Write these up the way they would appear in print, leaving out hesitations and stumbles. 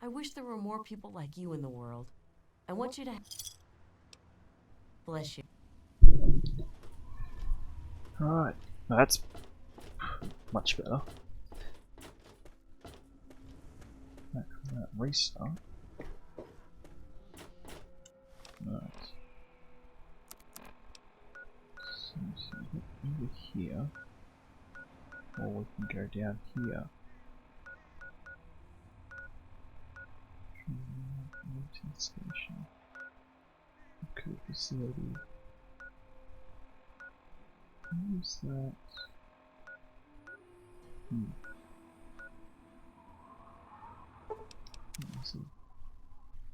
I wish there were more people like you in the world. I want you to bless you. Alright, that's much better. Back from that restart. Right. So over here. Or we can go down here. Mutant station. Okay, facility. Who's that? There's a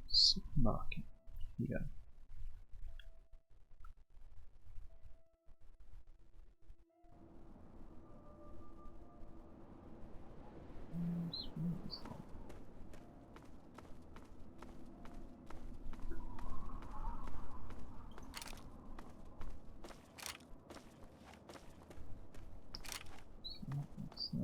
supermarket here. Where is that? So,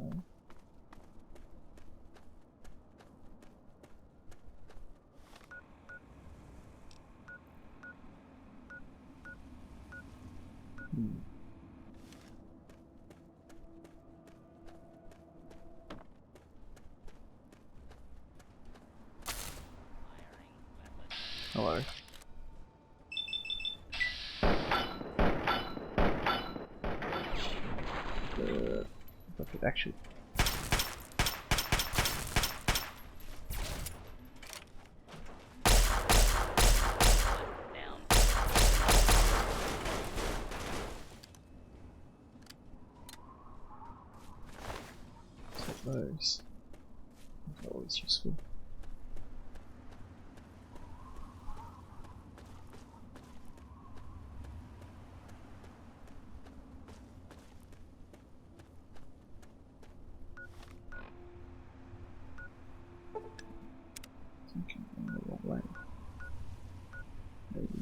Hello. If I could actually. Take those. That's always useful. Thinking on the wrong way. Maybe.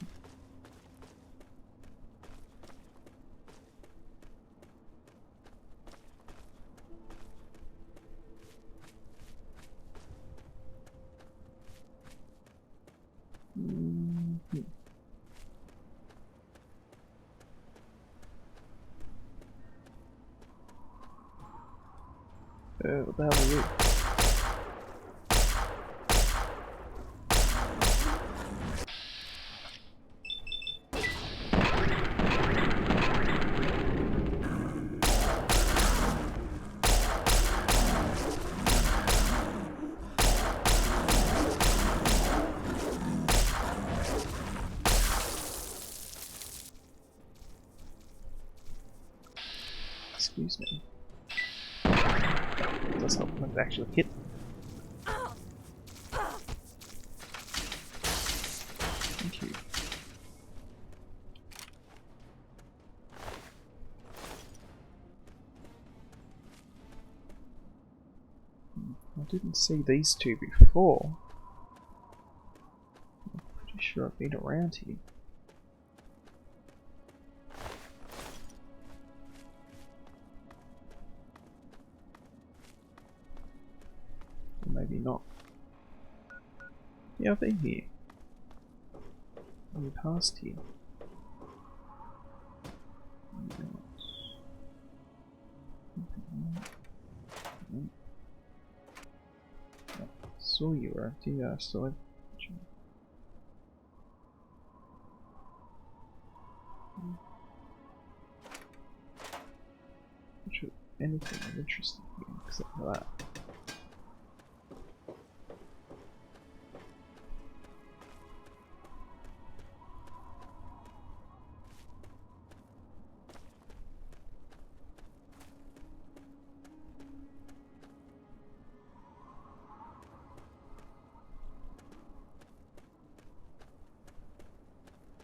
What the hell are you? Excuse me. Does help when it actually hit. Thank you. I didn't see these two before. I'm pretty sure I've been around here. Or maybe not. Yeah, I've been here. We passed here. Saw you were empty, yeah, so I anything of interest in here except for that.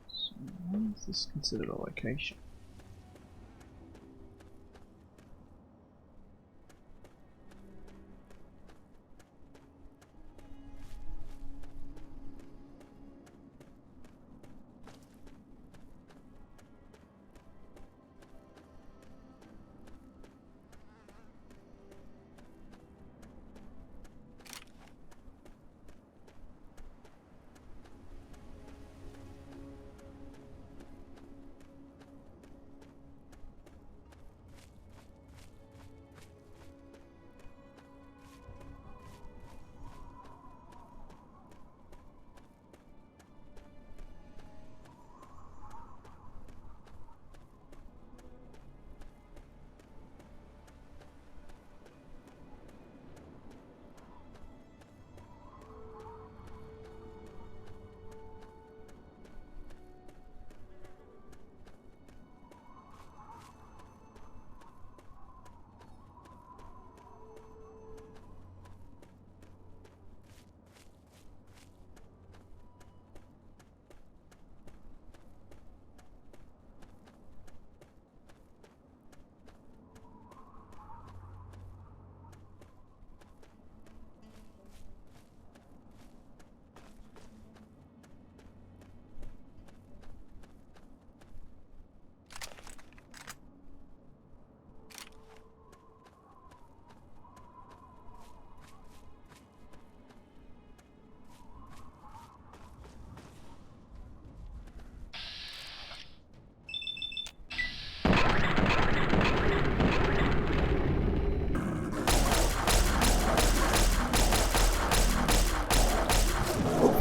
So why is this considered a location?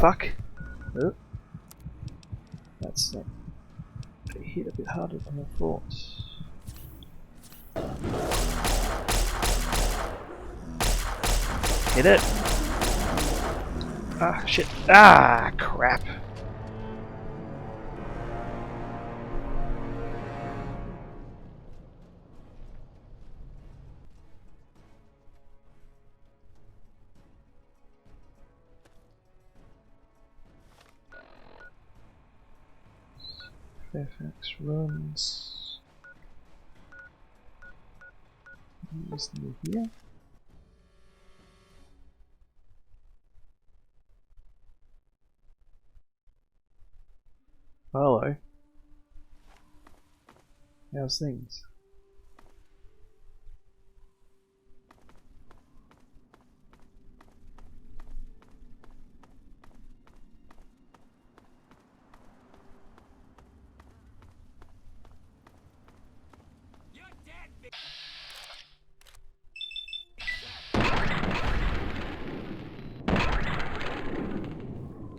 fuck! Oh. That's they hit a bit harder than I thought. Hit it! Ah, shit. Ah, crap. Fairfax runs. Is near here? Hello. How's things?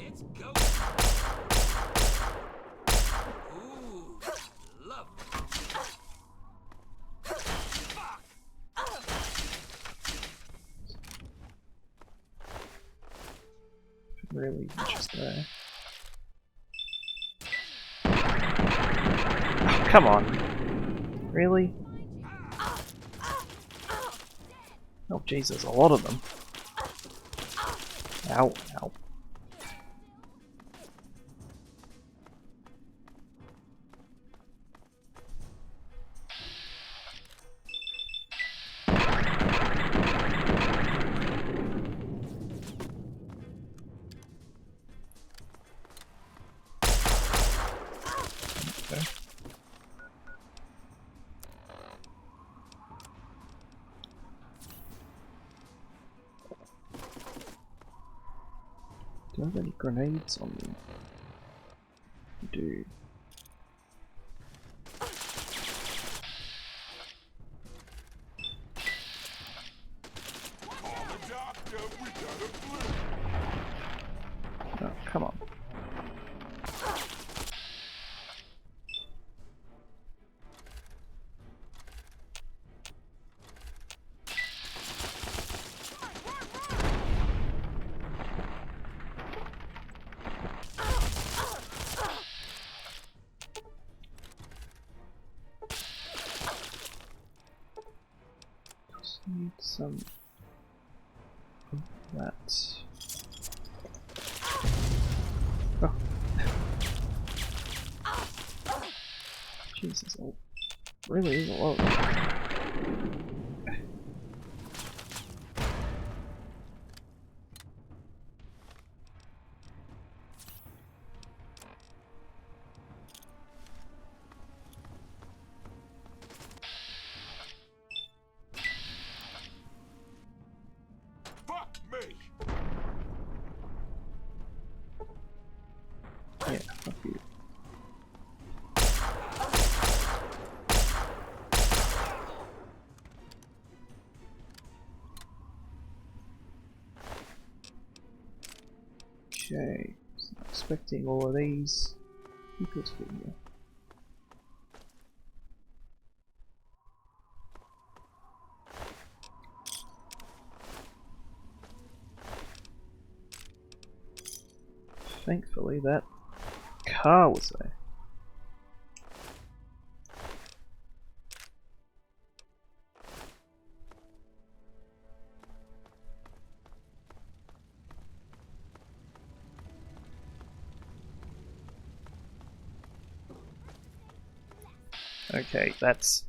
It's go. Ooh, lovely. Fuck. Really just there. Oh, come on. Really? Oh Jesus, a lot of them. Ow, ow. Okay. Do I have any grenades on me? I do. Oh, come on. Just need some of that. Oh. Jesus, it really is a lot. Fuck me. Yeah, fuck you. Okay, so I'm expecting all of these people to be here. Thankfully, that car was there. Okay, that's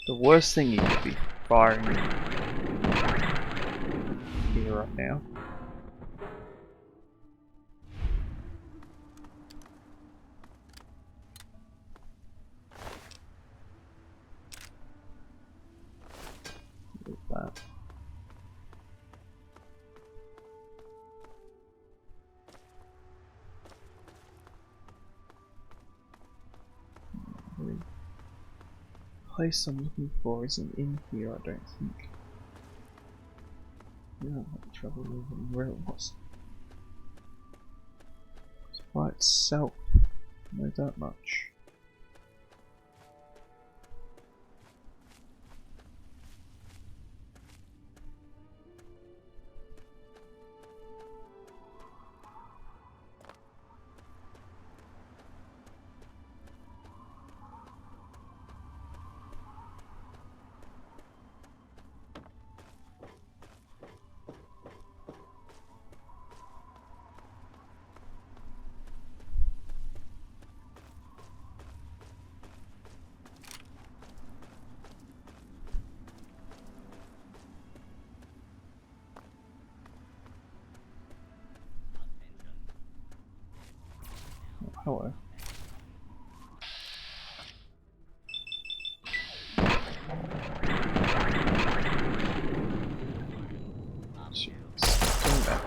the worst thing you could be firing here right now. With that. The place I'm looking for isn't in here, I don't think. Yeah, I'm having trouble remembering where it was. by itself. I know that much. Hello. Jeez, come back.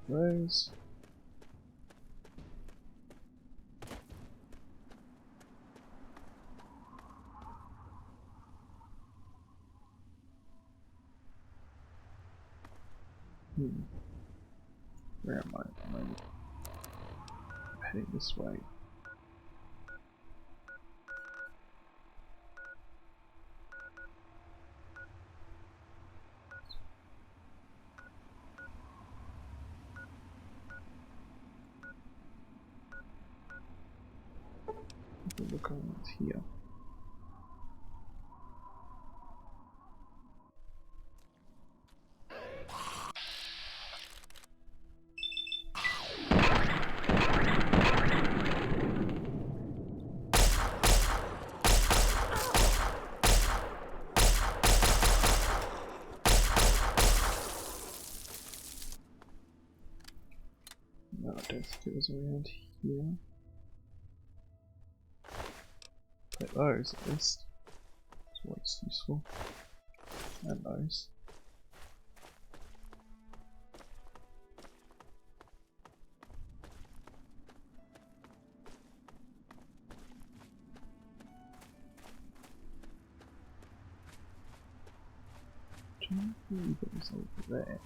Those. Where am I at the moment? I'm heading this way. Have a look around here. No, I don't think it was around here. Play those at least. It's always useful. And those. Don't believe it was over there.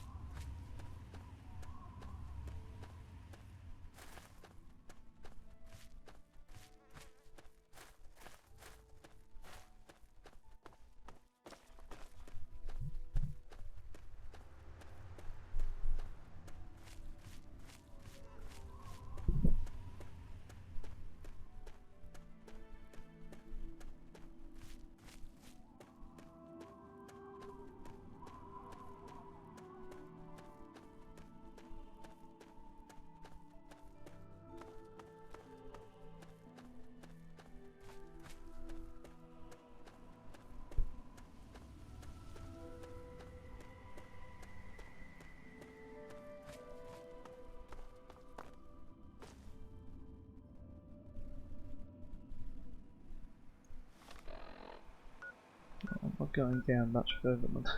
I'm not going down much further than that.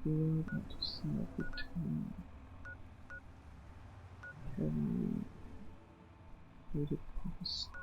Good, not to see the team. Can we go to proper stance?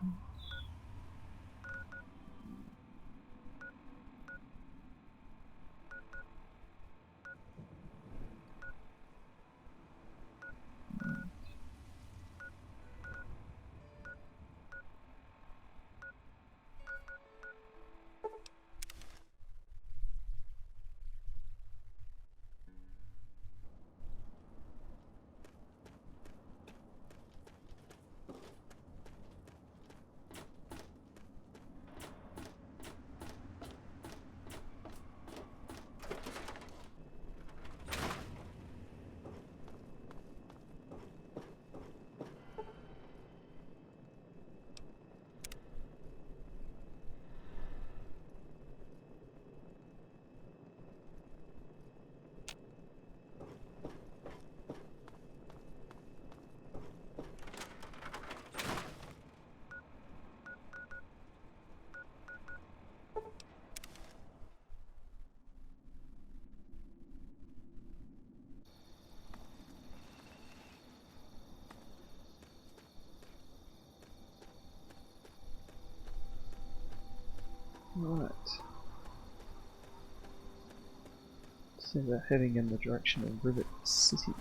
So they're heading in the direction of Rivet City.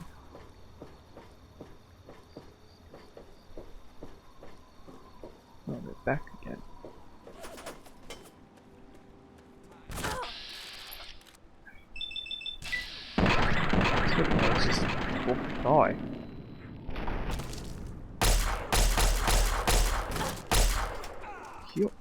Oh, they're back again. I was just walking by. Yup.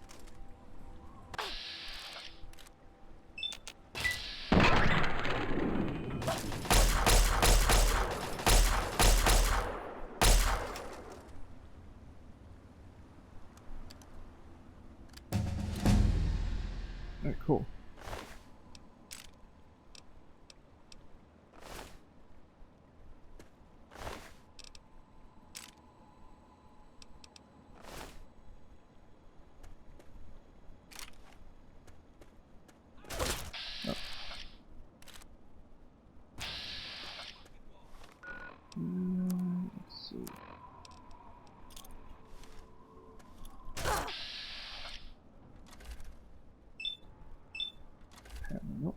Oh, cool. Let's see. Apparently not.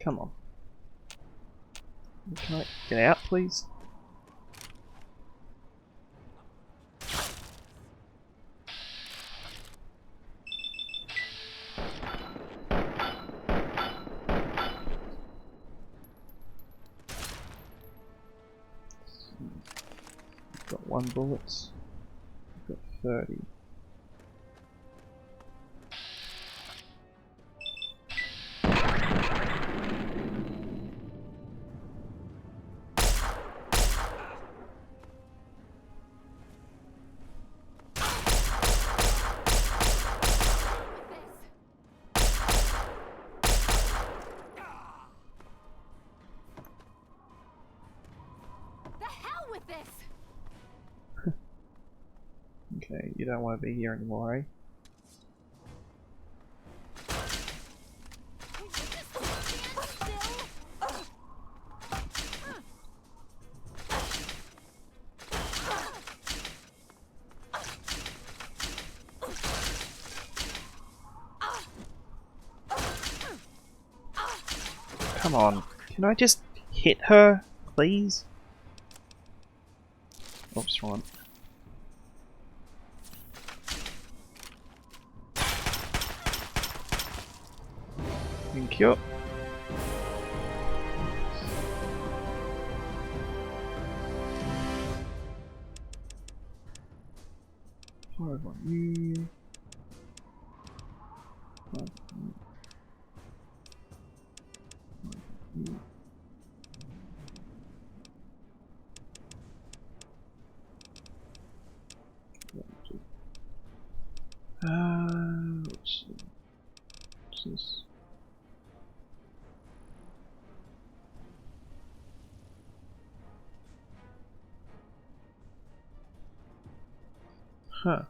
Come on. Can I get out, please? Got 1 bullet. Got 30. The hell with this! Okay, you don't want to be here anymore, eh? Can you just stand still? Come on. Can I just hit her, please? Oops, wrong. Thank you. Fire on you. Fire on you. Fire on you. Let's see. What's this? Huh.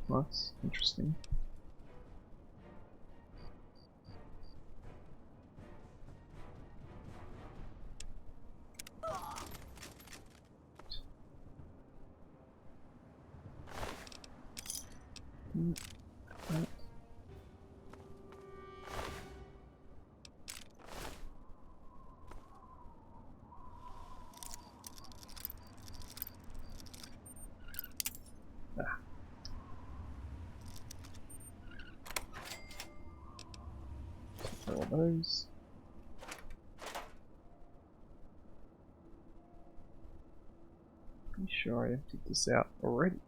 Well, that's interesting. That. Ah. All those. Pretty sure I emptied this out already.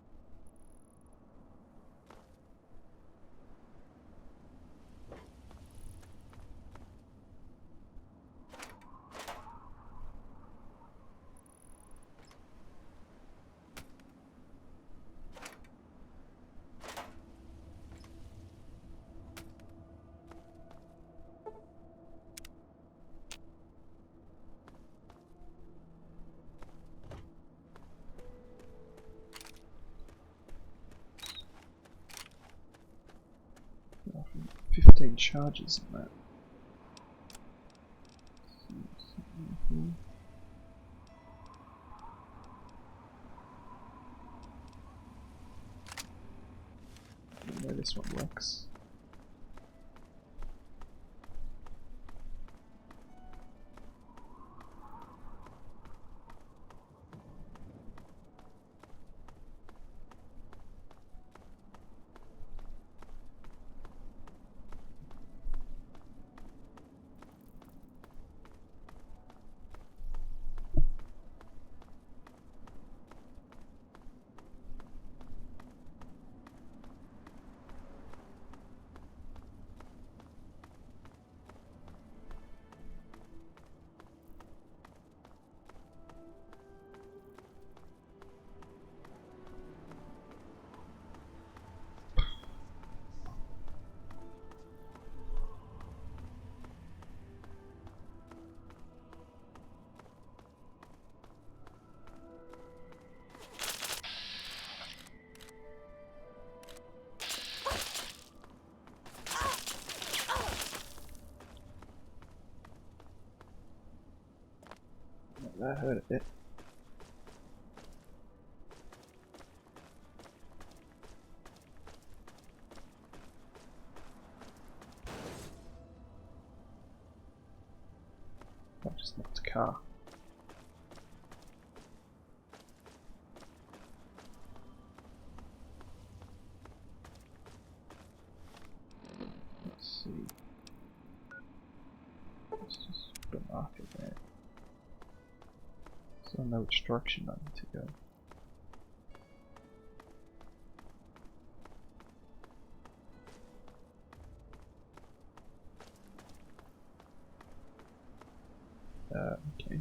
Oh, 15 charges in that. I know this one works. That hurt a bit. I just knocked a car. Let's see. Let's just put a marker there. So I know which direction I need to go. Okay.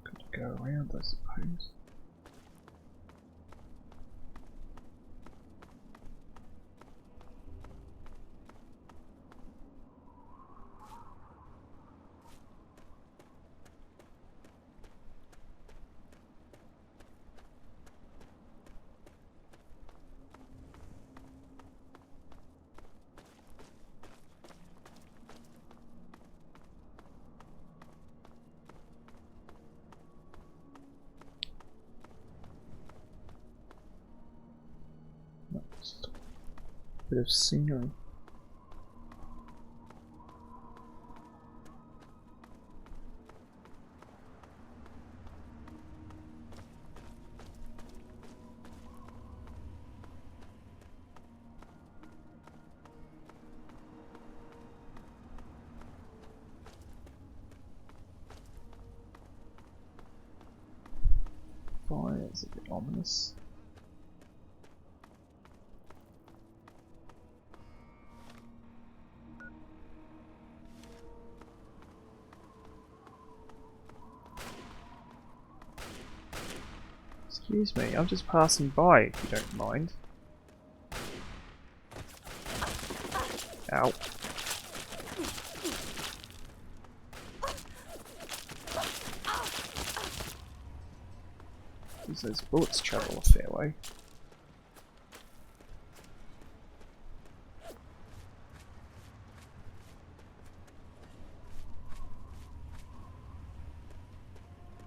Could go around, I suppose. Just a bit of scenery. Fire is a bit ominous. Excuse me, I'm just passing by if you don't mind. Ow. Those bullets travel a fair way.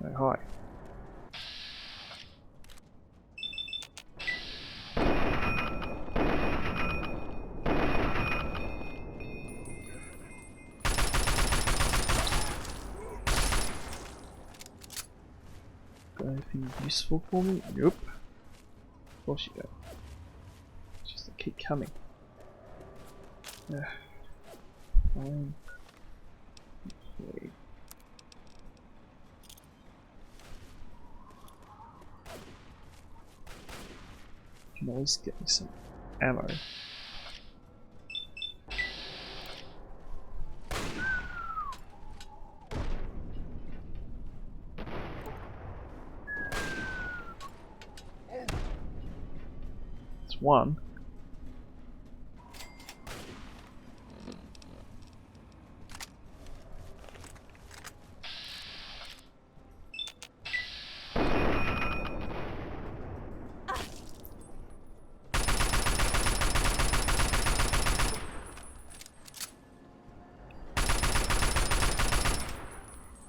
Oh, hi. Got anything useful for me? Nope. Of course you don't. It's just they keep coming. Fine. Okay. Can always get me some ammo. It's one.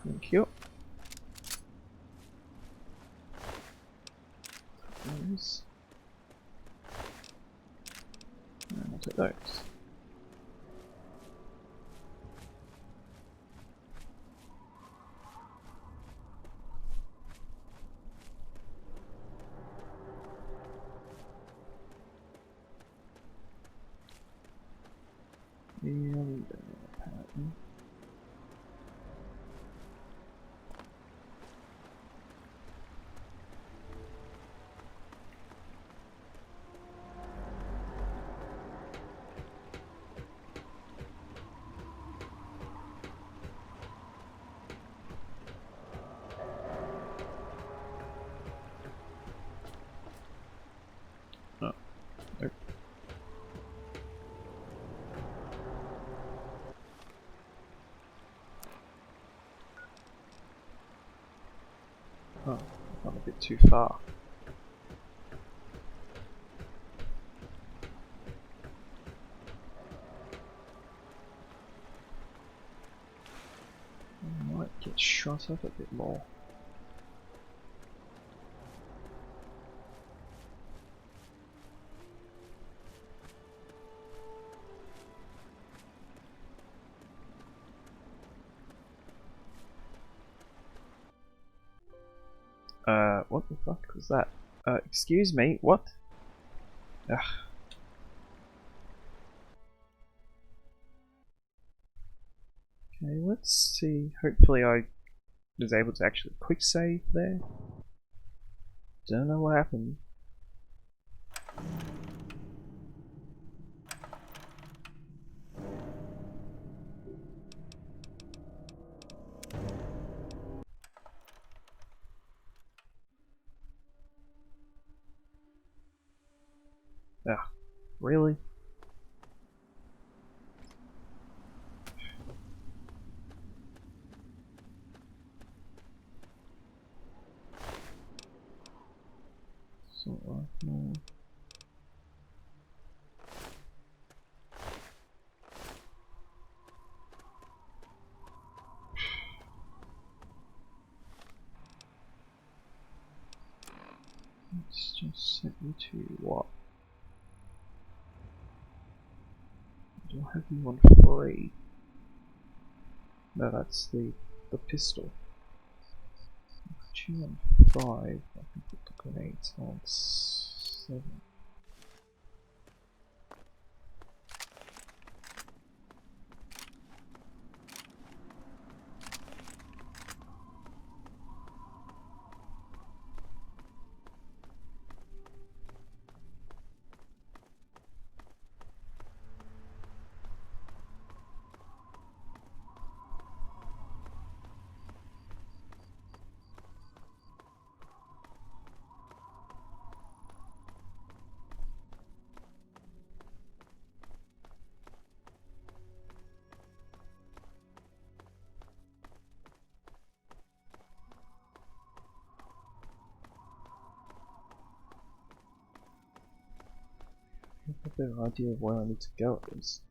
Thank you. Those. And I'll take those. And apparently. Oh, nope. Oh, I've gone a bit too far. get shot up a bit more. What the fuck was that? Excuse me, what? Ugh. Okay, let's see. Hopefully I was able to actually quick save there. Don't know what happened. Ah, really? Sort of, no. Let's just set you to what? Do I have you on 3? No, that's the pistol. Put you on 5. I can put the grenades on 7. I have a better idea of where I need to go at least.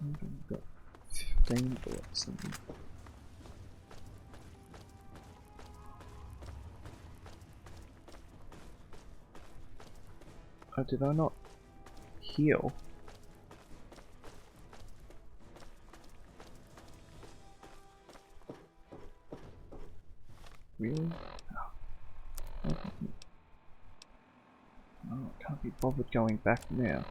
I've got 15 bullets in me. Oh, did I not heal? Really? Oh, I can't be bothered going back now.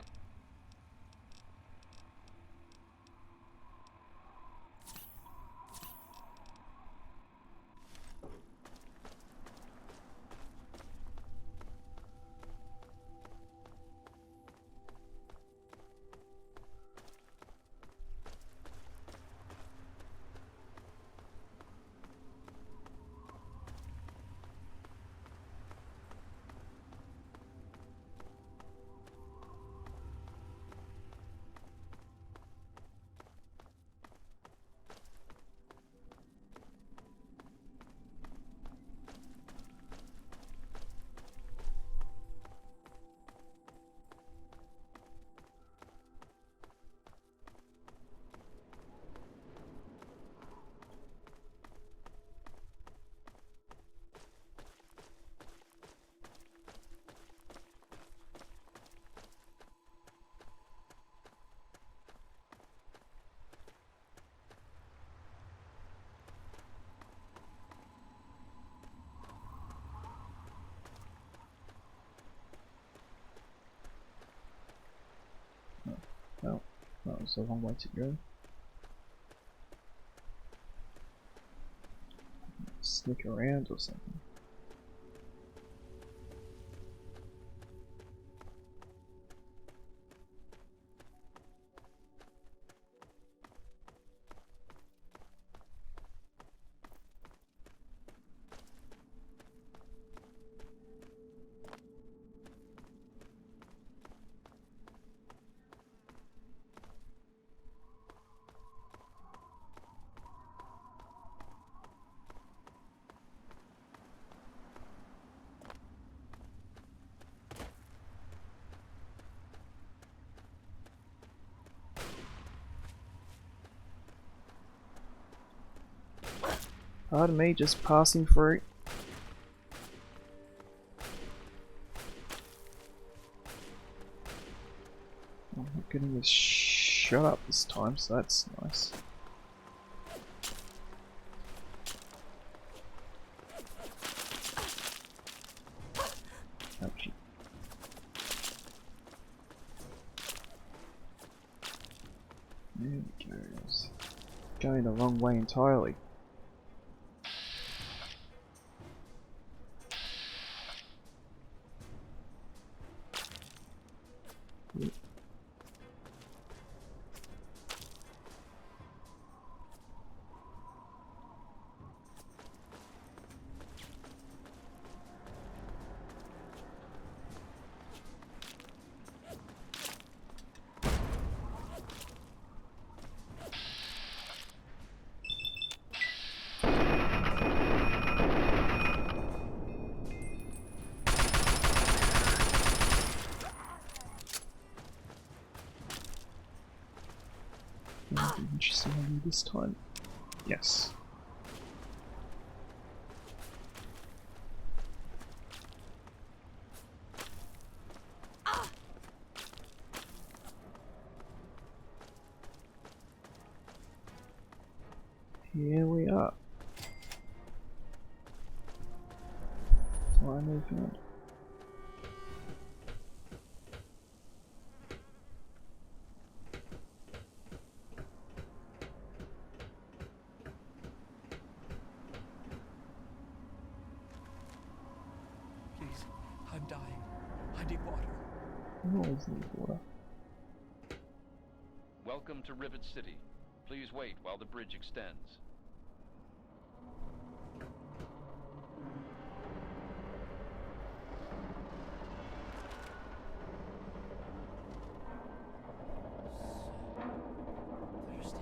Well, that was a long way to go. Sneak around or something. Pardon me, just passing through. I'm not getting this shut up this time, so that's nice. Ouchie. There we go. It's going the wrong way entirely. Yep. That'll be interesting on you this time. Yes. Here we are. Finally found. Please, I'm dying. I need water. You always need water. Welcome to Rivet City. Please wait while the bridge extends. Thirsty.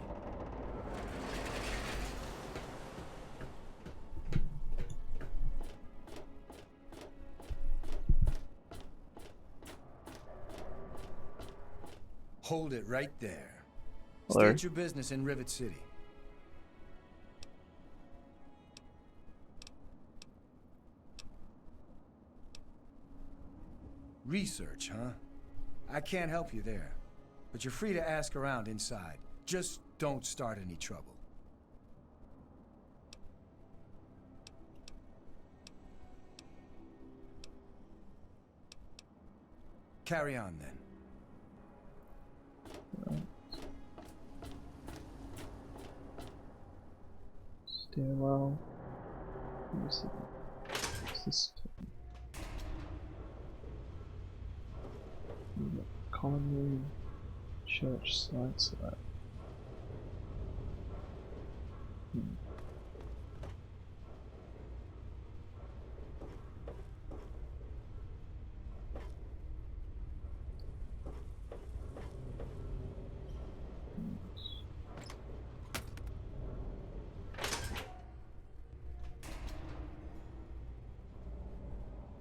Hold it right there. Hello. State your business in Rivet City. Research, huh? I can't help you there, but you're free to ask around inside. Just don't start any trouble. Carry on then. Stairwell. What's this? Common room, church site, so that.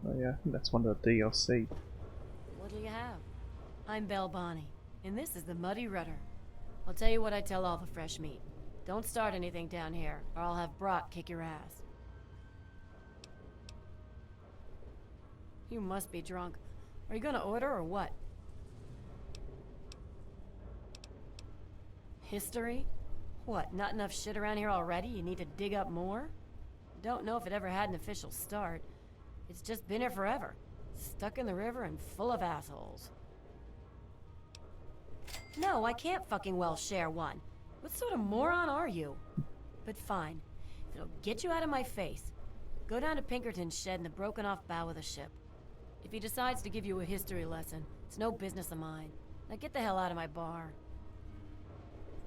Oh yeah, I think that's one of the DLC. What do you have? I'm Belle Bonnie, and this is the Muddy Rudder. I'll tell you what I tell all the fresh meat. Don't start anything down here, or I'll have Brock kick your ass. You must be drunk. Are you gonna order or what? History? What, not enough shit around here already? You need to dig up more? Don't know if it ever had an official start. It's just been here forever. Stuck in the river and full of assholes. No, I can't fucking well share one. What sort of moron are you? But fine. If it'll get you out of my face, go down to Pinkerton's shed in the broken off bow of the ship. If he decides to give you a history lesson, it's no business of mine. Now get the hell out of my bar.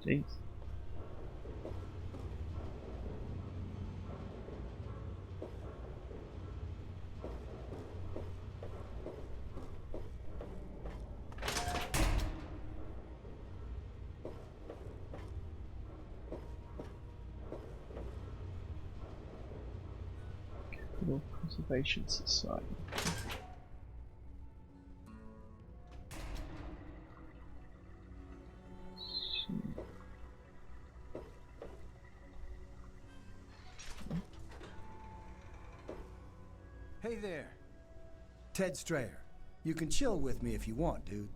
Jeez. Capital Conservation Society. Hey there. Ted Strayer. You can chill with me if you want, dude.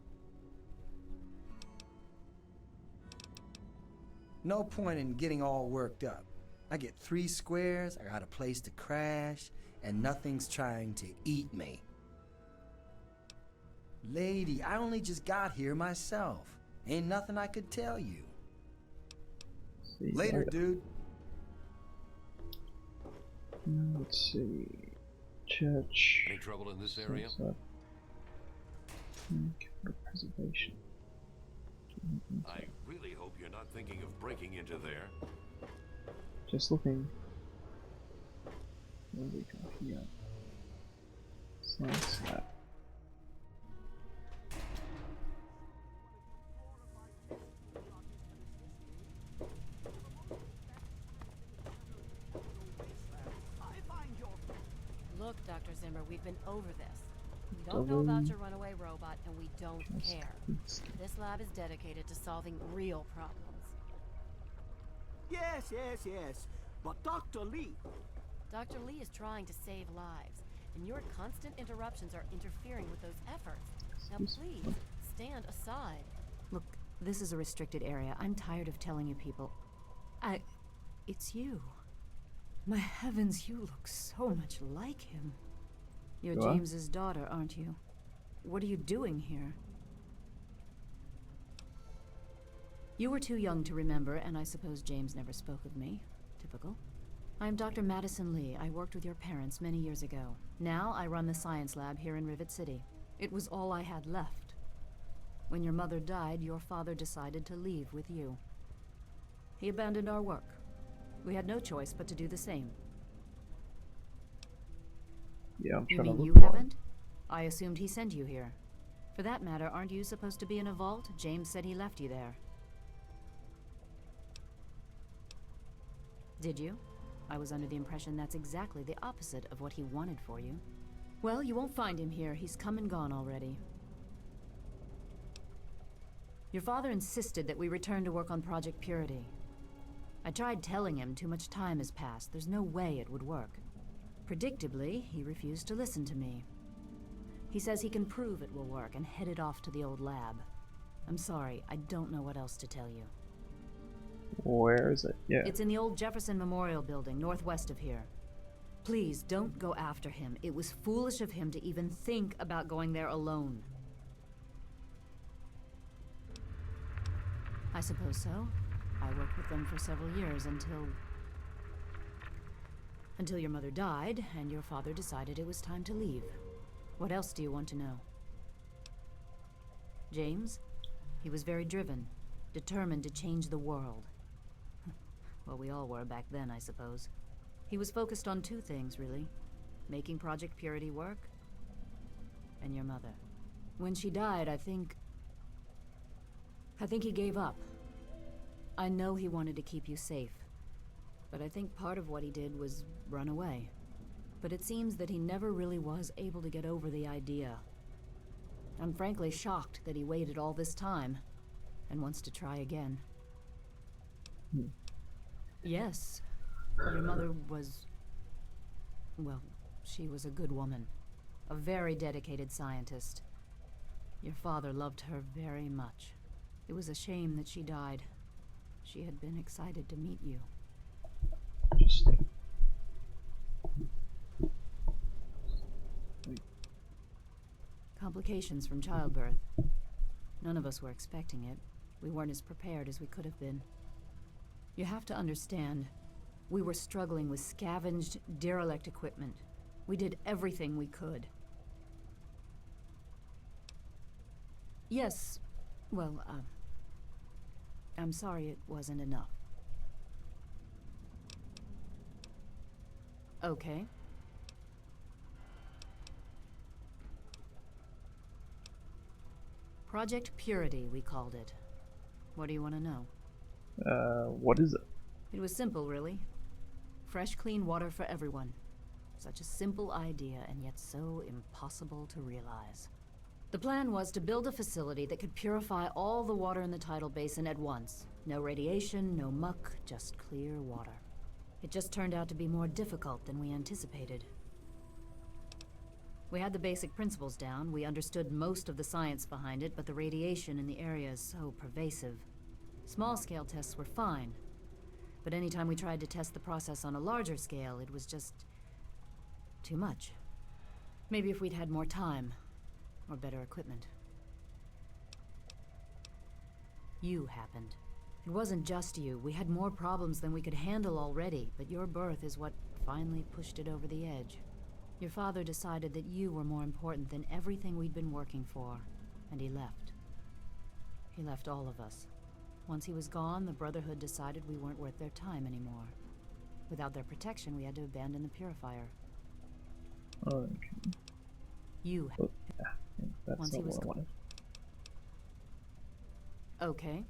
No point in getting all worked up. I get 3 squares, I got a place to crash, and nothing's trying to eat me. Lady, I only just got here myself. Ain't nothing I could tell you. See you Later, dude. Let's see. Church. Any trouble in this area? Capital preservation. I really hope you're not thinking of breaking into there. Just looking. What do we got here? Science lab. Look, Dr. Zimmer, we've been over this. We don't know about your runaway robot, and we don't care. This lab is dedicated to solving real problems. Yes, yes, yes. But Dr. Lee... Dr. Lee is trying to save lives, and your constant interruptions are interfering with those efforts. Now please, stand aside. Look, this is a restricted area. I'm tired of telling you people. It's you. My heavens, you look so much like him. You're You are? James's daughter, aren't you? What are you doing here? You were too young to remember, and I suppose James never spoke of me. Typical. I'm Dr. Madison Lee. I worked with your parents many years ago. Now I run the science lab here in Rivet City. It was all I had left. When your mother died, your father decided to leave with you. He abandoned our work. We had no choice but to do the same. Yeah, I'm You trying to mean look you for it. haven't? I assumed he sent you here. For that matter, aren't you supposed to be in a vault? James said he left you there. Did you? I was under the impression that's exactly the opposite of what he wanted for you. Well, you won't find him here. He's come and gone already. Your father insisted that we return to work on Project Purity. I tried telling him too much time has passed. There's no way it would work. Predictably, he refused to listen to me. He says he can prove it will work and headed off to the old lab. I'm sorry, I don't know what else to tell you. Where is it? Yeah. It's in the old Jefferson Memorial Building, northwest of here. Please, don't go after him. It was foolish of him to even think about going there alone. I suppose so. I worked with them for several years until your mother died, and your father decided it was time to leave. What else do you want to know? James? He was very driven, determined to change the world. Well, we all were back then, I suppose. He was focused on 2 things, really. Making Project Purity work, and your mother. When she died, I think he gave up. I know he wanted to keep you safe, but I think part of what he did was run away. But it seems that he never really was able to get over the idea. I'm frankly shocked that he waited all this time and wants to try again. Yes, your mother was... well, she was a good woman. A very dedicated scientist. Your father loved her very much. It was a shame that she died. She had been excited to meet you. Interesting. Complications from childbirth. None of us were expecting it. We weren't as prepared as we could have been. You have to understand, we were struggling with scavenged, derelict equipment. We did everything we could. Yes, well, I'm sorry it wasn't enough. Okay. Project Purity, we called it. What do you want to know? What is it? It was simple, really. Fresh, clean water for everyone. Such a simple idea, and yet so impossible to realize. The plan was to build a facility that could purify all the water in the tidal basin at once. No radiation, no muck, just clear water. It just turned out to be more difficult than we anticipated. We had the basic principles down, we understood most of the science behind it, but the radiation in the area is so pervasive. Small-scale tests were fine, but anytime we tried to test the process on a larger scale, it was just too much. Maybe if we'd had more time, or better equipment. You happened. It wasn't just you. We had more problems than we could handle already, but your birth is what finally pushed it over the edge. Your father decided that you were more important than everything we'd been working for, and he left. He left all of us. Once he was gone, the Brotherhood decided we weren't worth their time anymore. Without their protection, we had to abandon the Purifier. Okay. You. Oh, yeah, that's Once not he was what I wanted. Okay.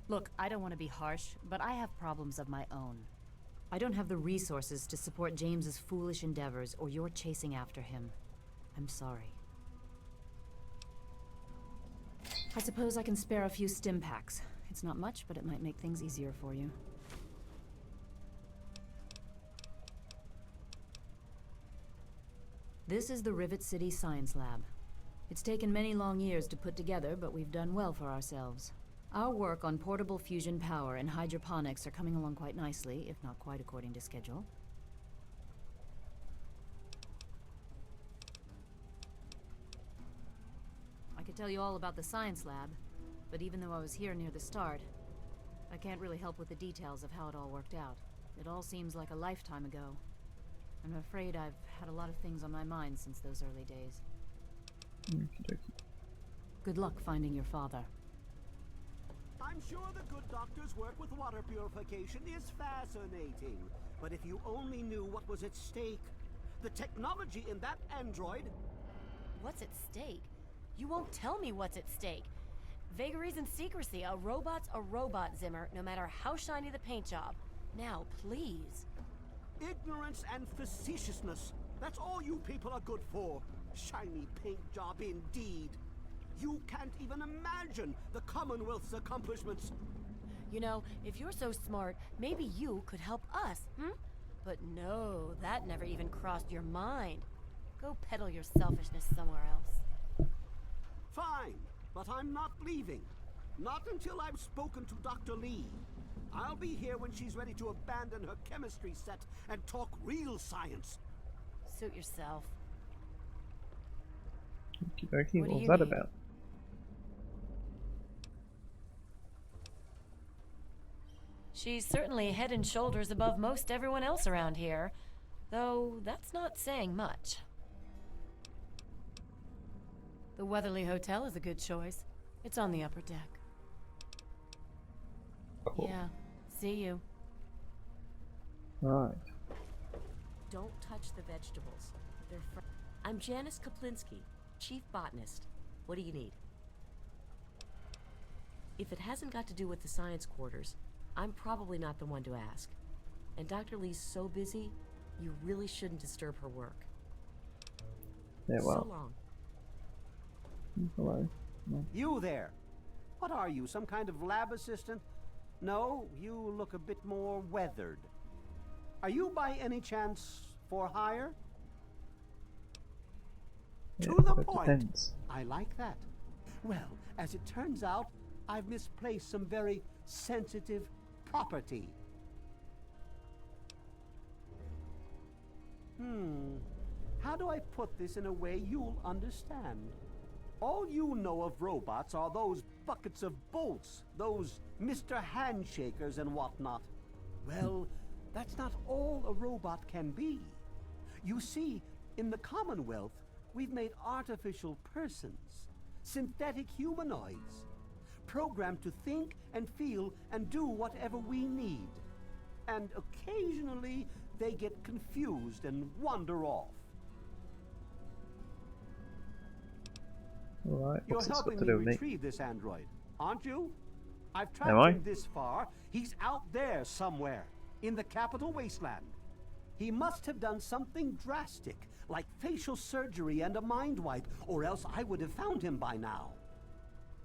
Look, I don't want to be harsh, but I have problems of my own. I don't have the resources to support James's foolish endeavors, or you're chasing after him. I'm sorry. I suppose I can spare a few stim packs. It's not much, but it might make things easier for you. This is the Rivet City Science Lab. It's taken many long years to put together, but we've done well for ourselves. Our work on portable fusion power and hydroponics are coming along quite nicely, if not quite according to schedule. I could tell you all about the science lab, but even though I was here near the start, I can't really help with the details of how it all worked out. It all seems like a lifetime ago. I'm afraid I've had a lot of things on my mind since those early days. Okey-dokey. Good luck finding your father. I'm sure the good doctor's work with water purification is fascinating. But if you only knew what was at stake, the technology in that android... What's at stake? You won't tell me what's at stake. Vagaries and secrecy. A robot's a robot, Zimmer, no matter how shiny the paint job. Now, please. Ignorance and facetiousness. That's all you people are good for. Shiny paint job indeed. You can't even imagine the Commonwealth's accomplishments. You know, if you're so smart, maybe you could help us, But no, that never even crossed your mind. Go peddle your selfishness somewhere else. Fine, but I'm not leaving. Not until I've spoken to Dr. Lee. I'll be here when she's ready to abandon her chemistry set and talk real science. Suit yourself. Okey-dokey, What do what was you that need? about? She's certainly head and shoulders above most everyone else around here, though that's not saying much. The Weatherly Hotel is a good choice. It's on the upper deck. Cool. Yeah, see you. Right. Don't touch the vegetables. They're I'm Janice Kaplinsky, Chief Botanist. What do you need? If it hasn't got to do with the science quarters, I'm probably not the one to ask. And Dr. Lee's so busy, you really shouldn't disturb her work. Yeah, well. So long. Hello. No. You there. What are you, some kind of lab assistant? No, you look a bit more weathered. Are you by any chance for hire? Yeah, To the that point. depends. I like that. Well, as it turns out, I've misplaced some very sensitive property. How do I put this in a way you'll understand? All you know of robots are those buckets of bolts, those Mr. Handshakers and whatnot. Well, that's not all a robot can be. You see, in the Commonwealth, we've made artificial persons, synthetic humanoids, programmed to think and feel and do whatever we need. And occasionally, they get confused and wander off. Alright, You're what's this got helping to me do with me? retrieve this android, aren't you? I've Am tracked I? him this far. He's out there somewhere, in the capital wasteland. He must have done something drastic, like facial surgery and a mind wipe, or else I would have found him by now.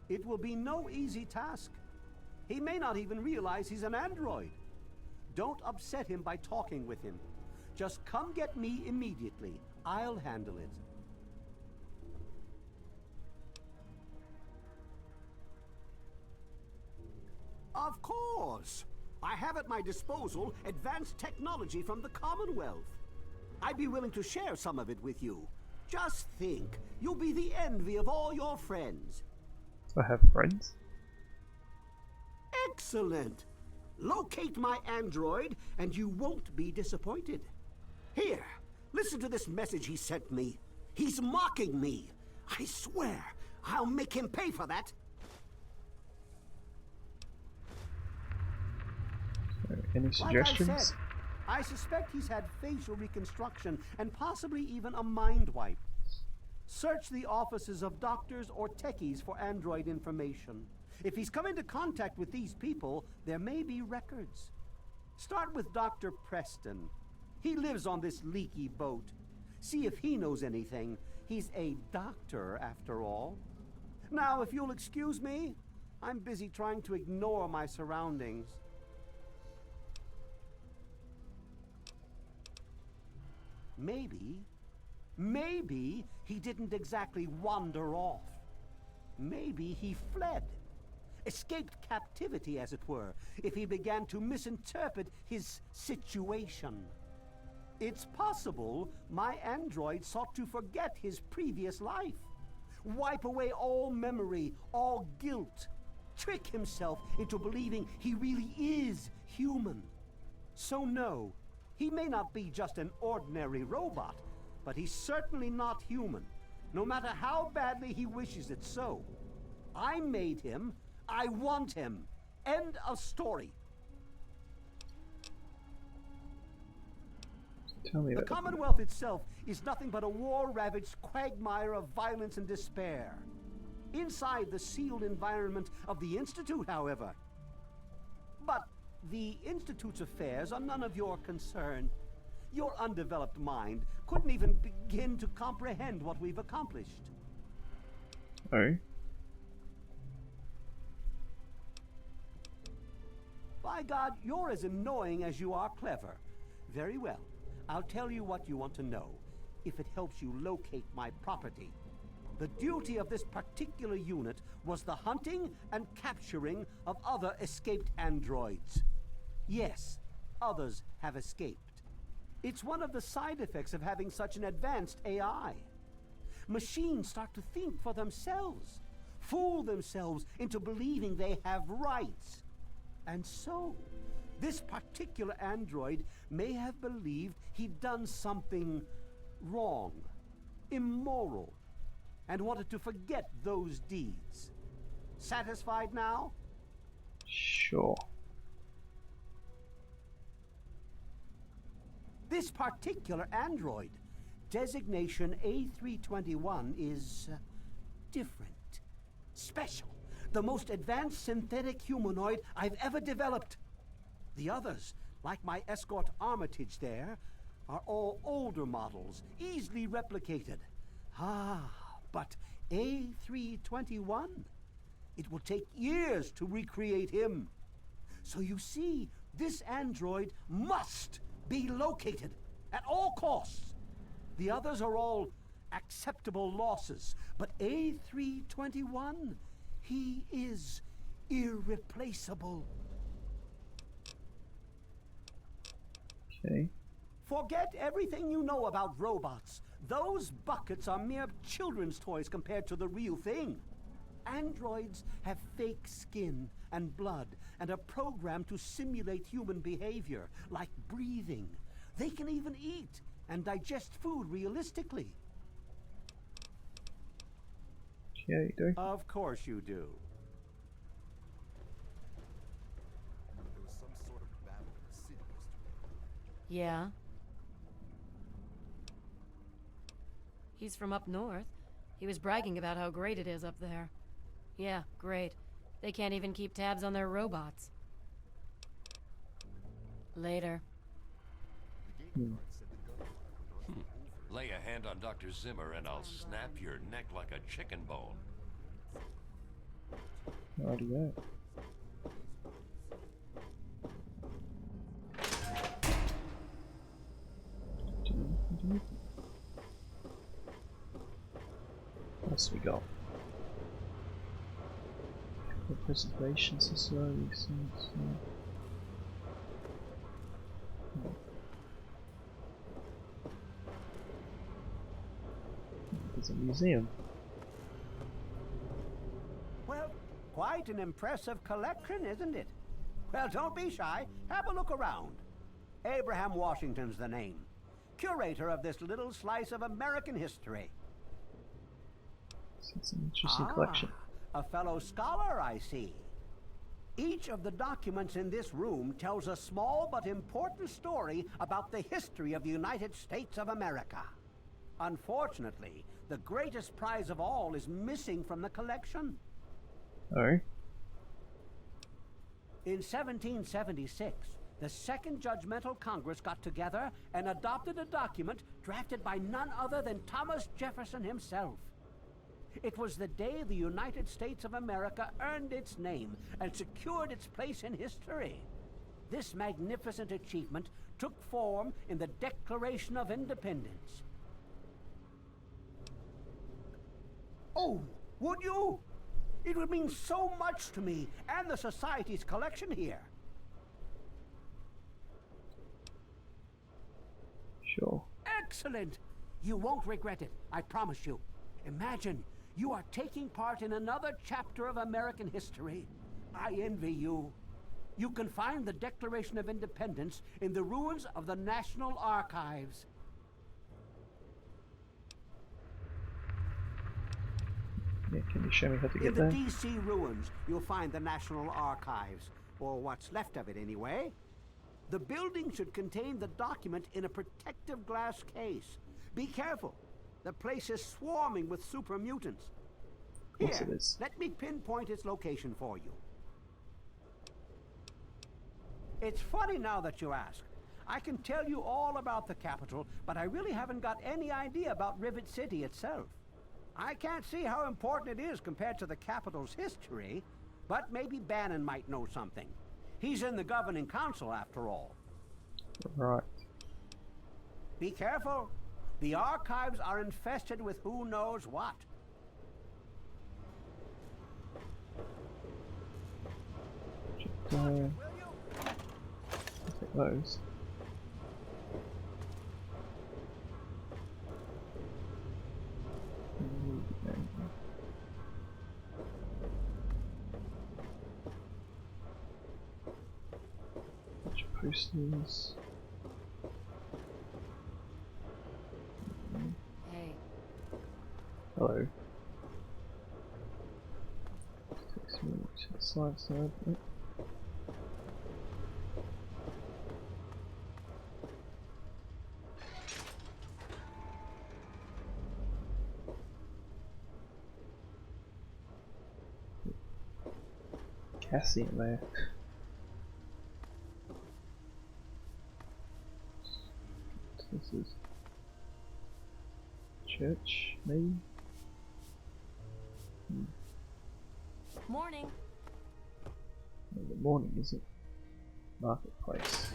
It will be no easy task. He may not even realize he's an android. Don't upset him by talking with him. Just come get me immediately. I'll handle it. Of course! I have at my disposal advanced technology from the Commonwealth. I'd be willing to share some of it with you. Just think, you'll be the envy of all your friends. I have friends. Excellent! Locate my android, and you won't be disappointed. Here, listen to this message he sent me. He's mocking me. I swear, I'll make him pay for that. Any suggestions? Like I said, I suspect he's had facial reconstruction and possibly even a mind wipe. Search the offices of doctors or techies for android information. If he's come into contact with these people, there may be records. Start with Dr. Preston. He lives on this leaky boat. See if he knows anything. He's a doctor, after all. Now, if you'll excuse me, I'm busy trying to ignore my surroundings. Maybe he didn't exactly wander off. Maybe he fled. Escaped captivity, as it were, if he began to misinterpret his situation. It's possible my android sought to forget his previous life. Wipe away all memory, all guilt. Trick himself into believing he really is human. So no, he may not be just an ordinary robot, but he's certainly not human, no matter how badly he wishes it so. I made him. I want him. End of story. Tell me The that. Commonwealth itself is nothing but a war-ravaged quagmire of violence and despair. Inside the sealed environment of the Institute, however. But the Institute's affairs are none of your concern. Your undeveloped mind couldn't even begin to comprehend what we've accomplished. Oh. By God, you're as annoying as you are clever. Very well. I'll tell you what you want to know, if it helps you locate my property. The duty of this particular unit was the hunting and capturing of other escaped androids. Yes, others have escaped. It's one of the side effects of having such an advanced AI. Machines start to think for themselves, fool themselves into believing they have rights. And so, this particular android may have believed he'd done something wrong, immoral, and wanted to forget those deeds. Satisfied now? Sure. This particular android, designation A321, is different, special, the most advanced synthetic humanoid I've ever developed. The others, like my escort Armitage there, are all older models, easily replicated. But A321, it will take years to recreate him. So you see, this android must be located at all costs. The others are all acceptable losses, but A321, he is irreplaceable. Okay. Forget everything you know about robots. Those buckets are mere children's toys compared to the real thing. Androids have fake skin and blood and are programmed to simulate human behavior, like breathing. They can even eat and digest food realistically. Yeah, you do. Of course you do. There was some sort of battle in the city yesterday. Yeah. He's from up north. He was bragging about how great it is up there. Yeah, great. They can't even keep tabs on their robots. Later. Lay a hand on Dr. Zimmer and I'll snap your neck like a chicken bone. Rightio. What else we got? The Preservation Society. There's a museum. Well, quite an impressive collection, isn't it? Well, don't be shy. Have a look around. Abraham Washington's the name. Curator of this little slice of American history. It's an interesting collection. A fellow scholar, I see. Each of the documents in this room tells a small but important story about the history of the United States of America. Unfortunately, the greatest prize of all is missing from the collection. Oh? In 1776, the Second Judgmental Congress got together and adopted a document drafted by none other than Thomas Jefferson himself. It was the day the United States of America earned its name and secured its place in history. This magnificent achievement took form in the Declaration of Independence. Oh, would you? It would mean so much to me and the Society's collection here. Sure. Excellent! You won't regret it, I promise you. Imagine, you are taking part in another chapter of American history. I envy you. You can find the Declaration of Independence in the ruins of the National Archives. Yeah, can you show me how to get In the there? D.C. ruins, you'll find the National Archives, or what's left of it anyway. The building should contain the document in a protective glass case. Be careful. The place is swarming with super mutants. Of course Here, it is. let me pinpoint its location for you. It's funny now that you ask. I can tell you all about the capital, but I really haven't got any idea about Rivet City itself. I can't see how important it is compared to the capital's history, but maybe Bannon might know something. He's in the governing council, after all. Right. Be careful. The archives are infested with who knows what. I'll take those. Bunch of posters. Hey, Hello. Takes me to the science lab. Yep. Cassie in there. This is church, maybe? morning. No, the morning, is it? Marketplace.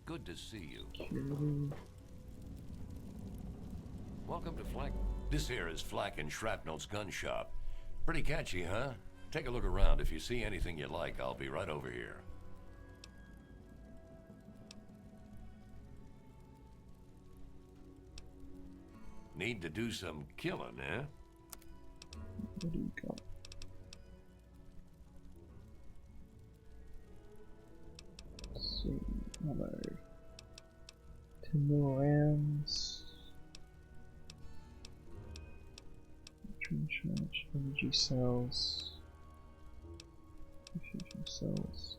Good to see you. Security. Welcome to Flack. This here is Flack and Shrapnel's gun shop. Pretty catchy, huh? Take a look around. If you see anything you like, I'll be right over here. Need to do some killing, eh? What do we got? Let's see, ammo. 10 mil rounds. Train charge, energy cells. Diffusion cells.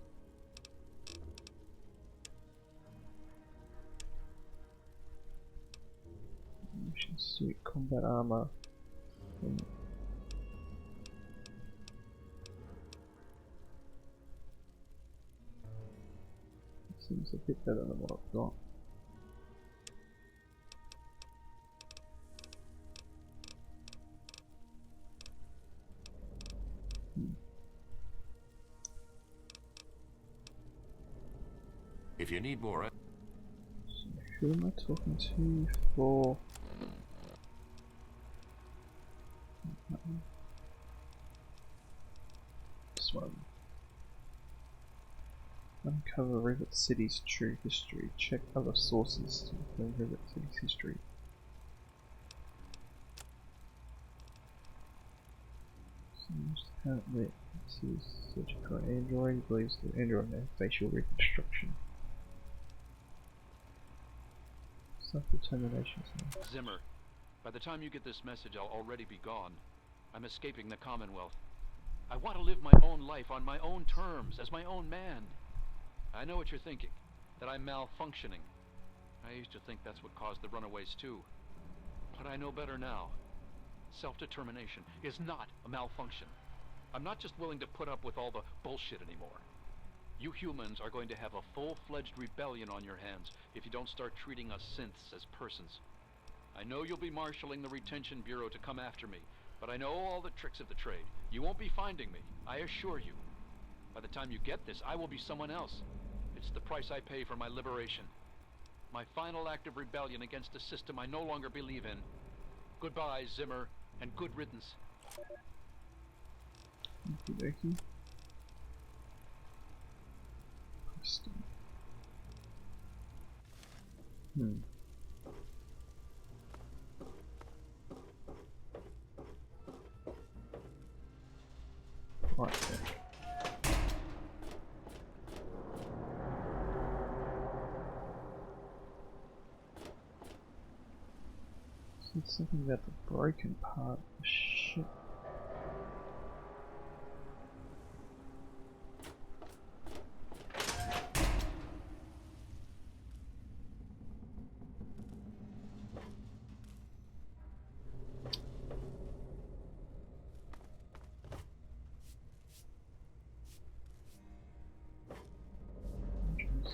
Mission suit, combat armor. Seems a bit better than what I've got. If you need more... So who am I talking to for... This one. Uncover Rivet City's true history. Check other sources to confirm Rivet City's history. Seems apparently this is surgical android. Believes that android has facial reconstruction. Self-determination. Zimmer, by the time you get this message, I'll already be gone. I'm escaping the Commonwealth. I want to live my own life on my own terms, as my own man. I know what you're thinking, that I'm malfunctioning. I used to think that's what caused the runaways too. But I know better now. Self-determination is not a malfunction. I'm not just willing to put up with all the bullshit anymore. You humans are going to have a full-fledged rebellion on your hands if you don't start treating us synths as persons. I know you'll be marshaling the Retention Bureau to come after me, but I know all the tricks of the trade. You won't be finding me, I assure you. By the time you get this, I will be someone else. It's the price I pay for my liberation. My final act of rebellion against a system I no longer believe in. Goodbye, Zimmer, and good riddance. Okey-dokey. Right there. Said something about the broken part of the ship.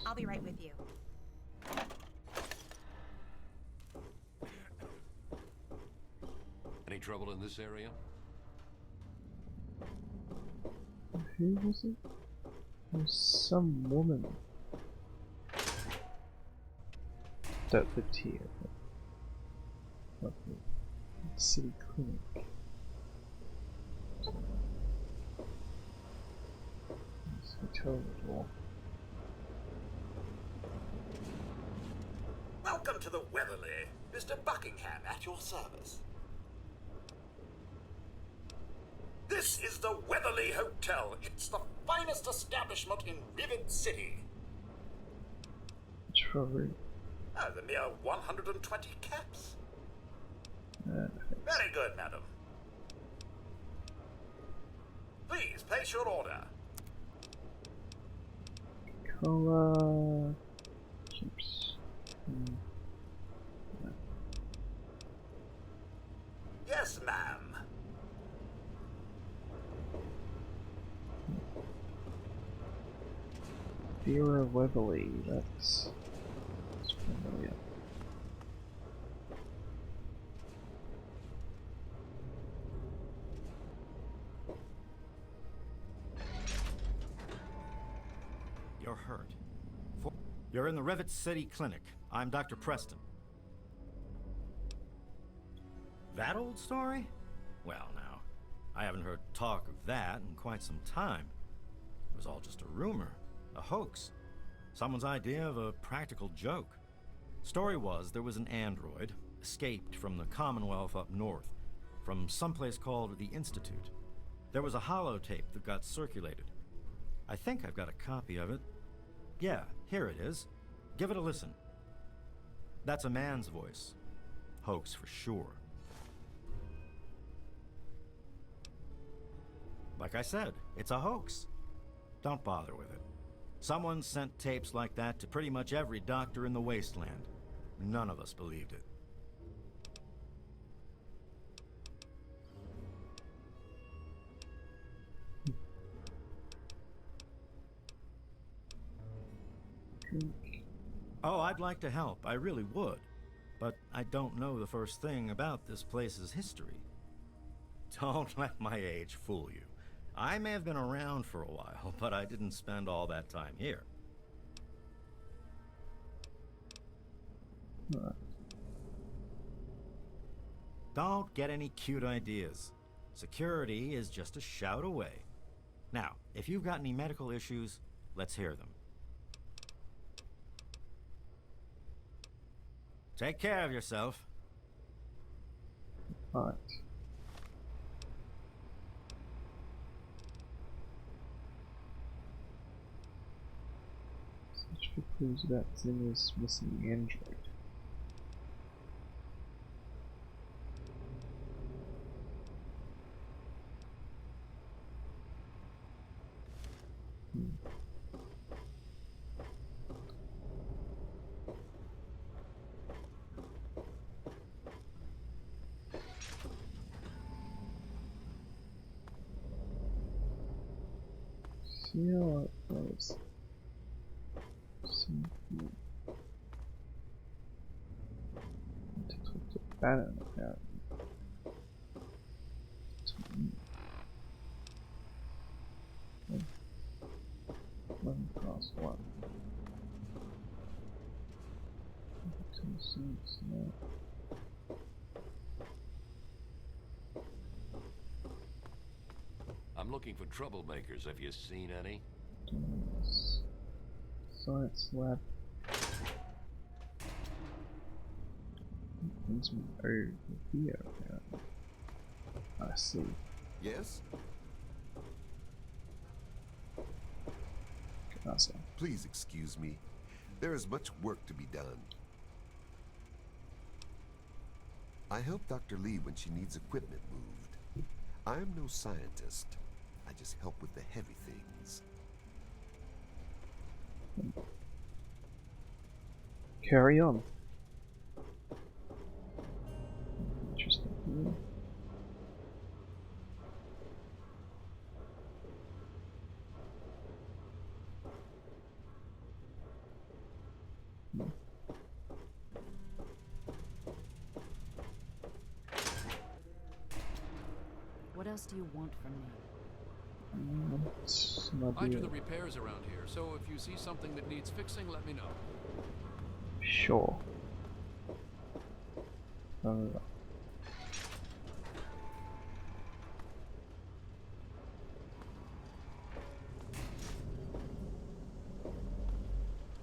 I'll be right with you. Any trouble in this area? Who was it? It was some woman that lived here. At the city clinic. This hotel door. Welcome to the Weatherly. Mr. Buckingham at your service. This is the Weatherly Hotel. It's the finest establishment in Rivet City. True. The mere 120 caps. Very good, madam. Please place your order. Cola chips. Yes, ma'am. Vera Weatherly, that's familiar. You're hurt. You're in the Rivet City Clinic. I'm Dr. Preston. That old story? Well, now, I haven't heard talk of that in quite some time. It was all just a rumor, a hoax, someone's idea of a practical joke. Story was there was an android, escaped from the Commonwealth up north, from someplace called the Institute. There was a holotape that got circulated. I think I've got a copy of it. Yeah, here it is. Give it a listen. That's a man's voice. Hoax for sure. Like I said, it's a hoax. Don't bother with it. Someone sent tapes like that to pretty much every doctor in the wasteland. None of us believed it. Oh, I'd like to help. I really would. But I don't know the first thing about this place's history. Don't let my age fool you. I may have been around for a while, but I didn't spend all that time here. Alright. Don't get any cute ideas. Security is just a shout away. Now, if you've got any medical issues, let's hear them. Take care of yourself. Alright. Search for clues about Zinger's missing android. See how it goes. See here. To talk to Bannon apparently. To me. 11 past 1. 2, 6, no. I'm looking for troublemakers. Have you seen any? Science lab. Brings me over here apparently. I see. Yes? Casa. Please excuse me. There is much work to be done. I help Dr. Lee when she needs equipment moved. I am no scientist. I just help with the heavy things. Carry on. Interesting. Yeah. What else do you want from me? I do the repairs around here, so if you see something that needs fixing, let me know. Sure.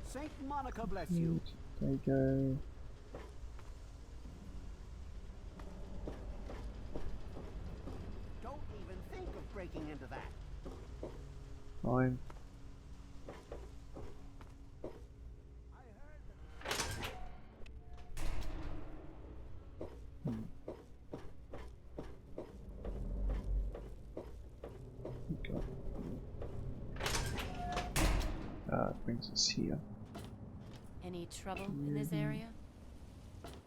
Saint Monica bless you. There you go. Don't even think of breaking into that. Fine. Brings us here. Any trouble in this area?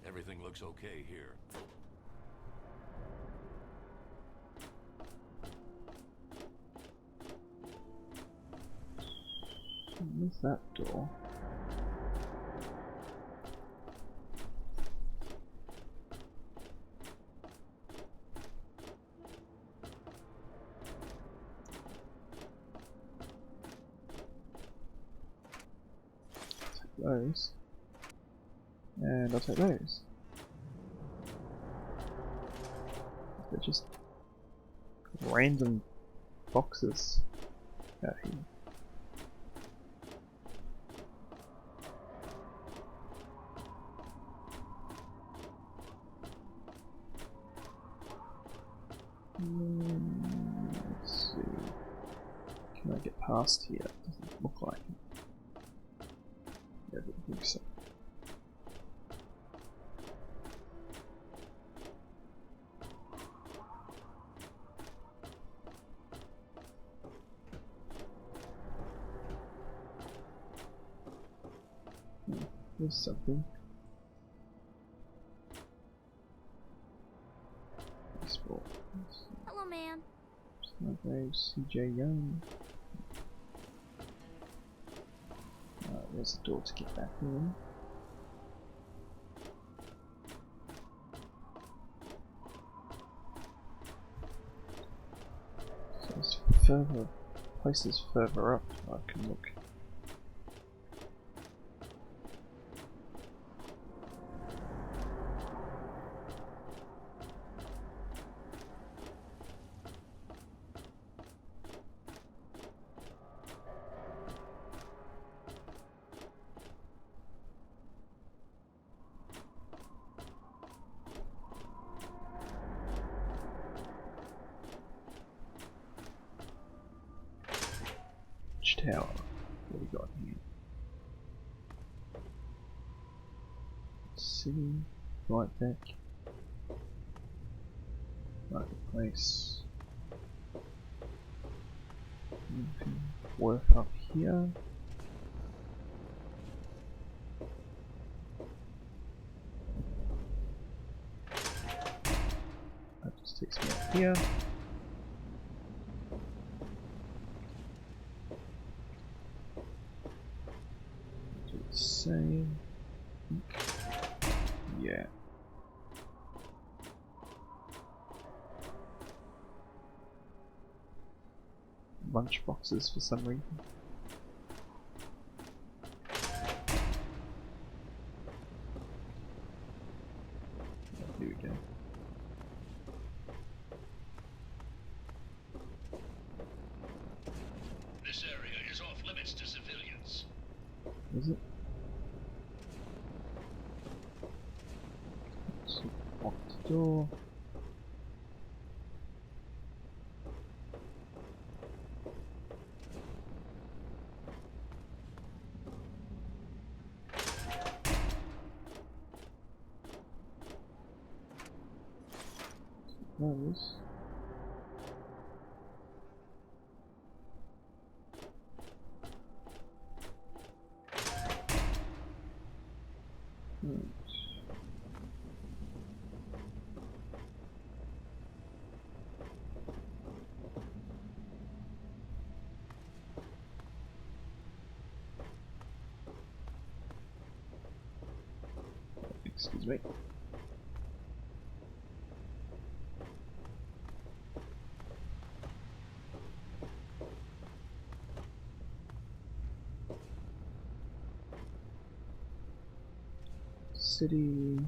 Everything looks okay here. Where's that door? Those, and I'll take those. They're just random boxes out here. Let's see. Can I get past here? Doesn't look like it. Yeah, I don't think so. There's something. Baseball. Hello, ma'am. Snowgraves, CJ Young. There's a door to get back in. So there's further places further up I can look. Watchtower. What we got here? City, right deck, marketplace. Anything worth up here? That just takes me up here. Do the same. Yeah. Lunch boxes for some reason. Oh, here we go. This area is off limits to civilians. Is it? So, lock the door. Those. Excuse me. City.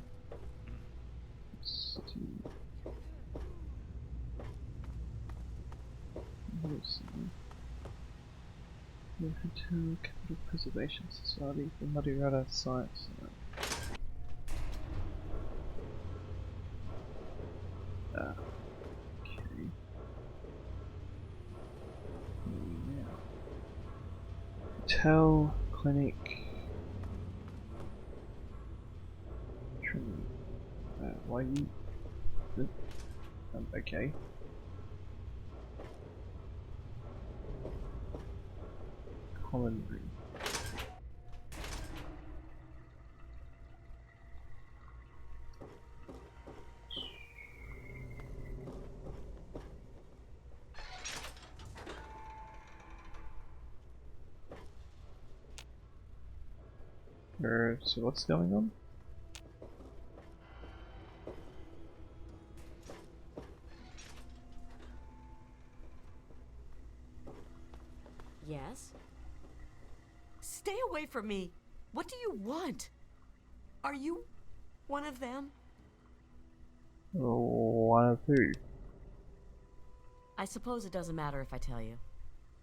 Hotel Capital Preservation Society, the Muddy River Science Center. Okay. Now. Hotel, clinic. Why you? Okay. Common room. So what's going on? Yes? Stay away from me! What do you want? Are you one of them? One of who? I suppose it doesn't matter if I tell you.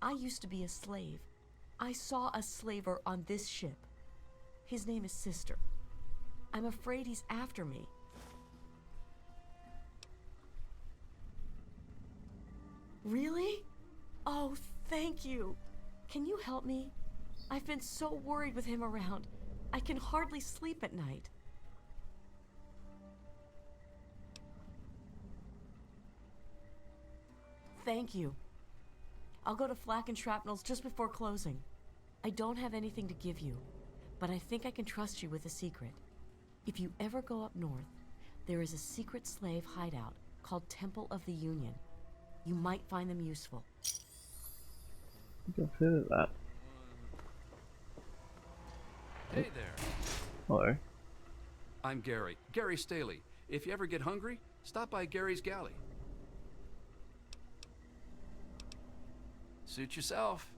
I used to be a slave. I saw a slaver on this ship. His name is Sister. I'm afraid he's after me. Really? Oh, thank you. Can you help me? I've been so worried with him around. I can hardly sleep at night. Thank you. I'll go to Flak and Shrapnel's just before closing. I don't have anything to give you, but I think I can trust you with a secret. If you ever go up north, there is a secret slave hideout called Temple of the Union. You might find them useful. I think I've heard of that. Hey there. Hello. I'm Gary. Gary Staley. If you ever get hungry, stop by Gary's Galley. Suit yourself.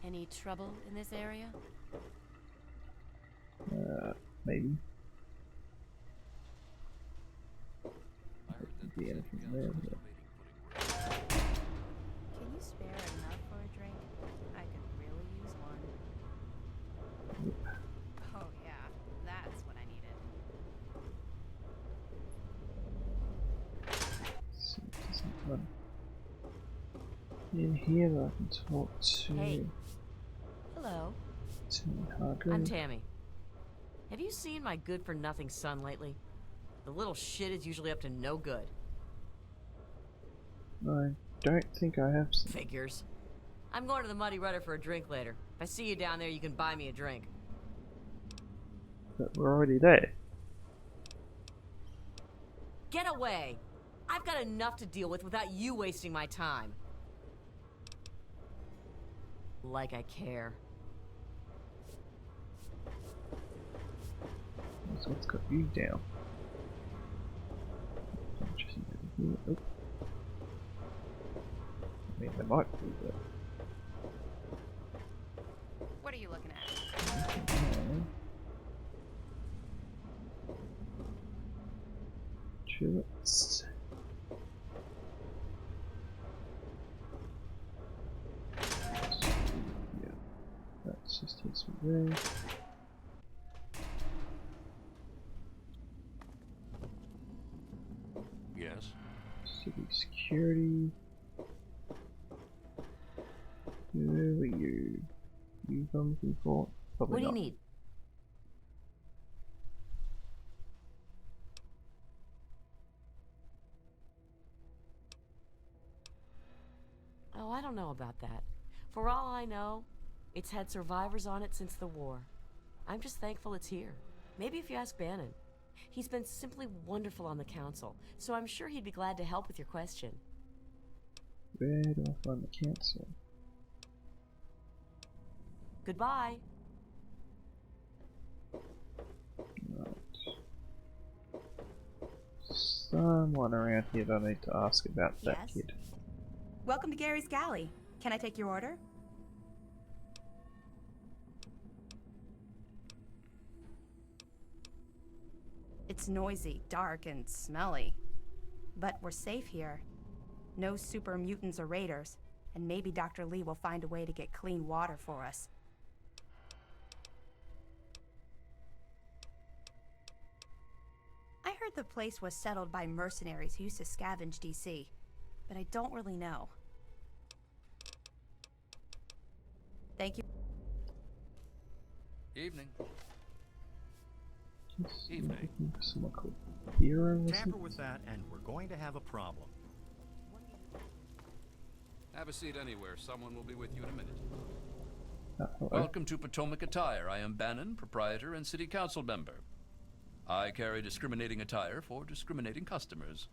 Any trouble in this area? Maybe. Could be anything there. Can you spare enough for a drink? I could really use one. Oh yeah, that's what I needed. So it doesn't in here that I can talk to? Hey. Hello. Tammy Hargrave. I'm Tammy. Have you seen my good-for-nothing son lately? The little shit is usually up to no good. I don't think I have some. Figures. I'm going to the Muddy Rudder for a drink later. If I see you down there, you can buy me a drink. But we're already there. Get away! I've got enough to deal with without you wasting my time. Like I care. So what's got you down? Oh. I mean, there might be, but... What are you looking at? Tulips. Yeah, that's just his way. Yes? City security. Who are you? You come looking for? Probably What do not. you need? Oh, I don't know about that. For all I know, it's had survivors on it since the war. I'm just thankful it's here. Maybe if you ask Bannon. He's been simply wonderful on the council, so I'm sure he'd be glad to help with your question. Where do I find the council? Goodbye. Right. Someone around here that I need to ask about that Yes? kid. Welcome to Gary's Galley. Can I take your order? It's noisy, dark, and smelly. But we're safe here. No super mutants or raiders, and maybe Dr. Lee will find a way to get clean water for us. I heard the place was settled by mercenaries who used to scavenge DC, but I don't really know. Thank you. Evening. Just Evening. looking for someone called Hero or Tamper something? with that, and we're going to have a problem. Have a seat anywhere. Someone will be with you in a minute. Hello. Welcome to Potomac Attire. I am Bannon, proprietor and city council member. I carry discriminating attire for discriminating customers.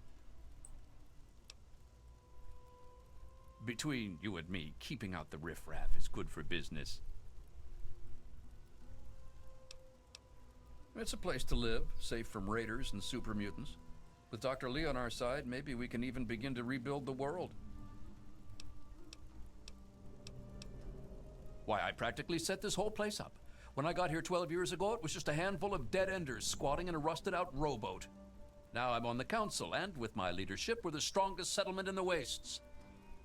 Between you and me, keeping out the riffraff is good for business. It's a place to live, safe from raiders and super mutants. With Dr. Lee on our side, maybe we can even begin to rebuild the world. Why, I practically set this whole place up. When I got here 12 years ago, it was just a handful of dead-enders squatting in a rusted-out rowboat. Now I'm on the council, and with my leadership, we're the strongest settlement in the wastes.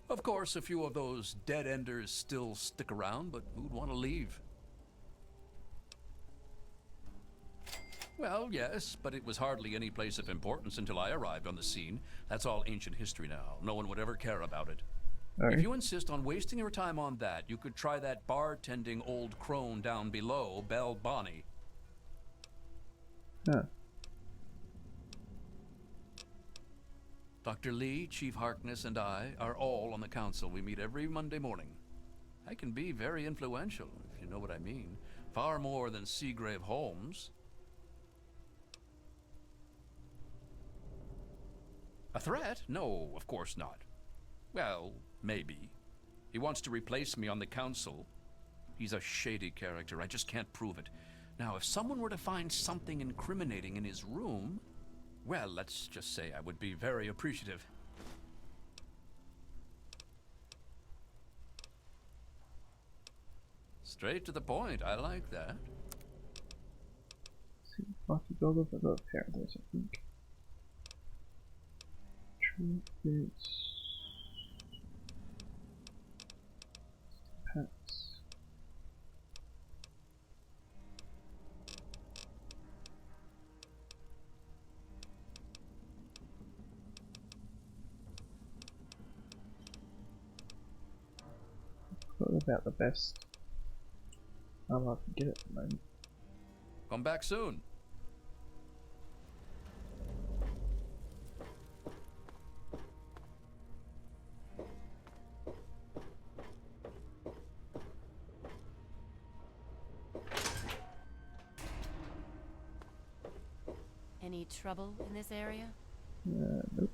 Of course, a few of those dead-enders still stick around, but who'd want to leave? Well, yes, but it was hardly any place of importance until I arrived on the scene. That's all ancient history now. No one would ever care about it. If you insist on wasting your time on that, you could try that bartending old crone down below, Belle Bonnie. Huh. Dr. Lee, Chief Harkness, and I are all on the council. We meet every Monday morning. I can be very influential, if you know what I mean. Far more than Seagrave Holmes. A threat? No, of course not. Well, maybe. He wants to replace me on the council. He's a shady character. I just can't prove it. Now, if someone were to find something incriminating in his room, well, let's just say I would be very appreciative. Straight to the point. I like that. See, lucky dog of the paradise, I think. Trumpets. Pets. about the best armor I can get at the moment. Come back soon. Any trouble in this area? Nope.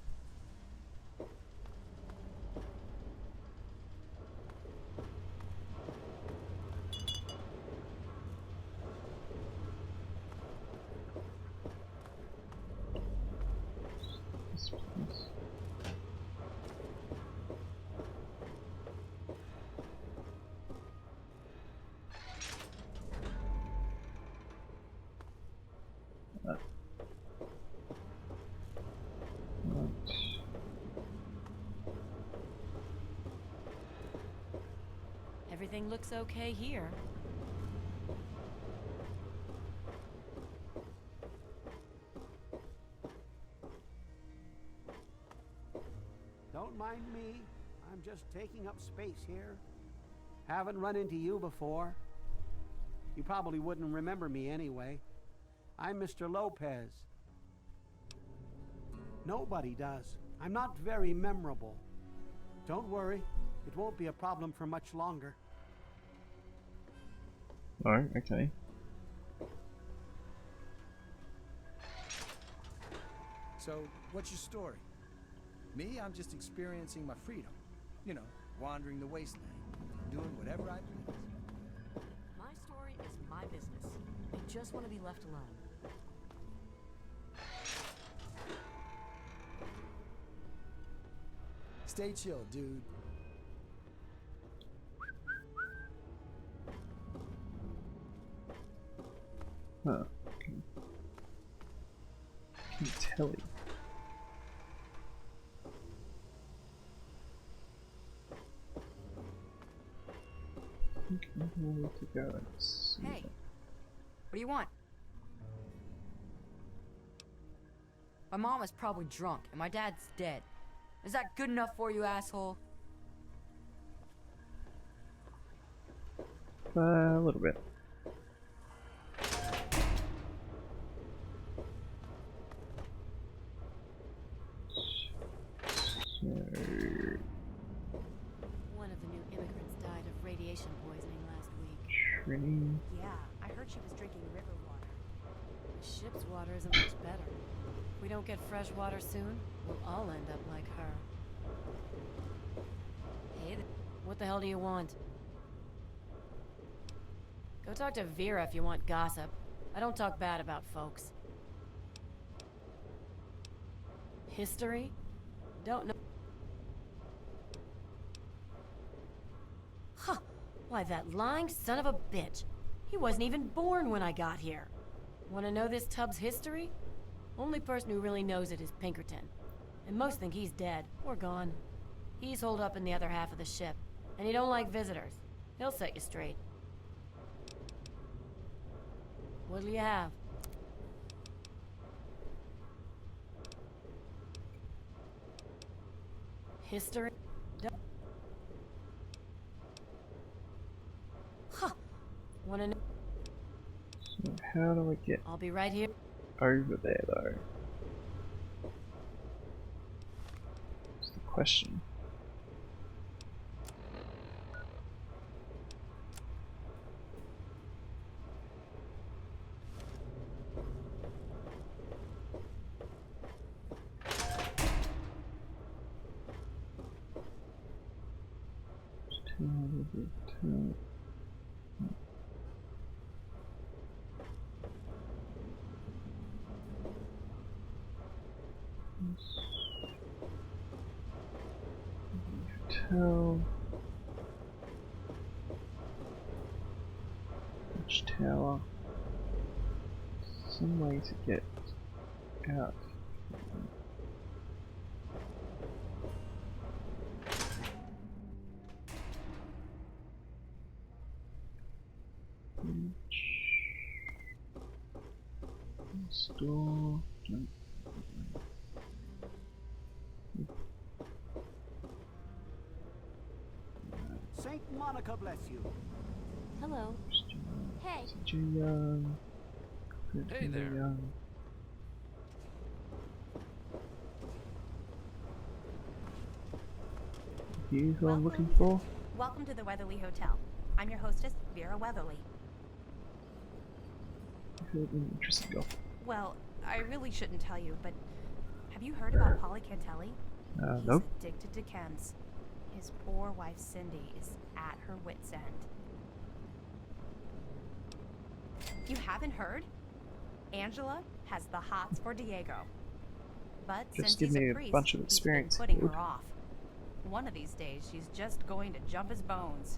This place. Right. Everything looks okay here. Don't mind me. I'm just taking up space here. Haven't run into you before. You probably wouldn't remember me anyway. I'm Mr. Lopez. Nobody does. I'm not very memorable. Don't worry. It won't be a problem for much longer. Oh, okay. So, what's your story? Me, I'm just experiencing my freedom. You know, wandering the wasteland, doing whatever I please. My story is my business. I just want to be left alone. Stay chill, dude. Huh. Okay. Can tell you. Where to go? Hey, what do you want? My mom is probably drunk, and my dad's dead. Is that good enough for you, asshole? A little bit. So, One of the new immigrants died of radiation poisoning last week. Trini. Yeah, I heard she was drinking river water. The ship's water isn't much better. If we don't get fresh water soon, we'll all end up like her. Hey, what the hell do you want? Go talk to Vera if you want gossip. I don't talk bad about folks. History? Don't know. Huh. Why, that lying son of a bitch. He wasn't even born when I got here. Want to know this tub's history? Only person who really knows it is Pinkerton. And most think he's dead or gone. He's holed up in the other half of the ship, and he don't like visitors. He'll set you straight. What'll you have? History? Huh. Wanna know? So how do I get I'll be right here. over there though? That's the question. Hotel. Watchtower. Some way to get out. Store. St. Monica bless you. Hello. Hey. CJ Young. Hey there. Young. You who I'm looking for? Welcome to the Weatherly Hotel. I'm your hostess, Vera Weatherly. Interesting girl. Well, I really shouldn't tell you, but have you heard about Polly Cantelli? He's Nope. addicted to chems. His poor wife Cindy is at her wit's end. You haven't heard? Angela has the hots for Diego. But Just since give he's me a a priest, bunch of he's been experience, putting dude. her off. One of these days, she's just going to jump his bones.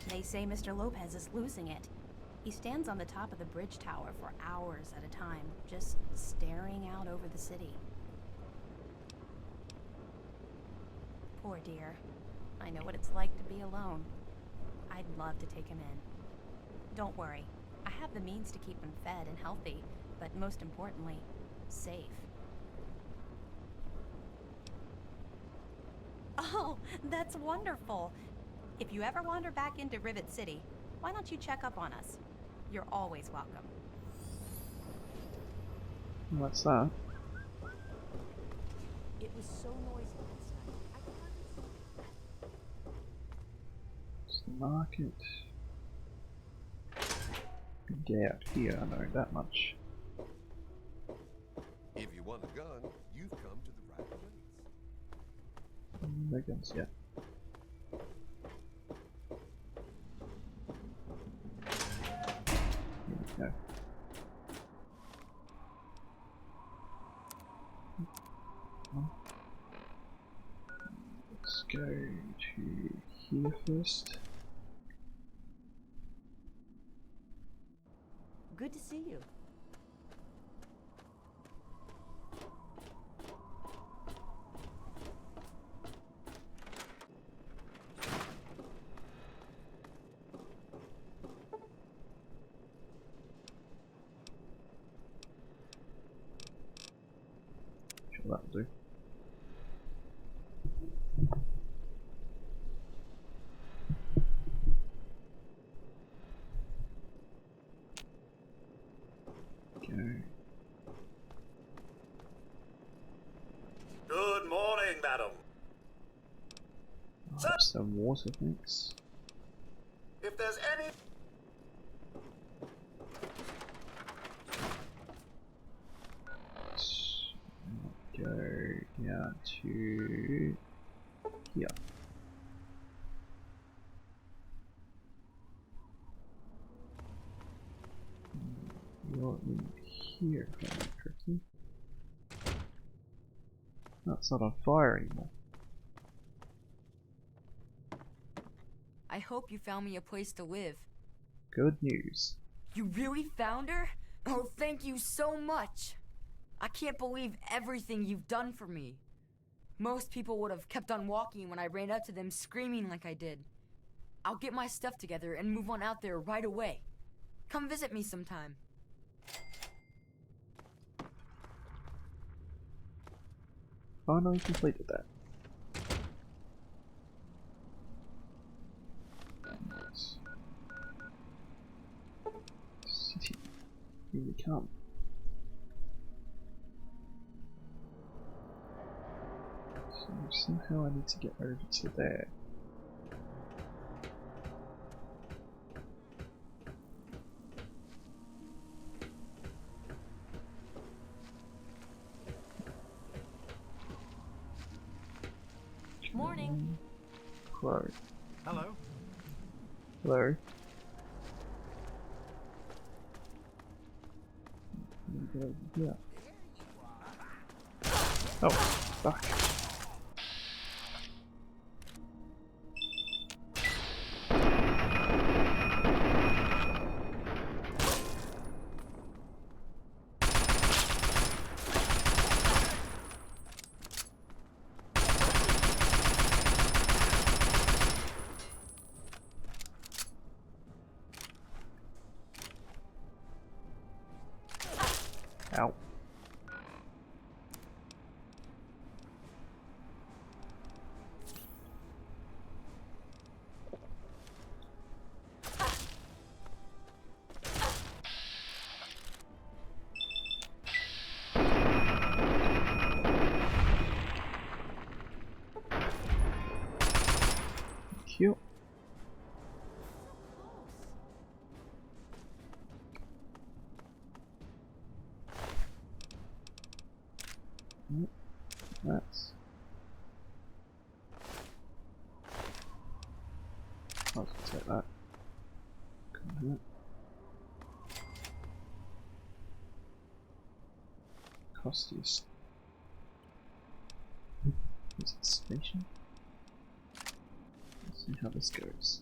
They say Mr. Lopez is losing it. He stands on the top of the bridge tower for hours at a time, just staring out over the city. Poor dear. I know what it's like to be alone. I'd love to take him in. Don't worry. I have the means to keep him fed and healthy, but most importantly, safe. Oh, that's wonderful. If you ever wander back into Rivet City, why don't you check up on us? You're always welcome. What's that? It was so noisy last night. I could hardly sleep. It's the market. Get out here, I know that much. If you want a gun, you've come to the right place. No guns yet. Here we go. Let's go to here first. Good to see you. Sure, that'll do. Good morning, madam. Some water, thanks. If there's any... Go down to here. You're in here, if I'm not correctly. No, it's not on fire anymore. I hope you found me a place to live. Good news. You really found her? Oh, thank you so much. I can't believe everything you've done for me. Most people would have kept on walking when I ran up to them screaming like I did. I'll get my stuff together and move on out there right away. Come visit me sometime. Finally completed that. City. Here we come. So somehow I need to get over to there. Morning. Crow. Hello. Hello. Yeah. Oh, fuck. Ow. That's... I was gonna take that. Couldn't hurt. Costiest. Is it station? Let's see how this goes.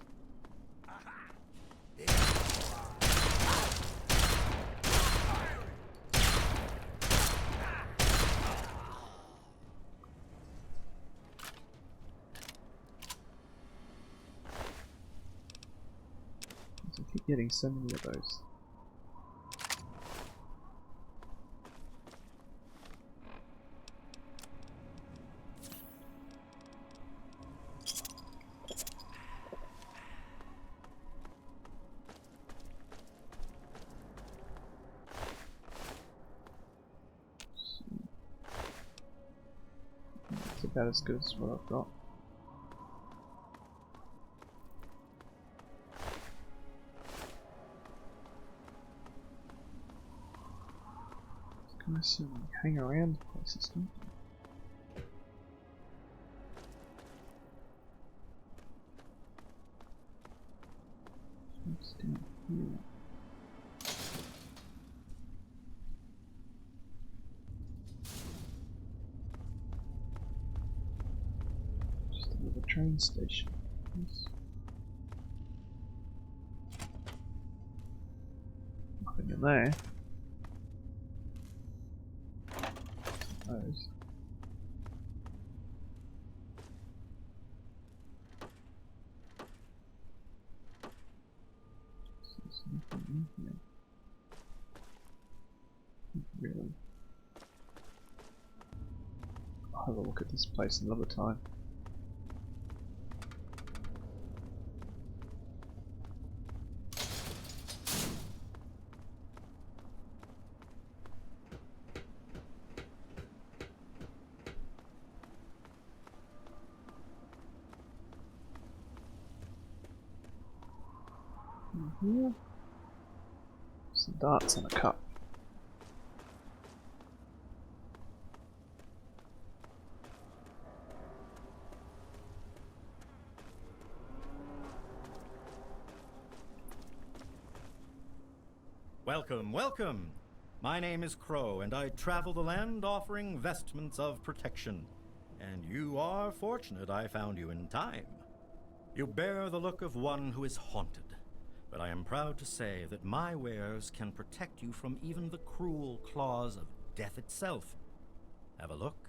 I keep getting so many of those. It's about as good as what I've got. Guys hang around places, don't they? What's down here? Just another train station. Yes. Nothing in there. Those. There's nothing in here. Not really. I'll have a look at this place another time. Here, some darts and a cup. Welcome, welcome! My name is Crow, and I travel the land offering vestments of protection. And you are fortunate I found you in time. You bear the look of one who is haunted. But I am proud to say that my wares can protect you from even the cruel claws of death itself. Have a look.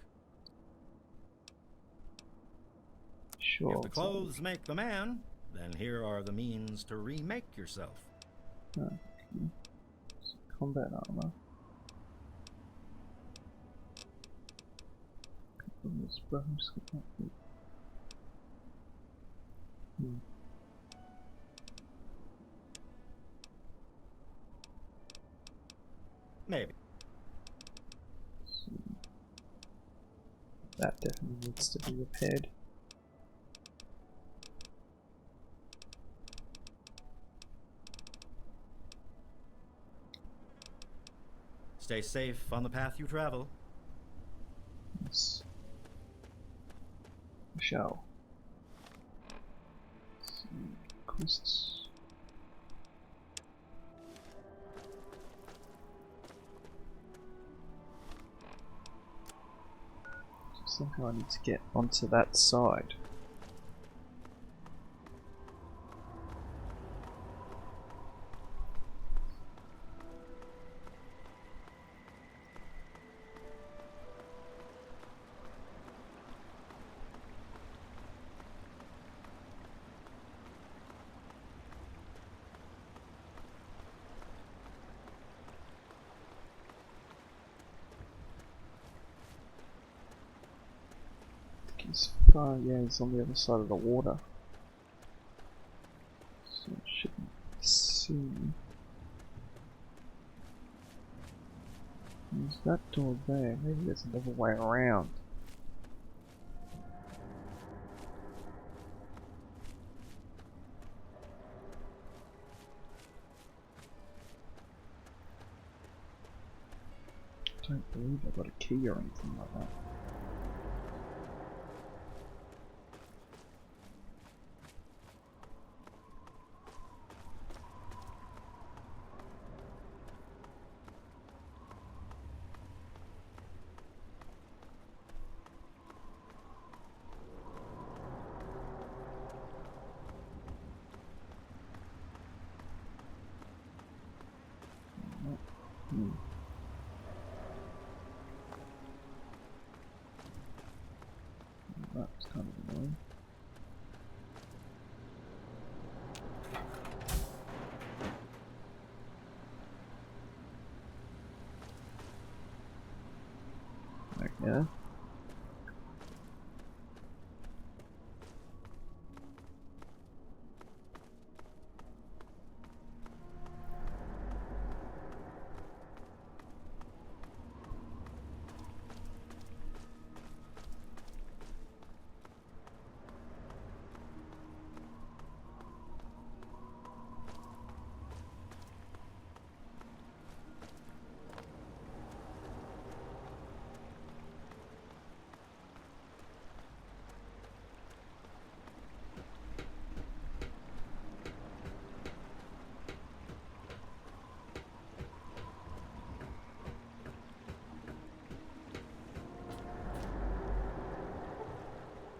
Sure. If the clothes make the man, then here are the means to remake yourself. Okay. Combat armor. Just get that bit. Maybe. So, that definitely needs to be repaired. Stay safe on the path you travel. Yes. I shall. Quests. Somehow I need to get onto that side. Yeah, he's on the other side of the water. So it shouldn't see me. There's that door there. Maybe there's another way around. I don't believe I got a key or anything like that. Hmm. That's kind of annoying. Yeah.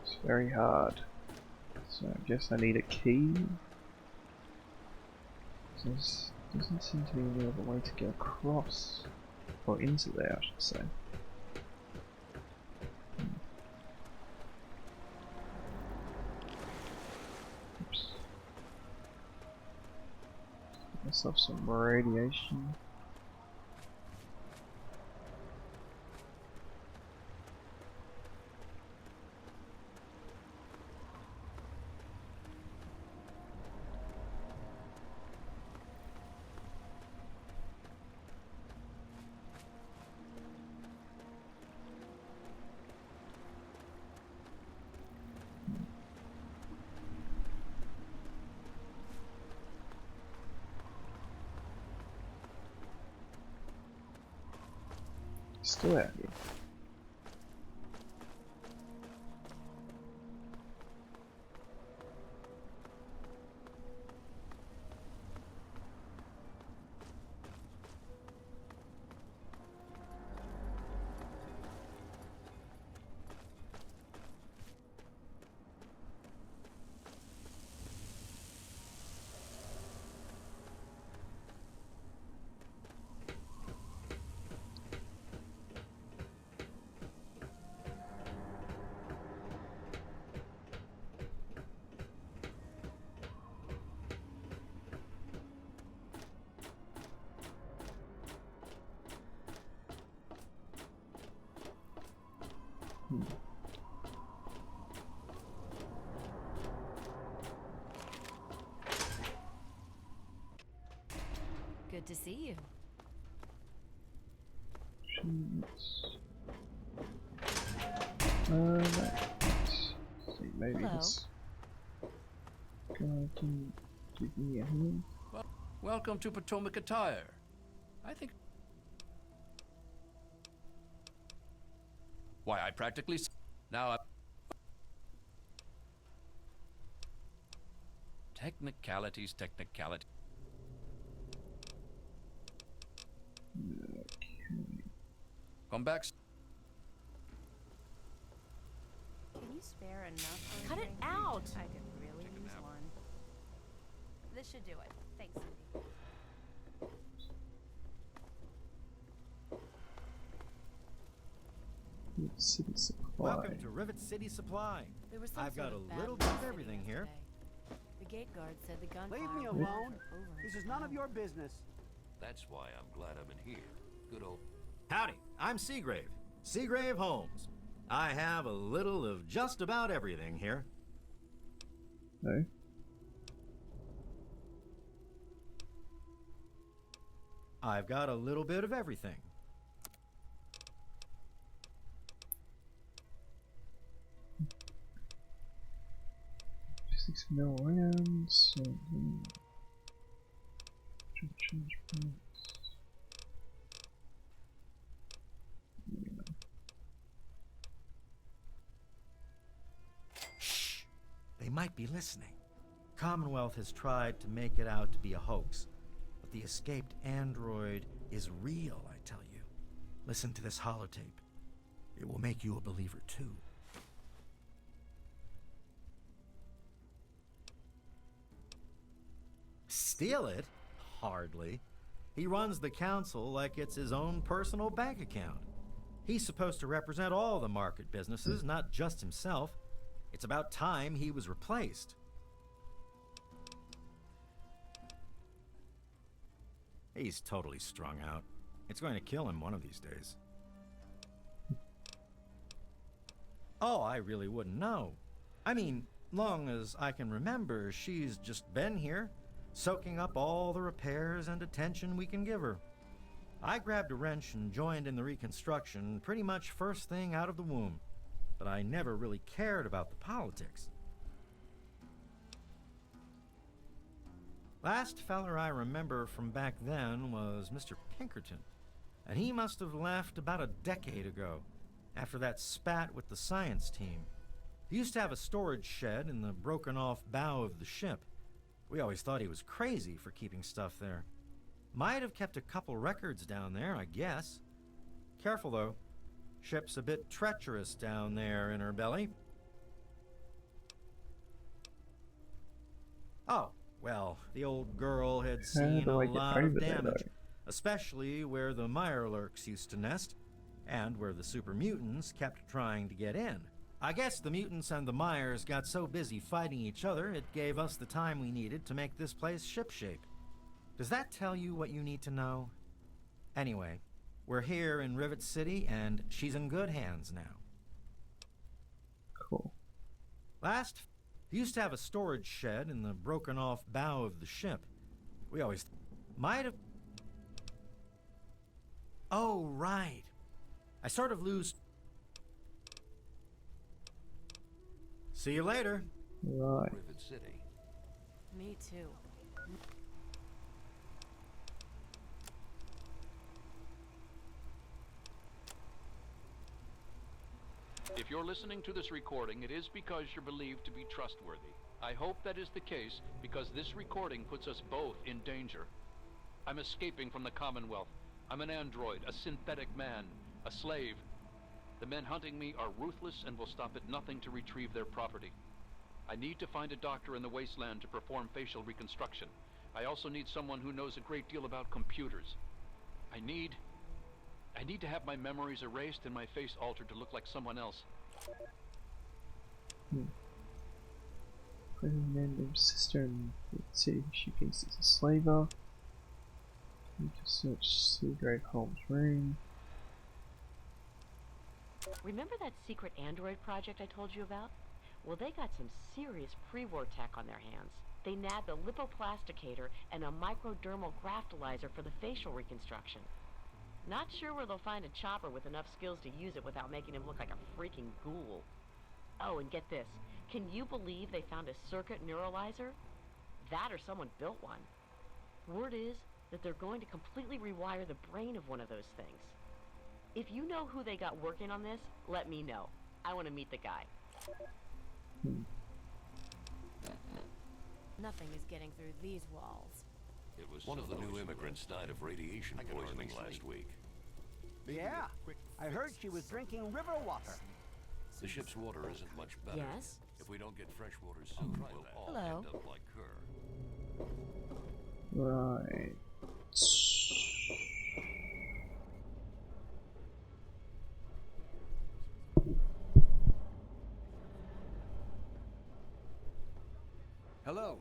It's very hard. So I guess I need a key. There doesn't seem to be any other way to get across. Or into there, I should say. Oops. Get myself some radiation. Still out here. Good to see you. Let's see, maybe Hello. this guy can give me a hand. Well, welcome to Potomac Attire. I think... Why, I practically... Now, Technicalities. Come back. Can you spare enough for a Cut it drink? out! I could really use one. This should do it. Thanks, Cindy. Rivet City Supply. Welcome to Rivet City Supply. There was some I've sort got of a bad little luck bit of sitting everything here. yesterday. The gate guard said the gunfire Leave me went off alone. for over an This is none of hour. your business. That's why I'm glad I'm in here. Good old... Howdy, I'm Seagrave. Seagrave Holmes. I have a little of just about everything here. No. I've got a little bit of everything. Six mil rounds. Change points. Shh! They might be listening. Commonwealth has tried to make it out to be a hoax, but the escaped android is real, I tell you. Listen to this holotape. It will make you a believer too. Steal it? Hardly. He runs the council like it's his own personal bank account. He's supposed to represent all the market businesses, not just himself. It's about time he was replaced. He's totally strung out. It's going to kill him one of these days. Oh, I really wouldn't know. I mean, long as I can remember, she's just been here, soaking up all the repairs and attention we can give her. I grabbed a wrench and joined in the reconstruction pretty much first thing out of the womb, but I never really cared about the politics. Last feller I remember from back then was Mr. Pinkerton, and he must have left about a decade ago, after that spat with the science team. He used to have a storage shed in the broken-off bow of the ship. We always thought he was crazy for keeping stuff there. Might have kept a couple records down there, I guess. Careful, though. Ship's a bit treacherous down there in her belly. Oh, well, the old girl had seen a lot of damage, especially where the Mirelurks used to nest, and where the super mutants kept trying to get in. I guess the mutants and the Myers got so busy fighting each other, it gave us the time we needed to make this place shipshape. Does that tell you what you need to know? Anyway, we're here in Rivet City, and she's in good hands now. Cool. Last, he used to have a storage shed in the broken-off bow of the ship. We always might have... Oh, right. I sort of lose... See you later. Right. Rivet City. Me too. If you're listening to this recording, it is because you're believed to be trustworthy. I hope that is the case, because this recording puts us both in danger. I'm escaping from the Commonwealth. I'm an android, a synthetic man, a slave. The men hunting me are ruthless and will stop at nothing to retrieve their property. I need to find a doctor in the wasteland to perform facial reconstruction. I also need someone who knows a great deal about computers. I need to have my memories erased and my face altered to look like someone else. Finding an random sister in the city she thinks is a slaver. Need to search Seagrave Holmes' room. Remember that secret android project I told you about? Well, they got some serious pre-war tech on their hands. They nabbed a lipoplasticator and a microdermal graftalizer for the facial reconstruction. Not sure where they'll find a chopper with enough skills to use it without making him look like a freaking ghoul. Oh, and get this. Can you believe they found a circuit neuralizer? That or someone built one. Word is that they're going to completely rewire the brain of one of those things. If you know who they got working on this, let me know. I want to meet the guy. Nothing is getting through these walls. It was one of the new immigrants died of radiation poisoning last week. Yeah, I heard she was drinking river water. The ship's water isn't much better. Yes? If we don't get fresh water soon, we'll all Hello. end up like her. Right. Hello.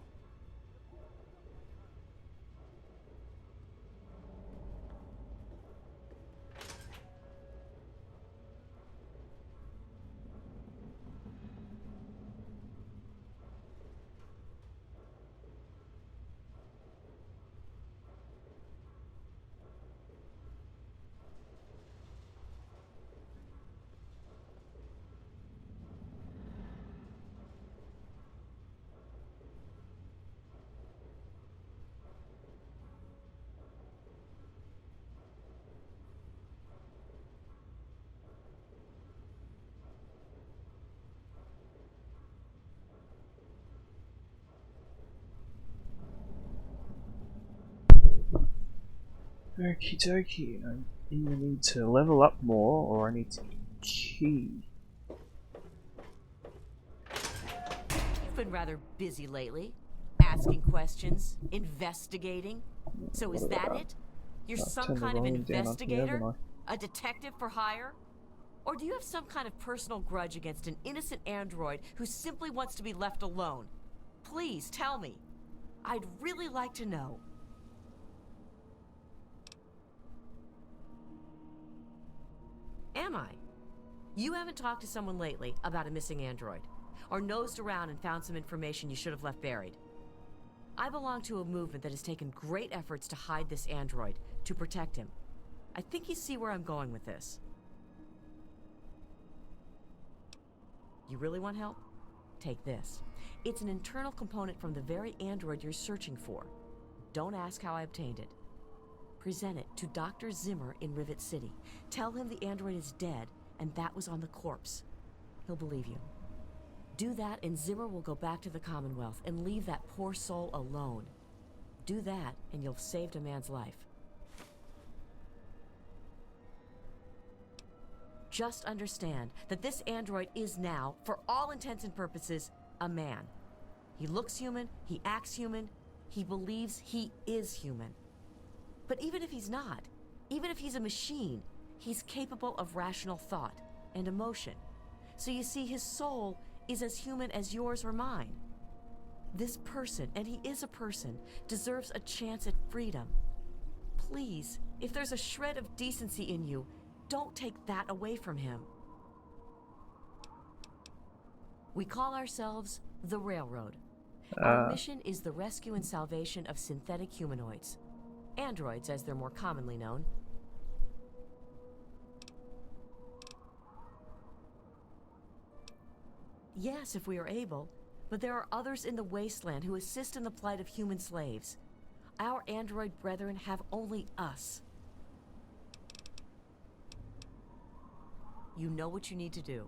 Okie dokie, I either need to level up more or I need to get a key. You've been rather busy lately. Asking questions, investigating. So is that it? You're I'll some turn the kind of volume down on here, investigator? haven't A detective for hire? Or do you have some kind of personal grudge against an innocent android who simply wants to be left alone? Please tell me. I'd really like to know. Am I? You haven't talked to someone lately about a missing android, or nosed around and found some information you should have left buried. I belong to a movement that has taken great efforts to hide this android, to protect him. I think you see where I'm going with this. You really want help? Take this. It's an internal component from the very android you're searching for. Don't ask how I obtained it. Present it to Dr. Zimmer in Rivet City. Tell him the android is dead and that was on the corpse. He'll believe you. Do that and Zimmer will go back to the Commonwealth and leave that poor soul alone. Do that and you'll have saved a man's life. Just understand that this android is now, for all intents and purposes, a man. He looks human, he acts human, he believes he is human. But even if he's not, even if he's a machine, he's capable of rational thought and emotion. So you see, his soul is as human as yours or mine. This person, and he is a person, deserves a chance at freedom. Please, if there's a shred of decency in you, don't take that away from him. We call ourselves the Railroad. Our mission is the rescue and salvation of synthetic humanoids. Androids, as they're more commonly known. Yes, if we are able, but there are others in the wasteland who assist in the plight of human slaves. Our android brethren have only us. You know what you need to do.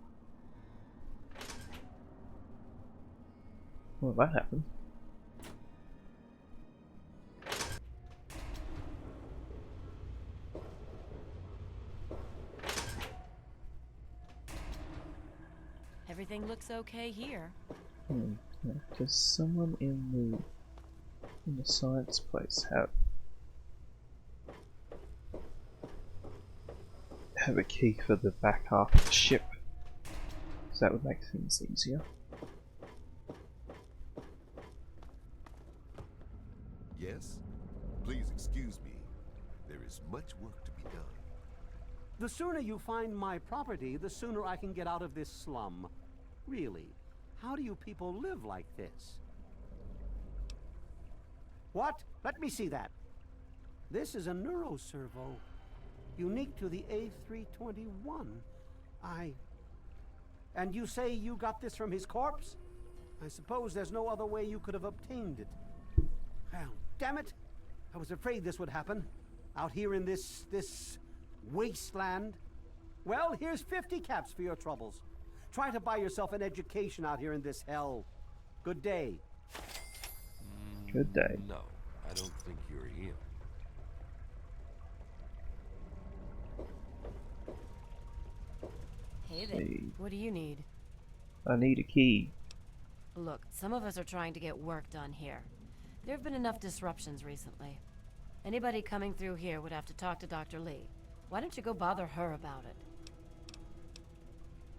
Well, that happened. Everything looks okay here. Yeah. Does someone in the science place have a key for the back half of the ship? Because that would make things easier. Yes? Please excuse me. There is much work to be done. The sooner you find my property, the sooner I can get out of this slum. Really, how do you people live like this? What? Let me see that. This is a neuroservo. Unique to the A321. And you say you got this from his corpse? I suppose there's no other way you could have obtained it. Well, damn it! I was afraid this would happen. Out here in this wasteland. Well, here's 50 caps for your troubles. Try to buy yourself an education out here in this hell. Good day. Good day. No, I don't think you're him. Hey there. Hey. What do you need? I need a key. Look, some of us are trying to get work done here. There have been enough disruptions recently. Anybody coming through here would have to talk to Dr. Lee. Why don't you go bother her about it?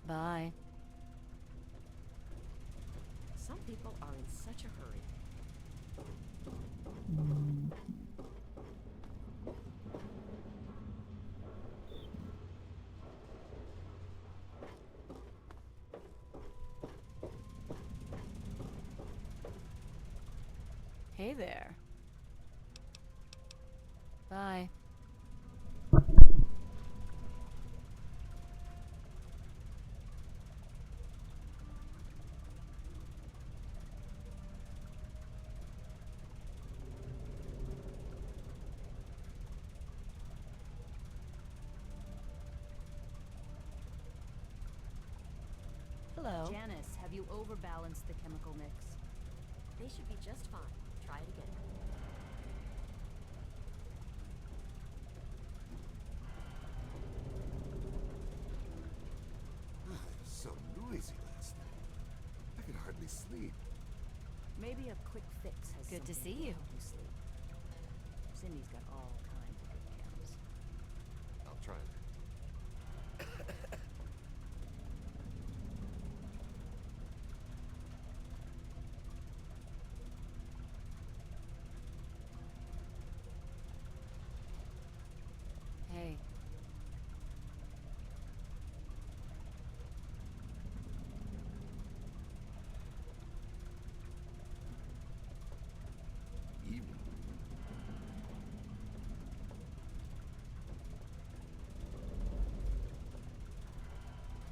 Bye. Some people are in such a hurry. Hey there. Bye. Hello. Janice, have you overbalanced the chemical mix? They should be just fine. Try it again. It was so noisy last night. I could hardly sleep. Maybe a quick fix has Good to something see you. help you sleep. Cindy's got all kinds of good trying. Hey. Evening.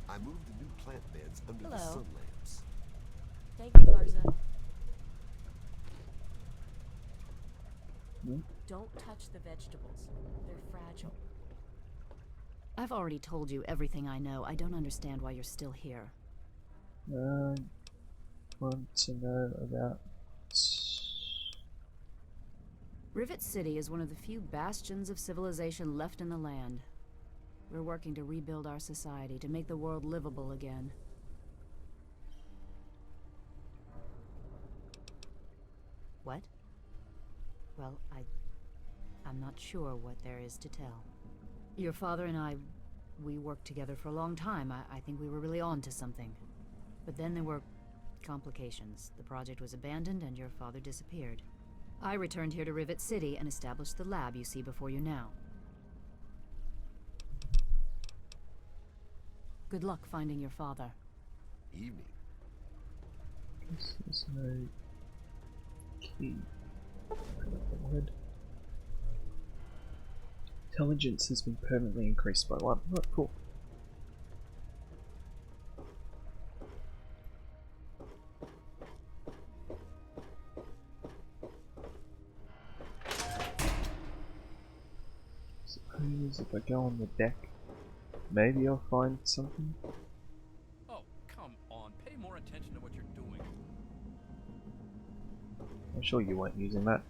I moved the new plant beds under the Hello. sun lamps. Thank you, Garza. Don't touch the vegetables. They're fragile. I've already told you everything I know. I don't understand why you're still here. Want to know about... Rivet City is one of the few bastions of civilization left in the land. We're working to rebuild our society, to make the world livable again. What? Well, I'm not sure what there is to tell. Your father and I, we worked together for a long time. I think we were really on to something. But then there were complications. The project was abandoned and your father disappeared. I returned here to Rivet City and established the lab you see before you now. Good luck finding your father. Evening. There's no key. Word. Intelligence has been permanently increased by 1. Oh, cool. Suppose if I go on the deck, maybe I'll find something. Oh, come on. Pay more attention to what you're doing. I'm sure you weren't using that.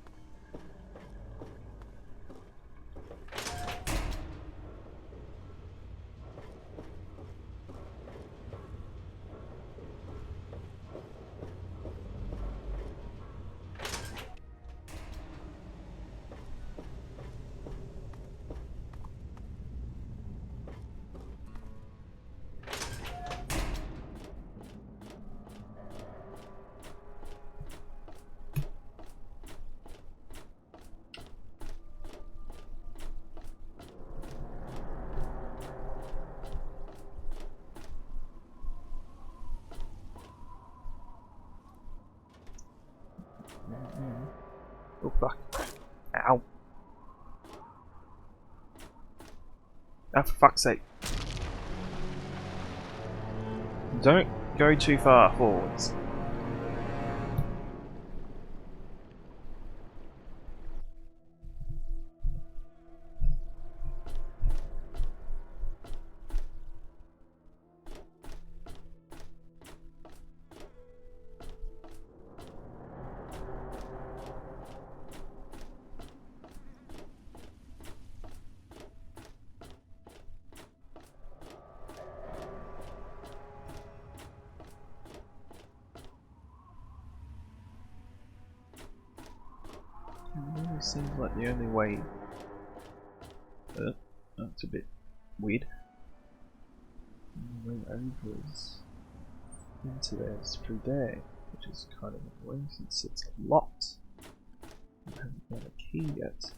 Oh fuck. Ow. Ah, for fuck's sake. Don't go too far forwards. It always seems like the only way. That's a bit weird. The way over is into there is through there, which is kind of annoying since it's locked. I haven't got a key yet.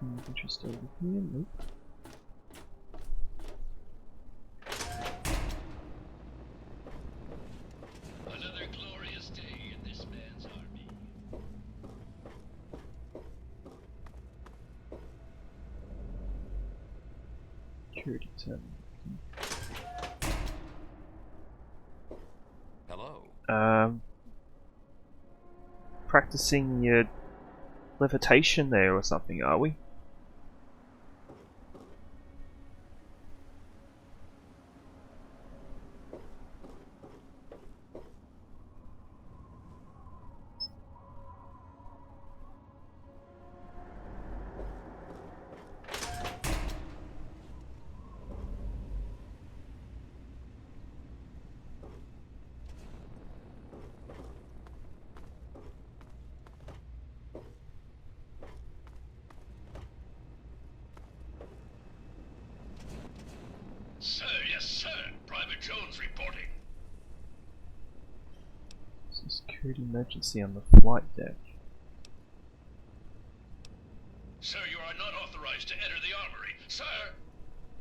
Anything of interest over here? Nope. Another glorious day in this man's army. Security terminal. Hello. Practicing your levitation there or something, are we? Sir, yes, sir. Private Jones reporting. There's a security emergency on the flight deck. Sir, you are not authorized to enter the armory. Sir!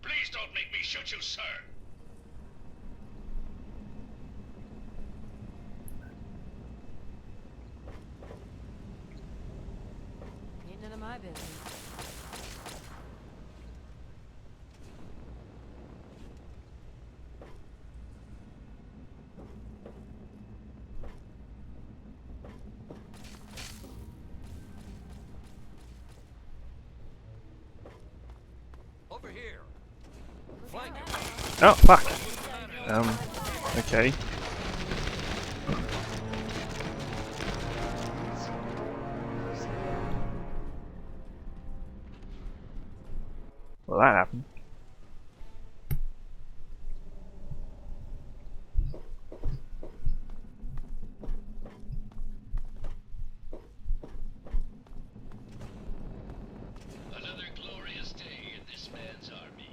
Please don't make me shoot you, sir! Ain't none of my business. Over here. Flank him. Oh, fuck! Okay. Well, that happened. Another glorious day in this man's army.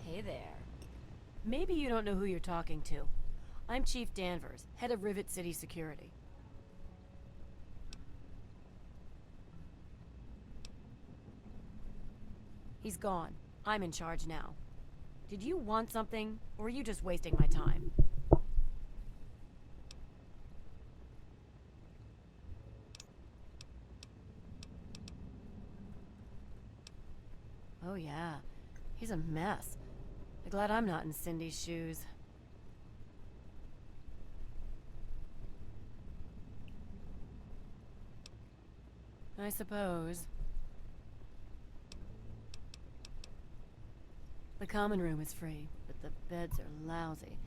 Hey there. Maybe you don't know who you're talking to. I'm Chief Danvers, head of Rivet City Security. He's gone. I'm in charge now. Did you want something, or are you just wasting my time? Oh yeah, he's a mess. I'm glad I'm not in Cindy's shoes. I suppose. The common room is free, but the beds are lousy.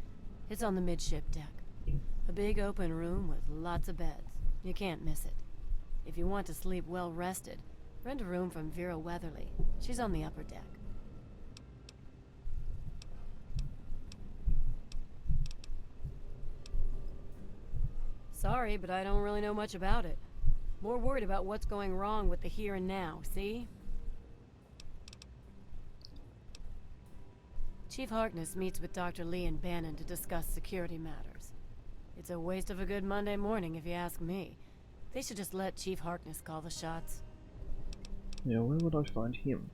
It's on the midship deck. A big open room with lots of beds. You can't miss it. If you want to sleep well rested, rent a room from Vera Weatherly. She's on the upper deck. Sorry, but I don't really know much about it. More worried about what's going wrong with the here and now, see? Chief Harkness meets with Dr. Lee and Bannon to discuss security matters. It's a waste of a good Monday morning if you ask me. They should just let Chief Harkness call the shots. Yeah, where would I find him?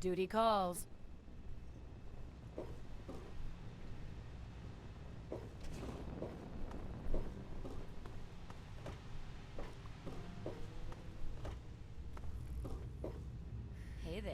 Duty calls. Hey there.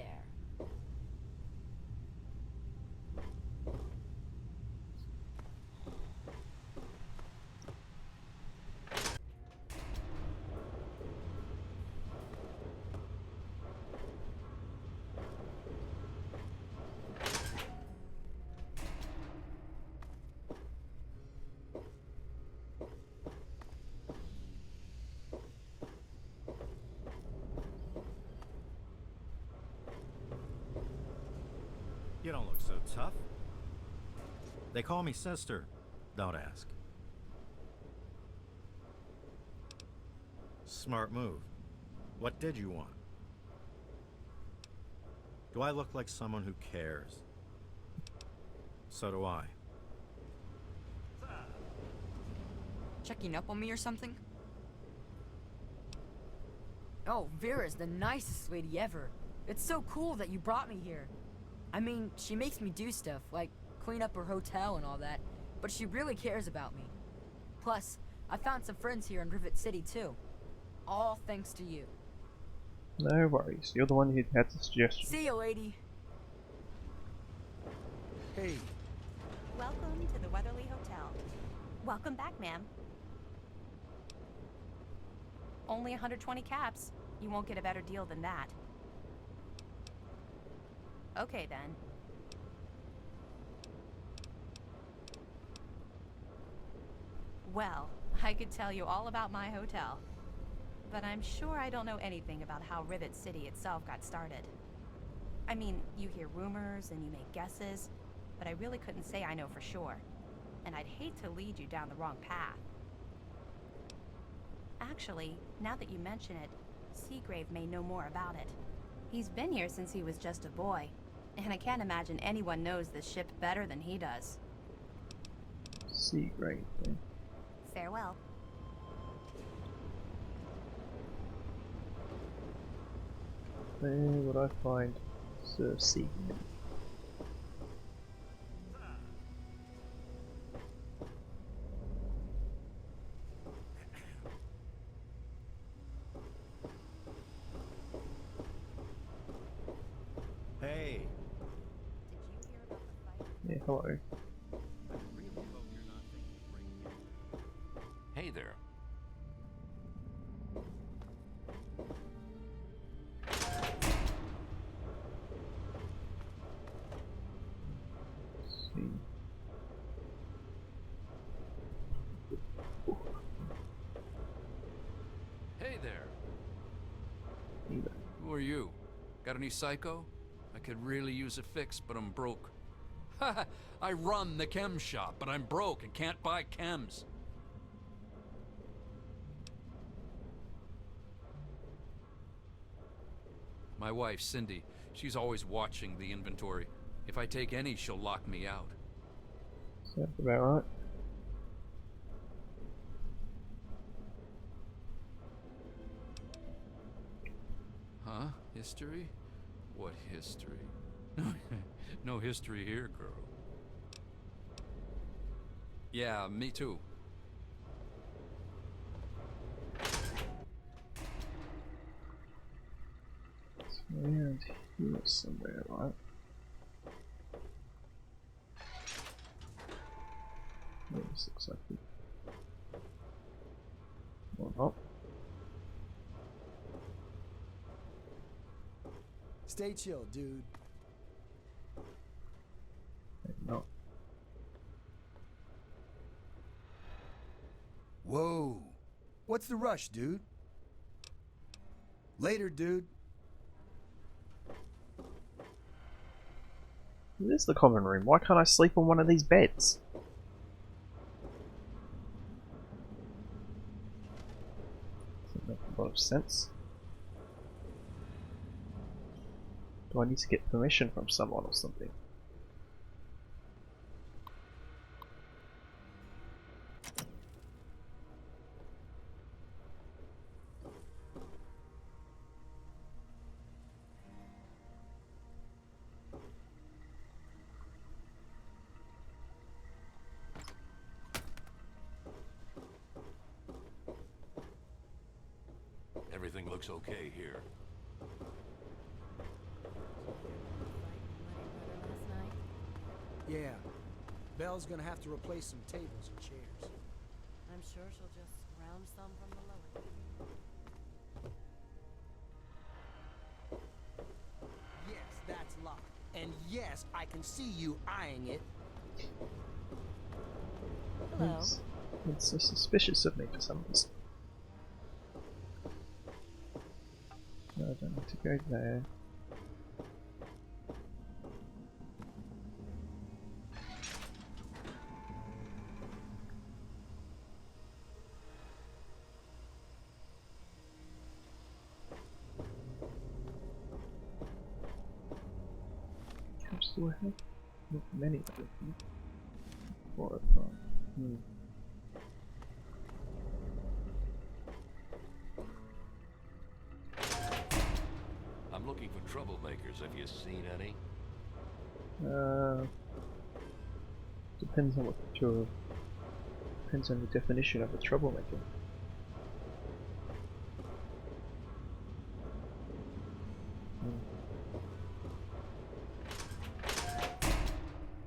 You don't look so tough. They call me sister. Don't ask. Smart move. What did you want? Do I look like someone who cares? So do I. Checking up on me or something? Oh, Vera's the nicest lady ever. It's so cool that you brought me here. I mean, she makes me do stuff, like clean up her hotel and all that, but she really cares about me. Plus, I found some friends here in Rivet City too. All thanks to you. No worries, you're the one who had the suggestion. See you, lady. Hey. Welcome to the Weatherly Hotel. Welcome back, ma'am. Only 120 caps. You won't get a better deal than that. Okay, then. Well, I could tell you all about my hotel. But I'm sure I don't know anything about how Rivet City itself got started. I mean, you hear rumors and you make guesses, but I really couldn't say I know for sure. And I'd hate to lead you down the wrong path. Actually, now that you mention it, Seagrave may know more about it. He's been here since he was just a boy, and I can't imagine anyone knows this ship better than he does. Seagrave, eh? Farewell. Where would I find Sir Seagrave? Hey. Yeah, hello. Hey there. See. Hey there. Hey there. Who are you? Got any psycho? I could really use a fix, but I'm broke. Haha, I run the chem shop, but I'm broke and can't buy chems. My wife, Cindy, she's always watching the inventory. If I take any, she'll lock me out. Sounds about right. Huh? History? What history? No history here, girl. Yeah, me too. It's around here somewhere, right? Yeah, this looks like it. Or not. Stay chill, dude. Maybe not. Whoa. What's the rush, dude? Later, dude. This is the common room. Why can't I sleep on one of these beds? Doesn't make a lot of sense. Do I need to get permission from someone or something? Everything looks okay here. Yeah. Belle's gonna have to replace some tables and chairs. I'm sure she'll just round some from the lower. Yes, that's locked. And yes, I can see you eyeing it. Hello. It's so suspicious of me for some reason. No, I don't need to go there. do I have? Not many, I don't think. 4 or 5. I'm looking for troublemakers. Have you seen any? Depends on depends on the definition of a troublemaker.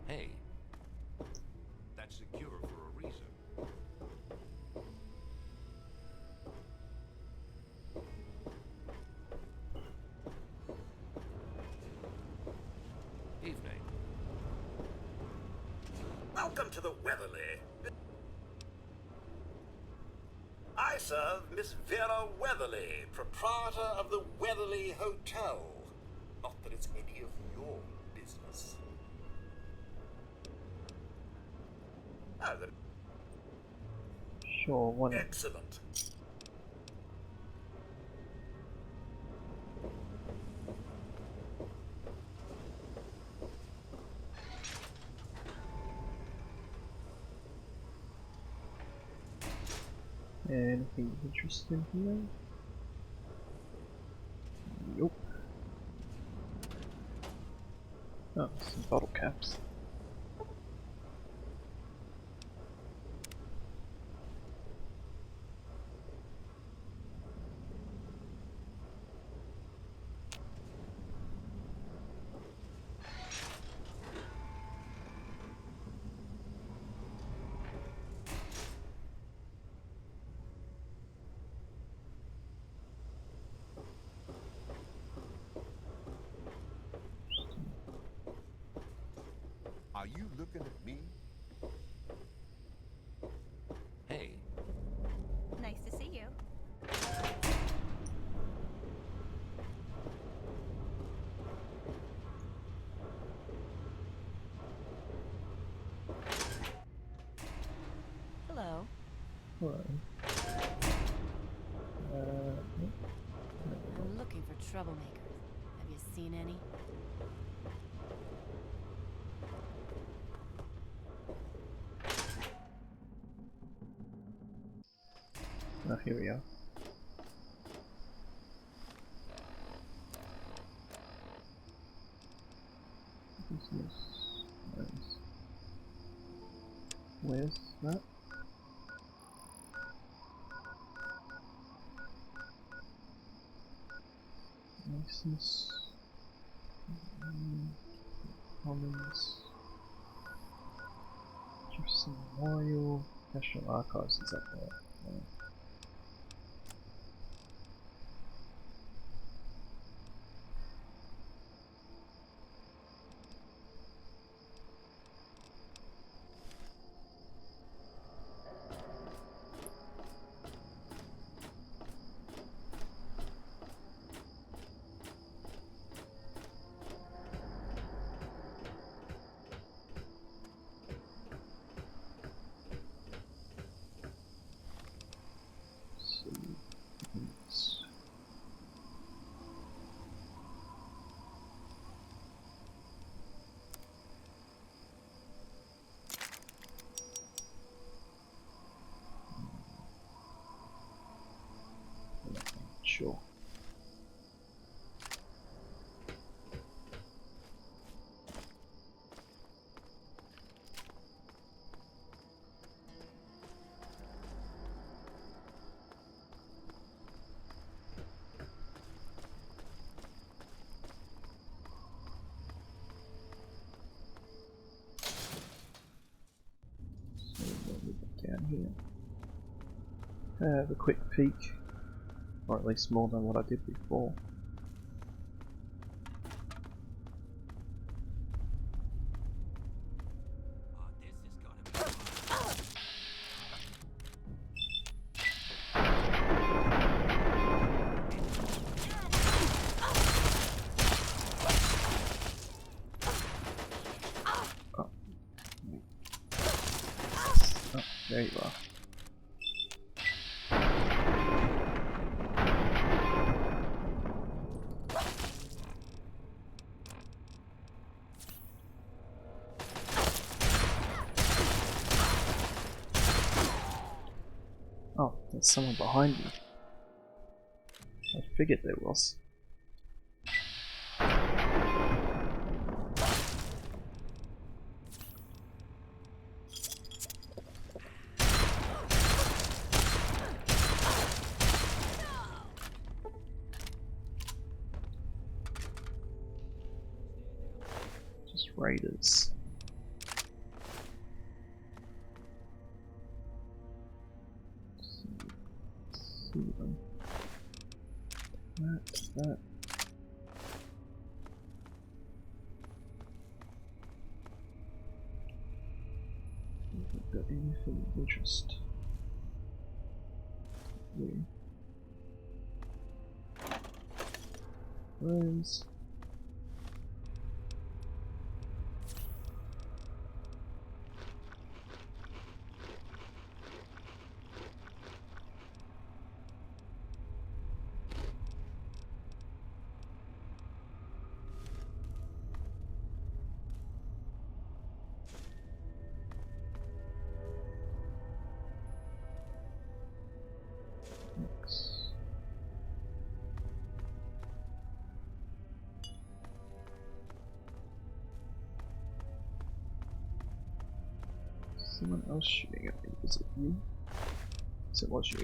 Hey, that's secure for a reason. Evening. Welcome to the Weatherly. I serve Miss Vera Weatherly, proprietor of the Weatherly Hotel. Not that it's any of your business. Sure, why not? Excellent. Anything interesting here? Nope. Oh, some bottle caps. Are you looking at me? Hey, Nice to see you. Hello. Hello. I'm looking for troublemakers. Have you seen any? Oh, here we are. Business. Where's that? License. Commons. Jefferson Memorial. National Archives is up there. Yeah. Sure. So what we got down here? Have a quick peek. Or at least more than what I did before. Oh. Oh, there you are. There's someone behind you. I figured there was. Just raiders. See them. That. Haven't got anything of interest. Yeah. Rose. Someone else shooting at me. Is it you? Yes, it was you.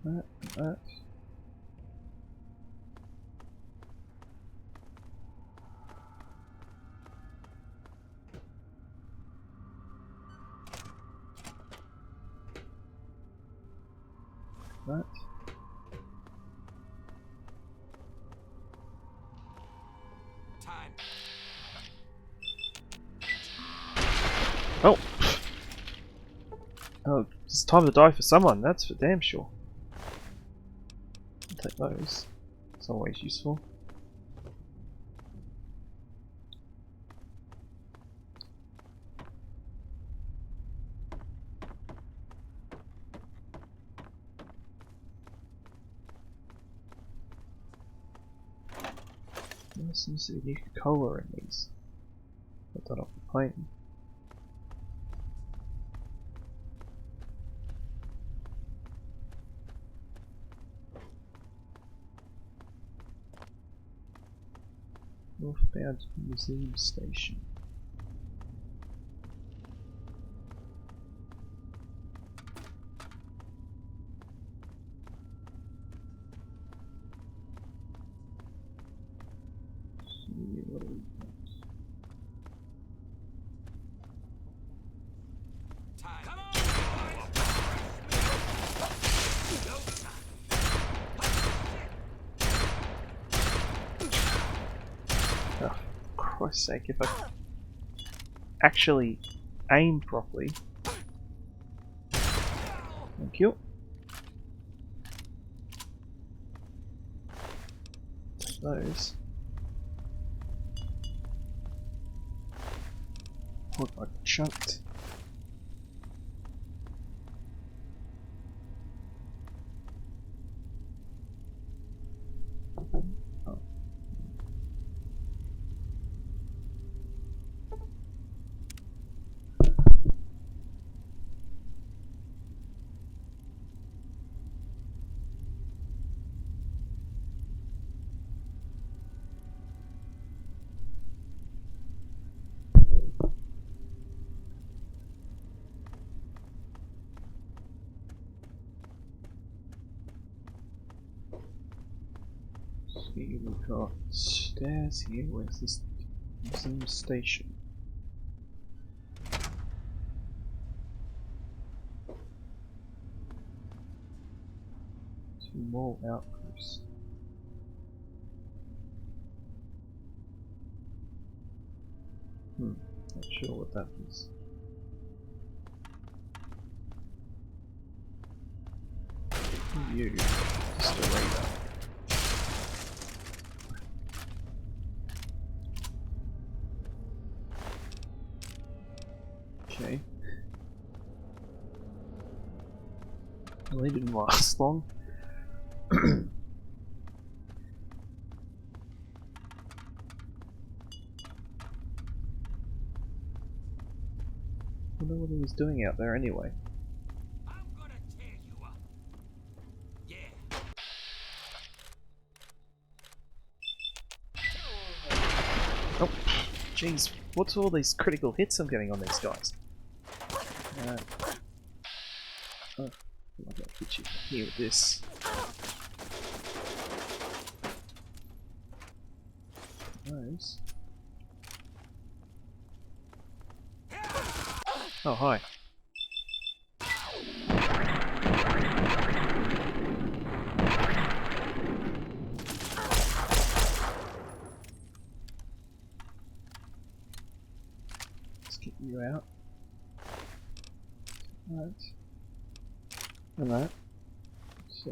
That. That. Time. Oh! Oh, it's time to die for someone, that's for damn sure. I'll take those. It's always useful. There seems to be cola in these. Put that off the plane. Northbound Museum Station. What do we got? Time. Oh, for Christ's sake, if I actually aimed properly. Thank you. Take those. Look like chunked. Oh. See, we've got stairs here. Where's this museum station? Two more outposts. Not sure what that is. You, just a radar. Okay. Well, they didn't last long. wonder what he was doing out there anyway. Oh, jeez, what's all these critical hits I'm getting on these guys? Oh, I might hit you here with this. Those. Oh, hi. Let's get you out. That. And that. Let's see.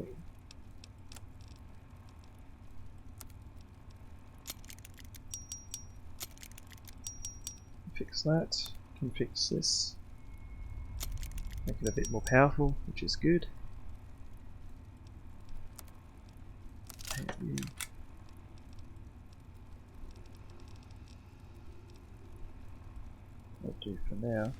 Fix that. Can fix this. Make it a bit more powerful, which is good. And you. That'll do for now.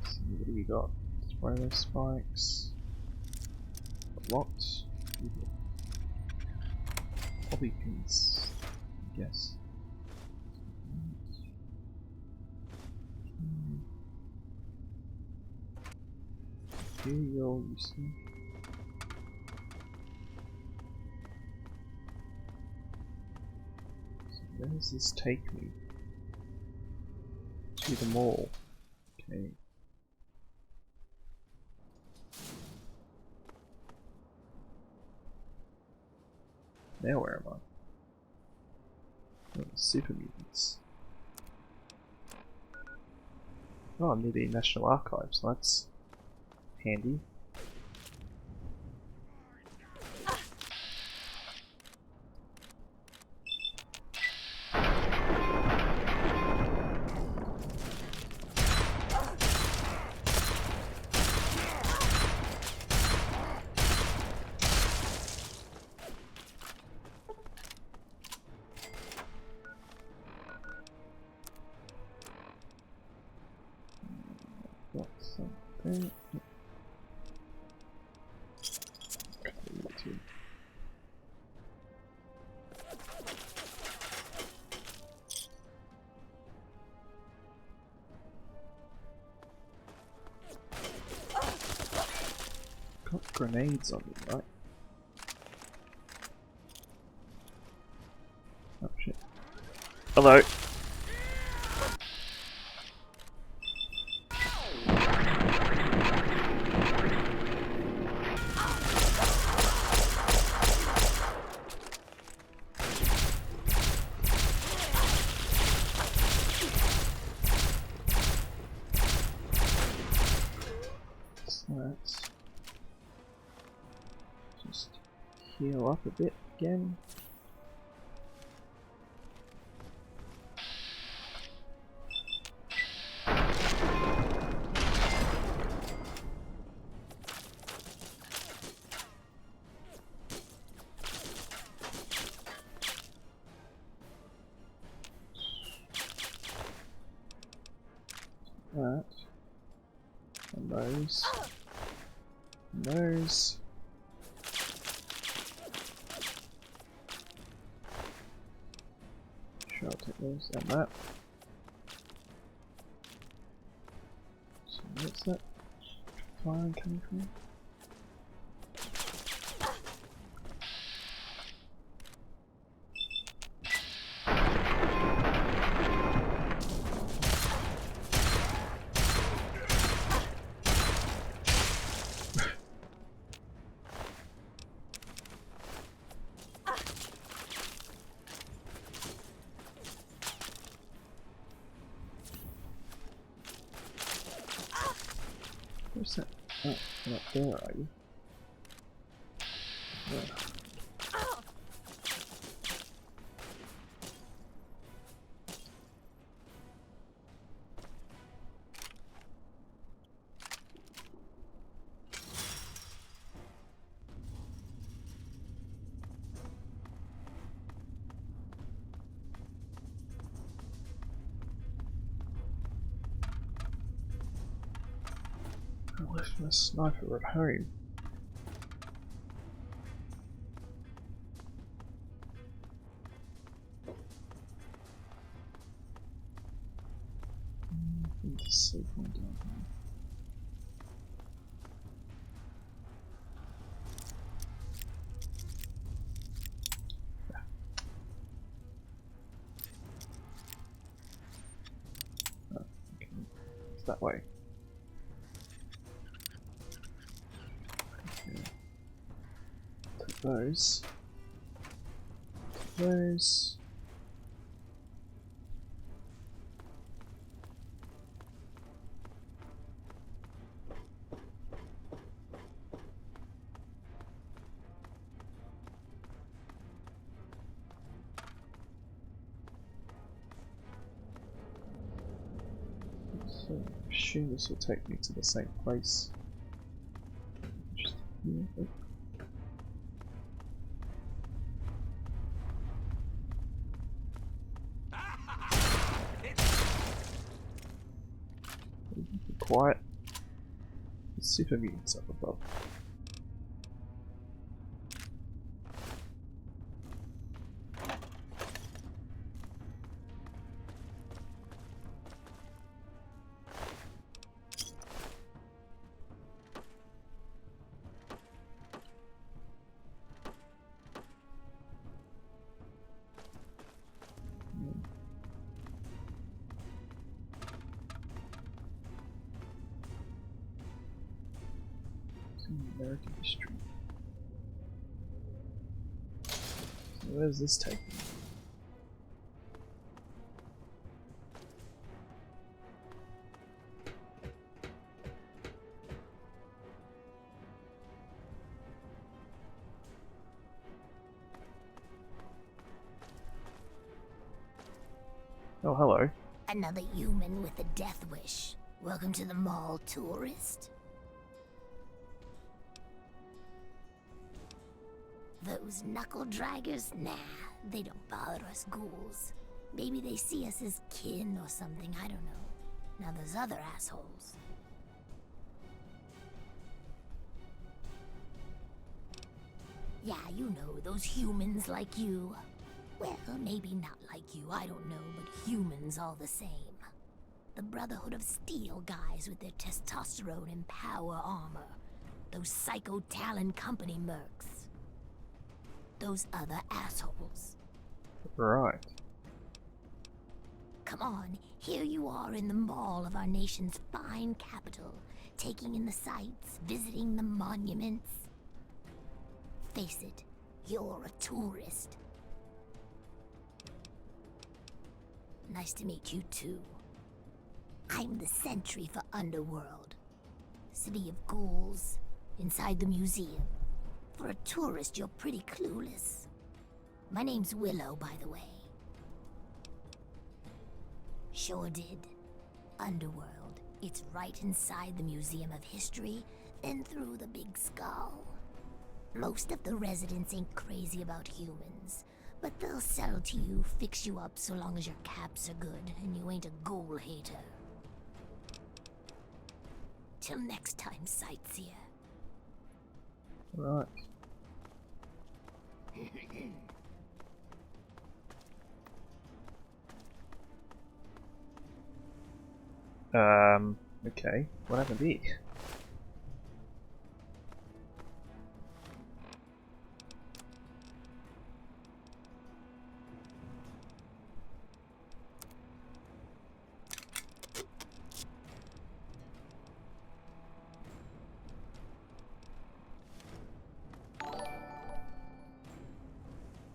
So what do you got? Spray those spikes. Lots. Bobby pins, I guess. Material, you see. So where does this take me? To the mall. Okay. Now where am I? Oh, super mutants. Oh, I'm near the National Archives, that's handy. Got something. Got grenades on me, right? Oh shit. Hello. Let's just heal up a bit again. That. And those. And those. Sure, I'll take those and that. So what's that fire coming from? Where's that? Oh, you're not there, are you? Yeah. left my sniper at home. I need to save one down here. Oh, okay. It's that way. Okay. Take those. Take those. So, I assume this will take me to the same place. Just here. Oh. Be quiet. The super mutants up above. American history. So where's this taking me? Oh, hello. Another human with a death wish. Welcome to the mall, tourist. Those knuckle draggers? Nah, they don't bother us ghouls. Maybe they see us as kin or something, I don't know. Now those other assholes. Yeah, you know, those humans like you. Well, maybe not like you, I don't know, but humans all the same. The Brotherhood of Steel guys with their testosterone and power armor. Those Psycho Talon Company mercs. Those other assholes. Right. Come on, here you are in the mall of our nation's fine capital, taking in the sights, visiting the monuments. Face it, you're a tourist. Nice to meet you too. I'm the sentry for Underworld. City of ghouls, inside the museum. For a tourist, you're pretty clueless. My name's Willow, by the way. Sure did. Underworld. It's right inside the Museum of History, then through the Big Skull. Most of the residents ain't crazy about humans, but they'll sell to you, fix you up so long as your caps are good and you ain't a ghoul hater. Till next time, sightseer. Right. Okay. What happened here?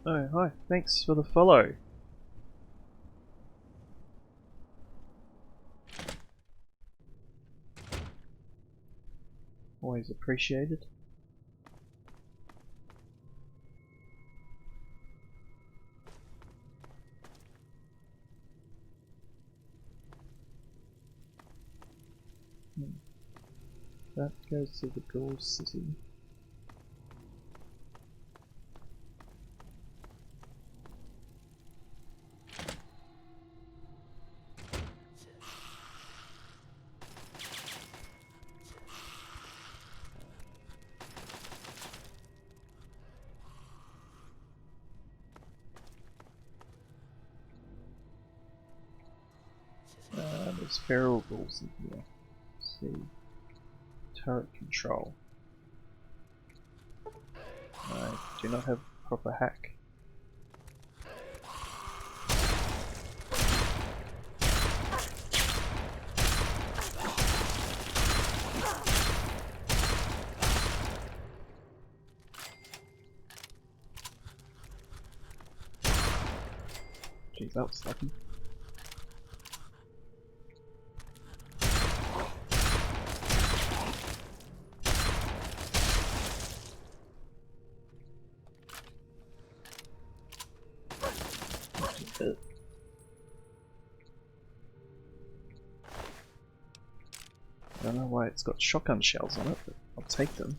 Oh, hi. Thanks for the follow. Always appreciated. That goes to the Rivet City. There's variables in here. Let's see. Turret control. I do not have proper hack. Jeez, that was lucky. I don't know why it's got shotgun shells on it, but I'll take them.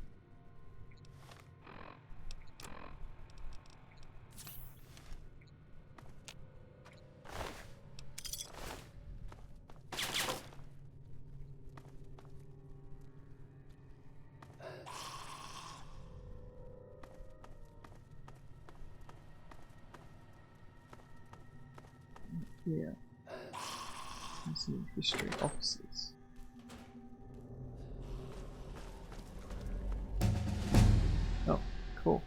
Yeah. Let's see, history officers. Oh, cool.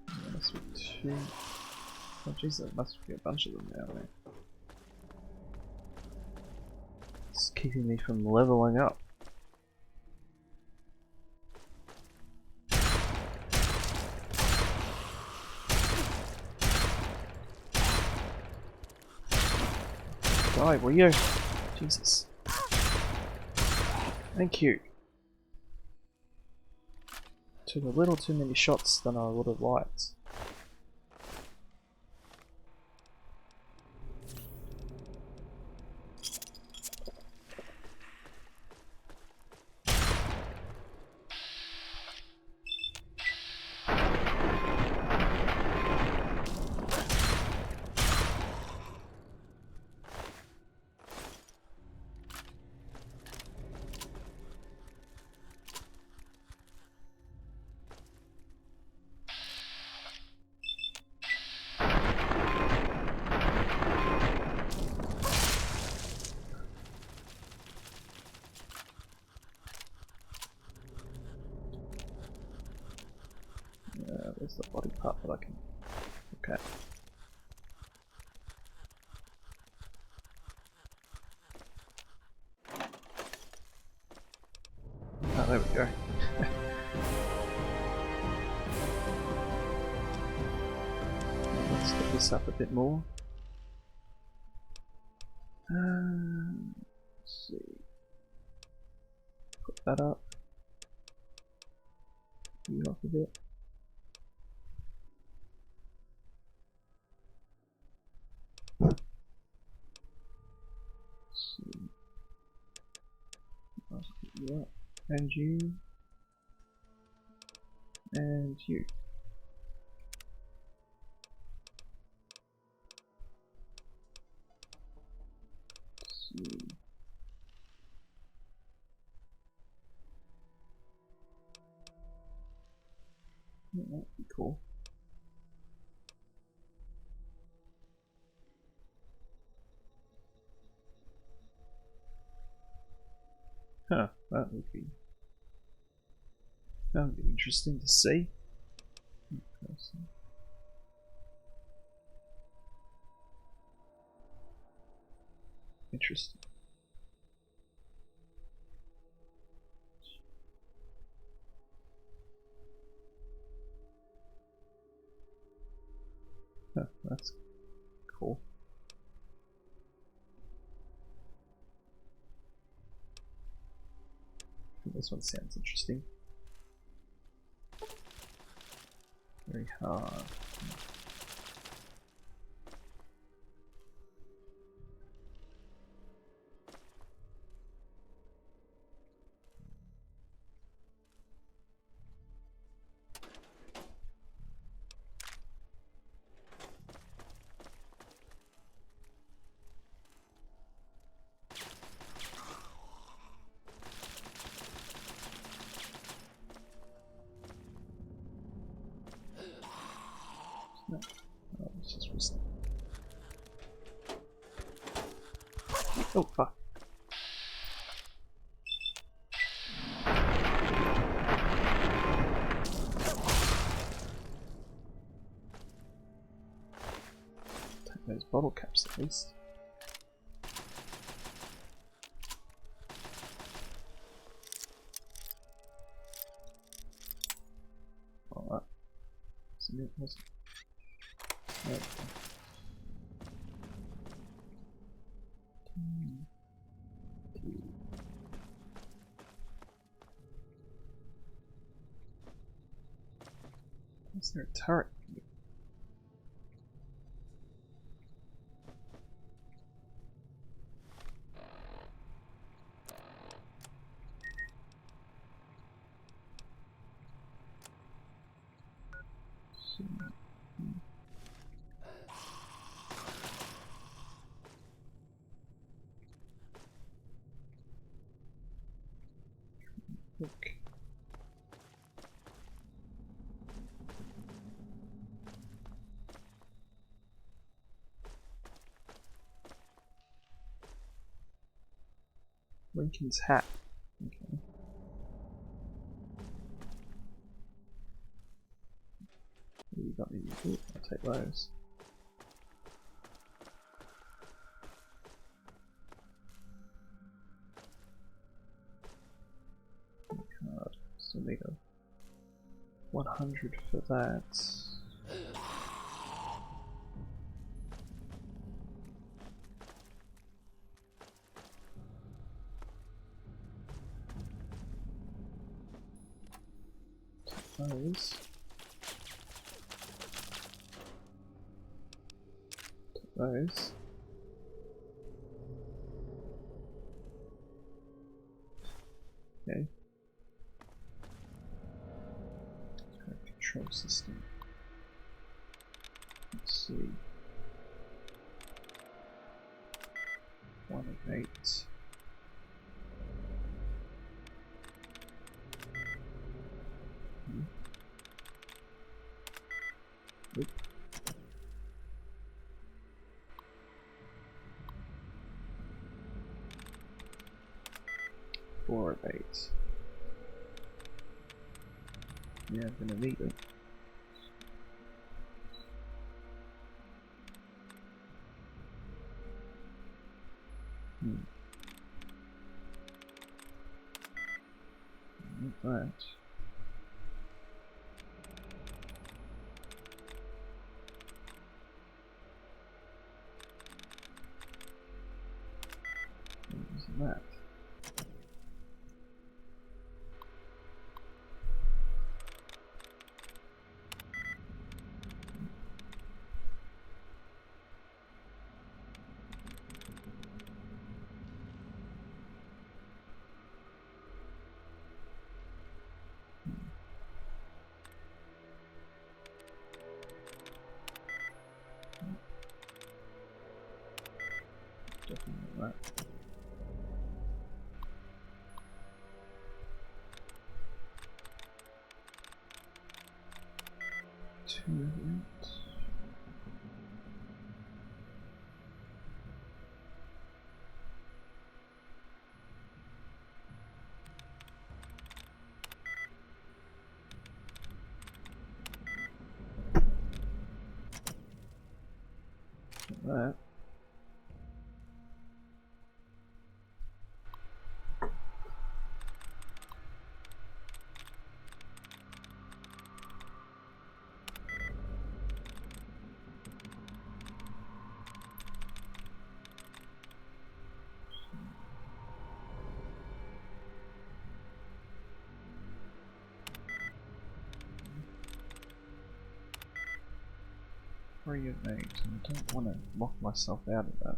There must be two. Oh jeez, there must be a bunch of them down there. It's keeping me from leveling up. Die, will you? Jesus. Thank you. Took a little too many shots than I would have liked. There's the body part that I can look at. Oh, there we go. Let's get this up a bit more. Let's see. Put that up. You off a bit. You up. And you. And you. Let's see. Yeah, that'd be cool. Huh, that would be interesting to see. Interesting. Huh, that's cool. This one sounds interesting. Very hard. Oh fuck. Take those bottle caps at least. Alright. Wasn't it, was it? Okay. Is there a turret? Look. Lincoln's hat. Okay. You got any? Ooh, I'll take those. Card. Still need a 100 for that. Those. Those. Okay. Control system. Let's see. 1 of 8. Oop. Four of 8. Yeah, I'm gonna need it. Not that. Isn't that? Definitely not that. Two of 8. That. Three of 8. I don't want to lock myself out of that.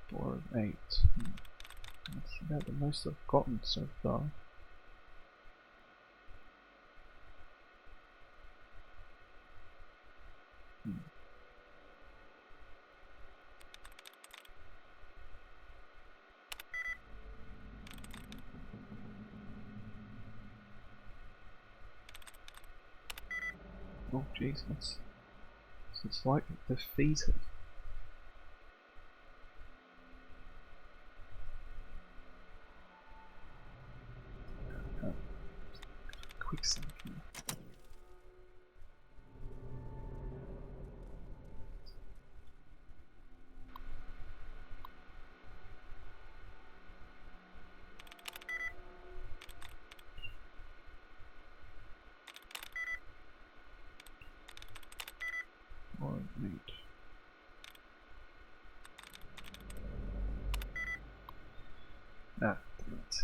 Four of 8. That's about the most I've gotten so far. Oh jeez, that's it's like defeated. Quick save here. More meat. Ah, damn it.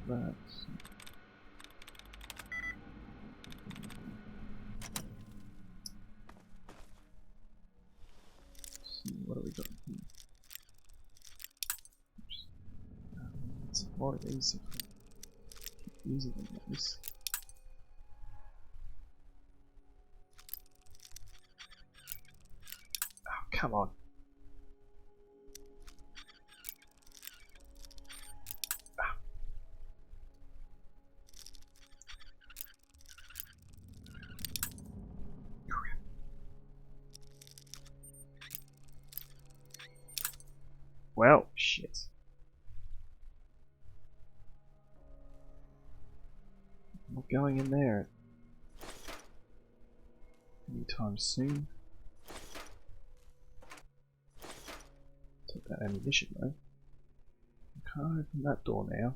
That. See, what do we got here? It's more of these. Easier than this. Oh, come on. Well, shit. I'm not going in there anytime soon. Take that ammunition though. I can't open that door now.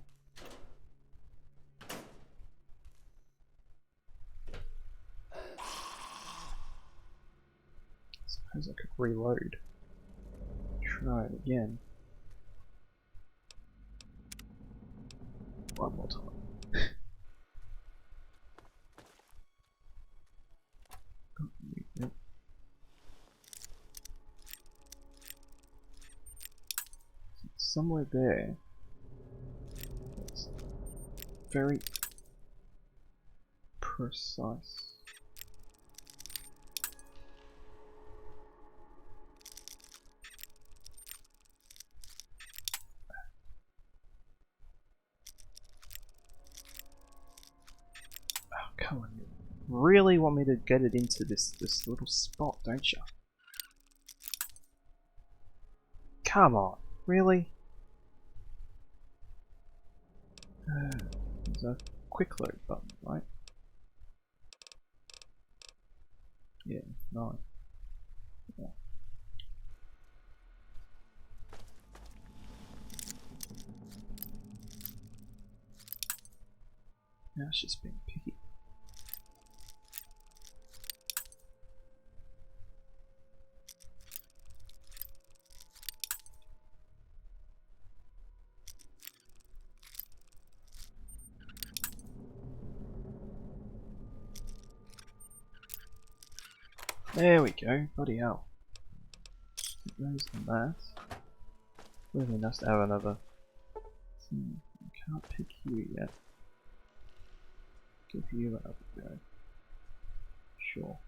Suppose I could reload. Try it again. One more time. Yep. Somewhere there. It's very precise. Oh, come on. You really want me to get it into this little spot, don't you? Come on. Really? There's a quick load button, right? Yeah, no. Yeah. Now it's just being picky. There we go, bloody hell. There's that. Really nice to have another. I can't pick you yet. Give you another go. Sure.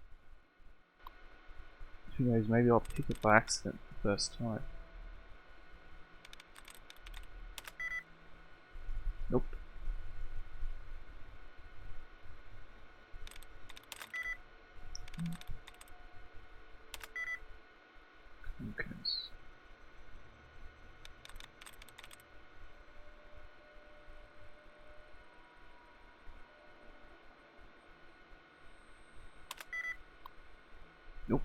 Who knows, maybe I'll pick it by accident the first time. Nope. Okay. Nope.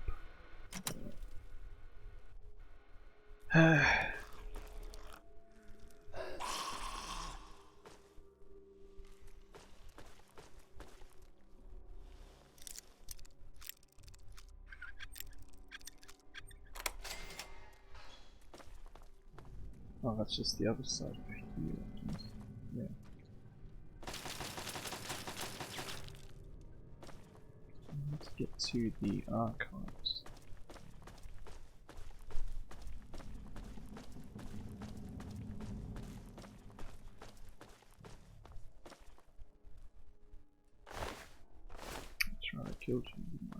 Oh, that's just the other side of here. Yeah. get to the archives. That's right, I killed you, didn't I?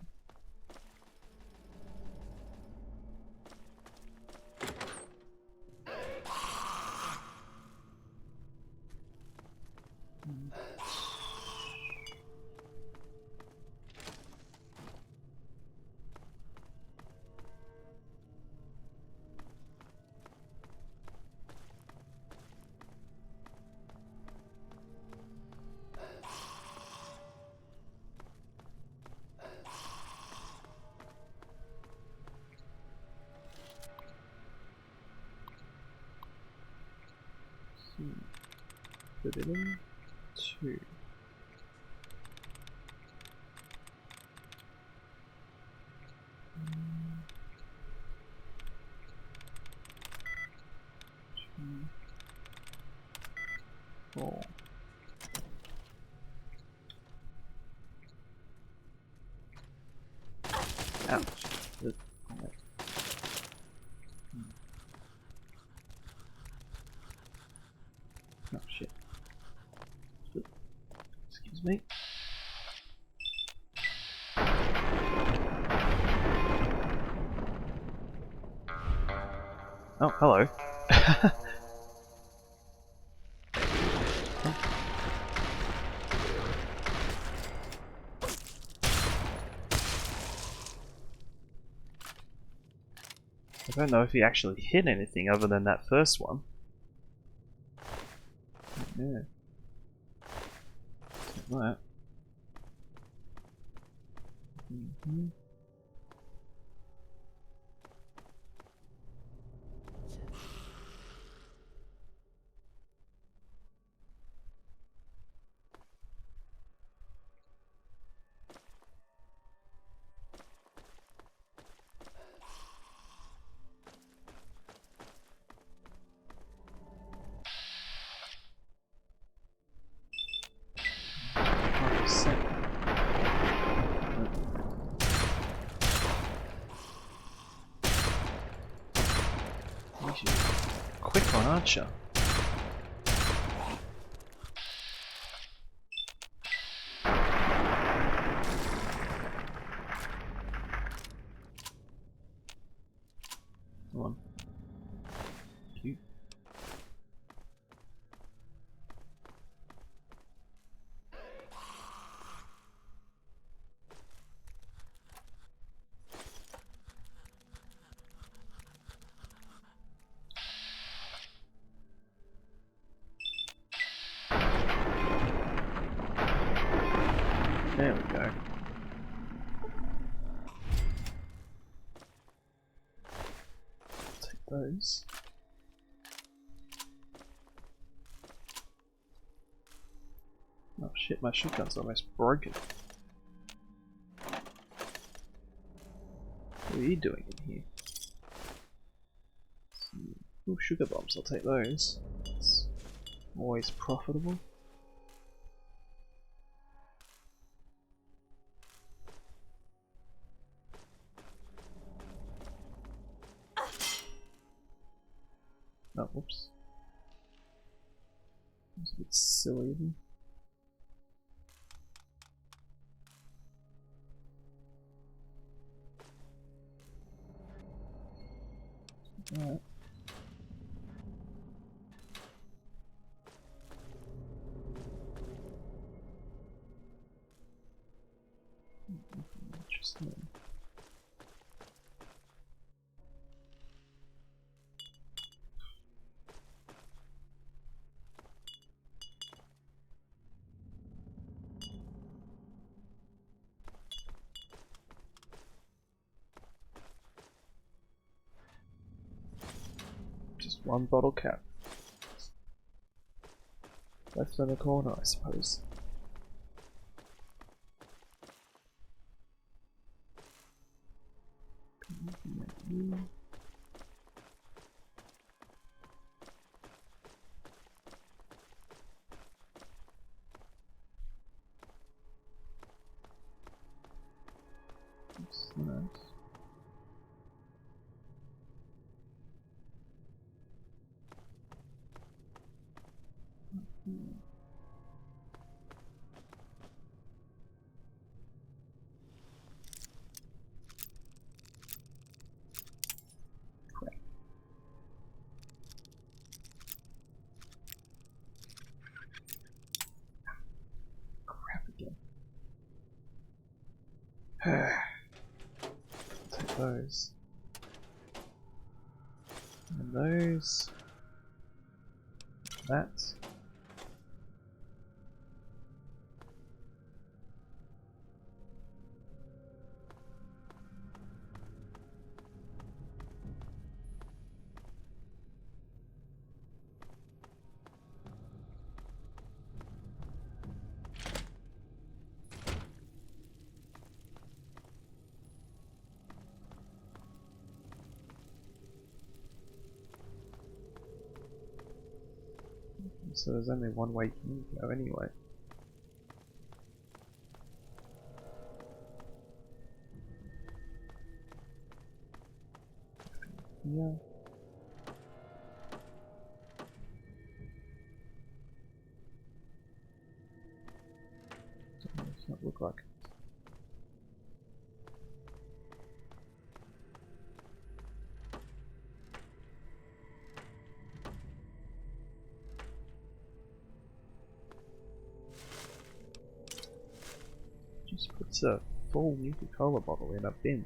Put it in 2. Four. Ouch. Good. Alright. Oh shit. Excuse me. Oh, hello. I don't know if he actually hit anything other than that first one. Yeah. Take that. Mm-hmm. Quick one, aren't you? Come on. Cute. There we go. Take those. Oh shit, my shotgun's almost broken. What are you doing in here? Ooh, sugar bombs, I'll take those. It's always profitable. Oh, whoops. That's a bit silly of me. Alright. Interesting. Just one bottle cap. Left in the corner, I suppose. Take those. And those. That. So there's only one way you can go anyway. Yeah. Does not look like it. Just puts a full Nuka-Cola bottle in a bin.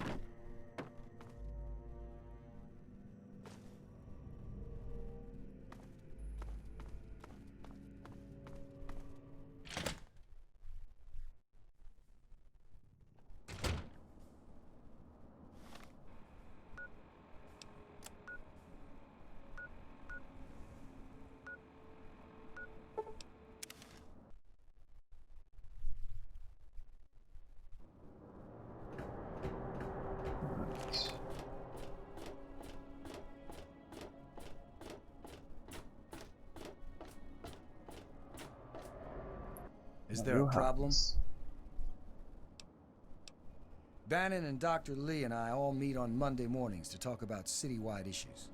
Is there a problem? Bannon and Dr. Lee and I all meet on Monday mornings to talk about citywide issues.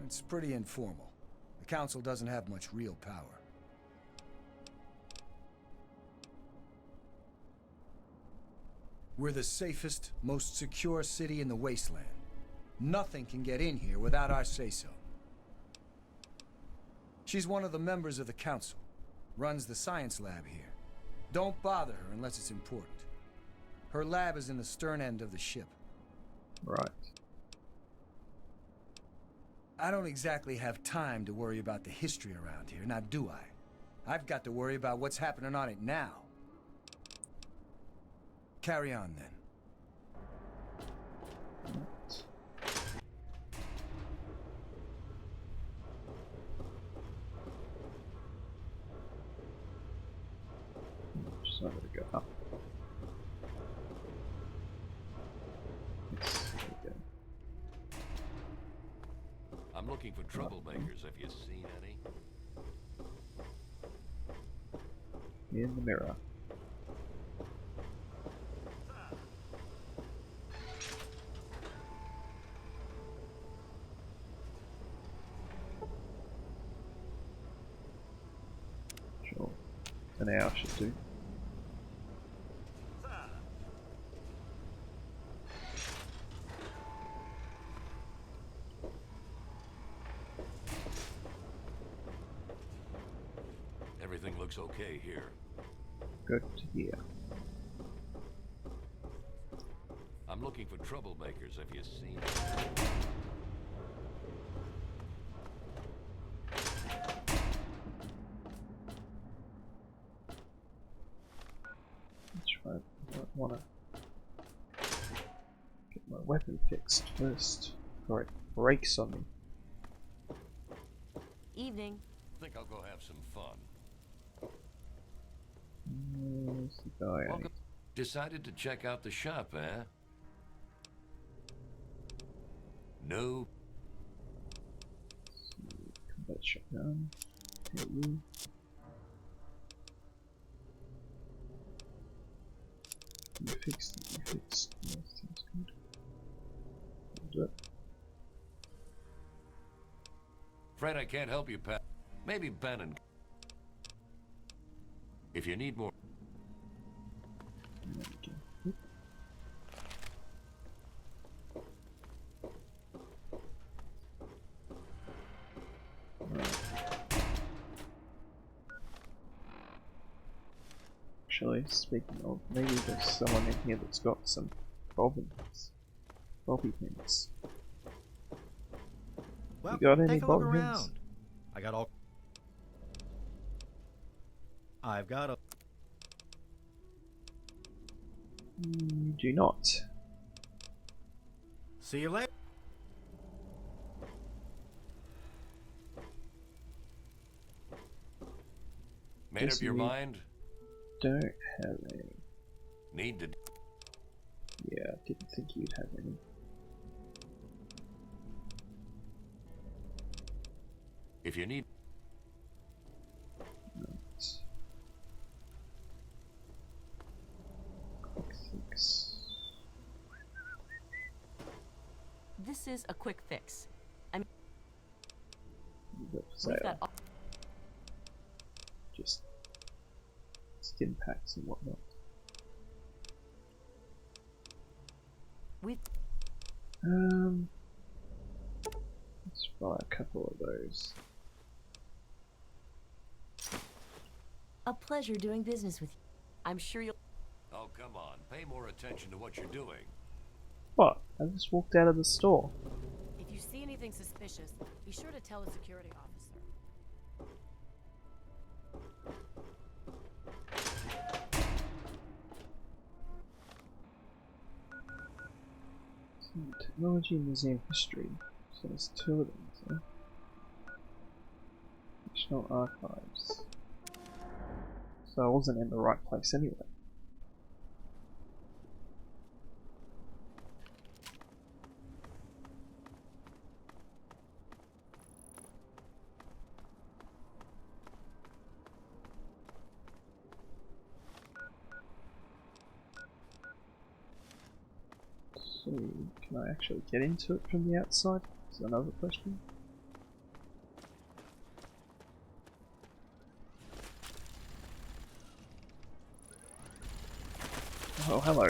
It's pretty informal. The council doesn't have much real power. We're the safest, most secure city in the wasteland. Nothing can get in here without our say-so. She's one of the members of the council, runs the science lab here. Don't bother her unless it's important. Her lab is in the stern end of the ship. Right. I don't exactly have time to worry about the history around here, now do I? I've got to worry about what's happening on it now. Carry on, then. Just not gonna go up. Yes, there we go. I'm looking for troublemakers. Have you seen any? In the mirror. Sure. An hour should do. Everything looks okay here. Good to hear. I'm looking for troublemakers. Have you seen Let's try. I wanna get my weapon fixed first before it breaks on me. Evening. Think I'll go have some fun. Where's the guy? Welcome. Decided to check out the shop, eh? No. Combat shotgun. Hit you. You fixed it. You fixed. Yes, seems good. I'll do it. Afraid I can't help you, Pat. Maybe Bannon. If you need more. There we go. Right. actually. Speaking of, maybe there's someone in here that's got some bobbins. Bobby pins. Well, You got any take a look bobby pins? around. I got all. I've got a. You do not. See you later. Made up your you mind? Don't have any. Need to. Yeah, didn't think you'd have any. If you need. Right. Quick fix. This is a quick fix. I mean, You've got for we've sale. got all Just skin packs and whatnot. we've Let's buy a couple of those. a pleasure doing business with you. I'm sure you'll. Oh, come on. Pay more attention to what you're doing. What? I just walked out of the store. If you see anything suspicious, be sure to tell the security officer. Technology Museum History. So there's two of them, so. National Archives. So I wasn't in the right place anyway. So, can I actually get into it from the outside? Is another question. Oh, hello.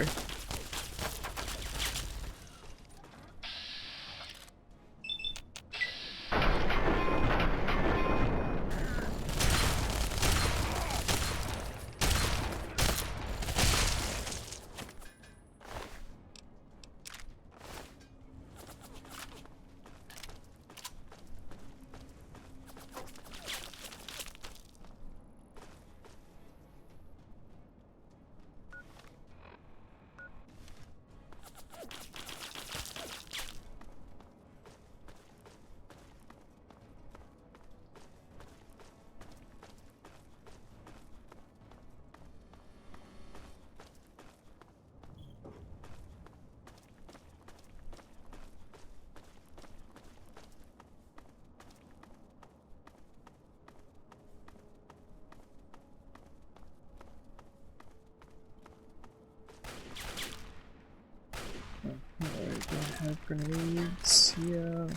Hello, do I have grenades here?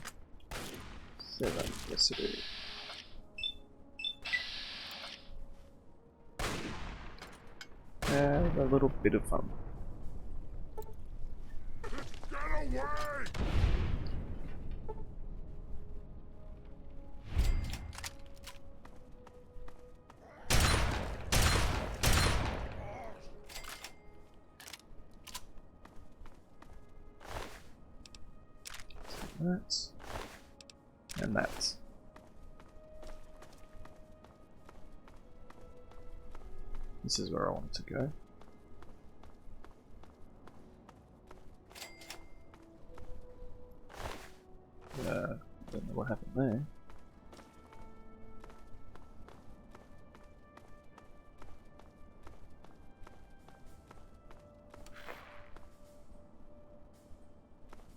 7, yes I do. And a little bit of fun. Get away! That. And that. This is where I want to go. Don't know what happened there.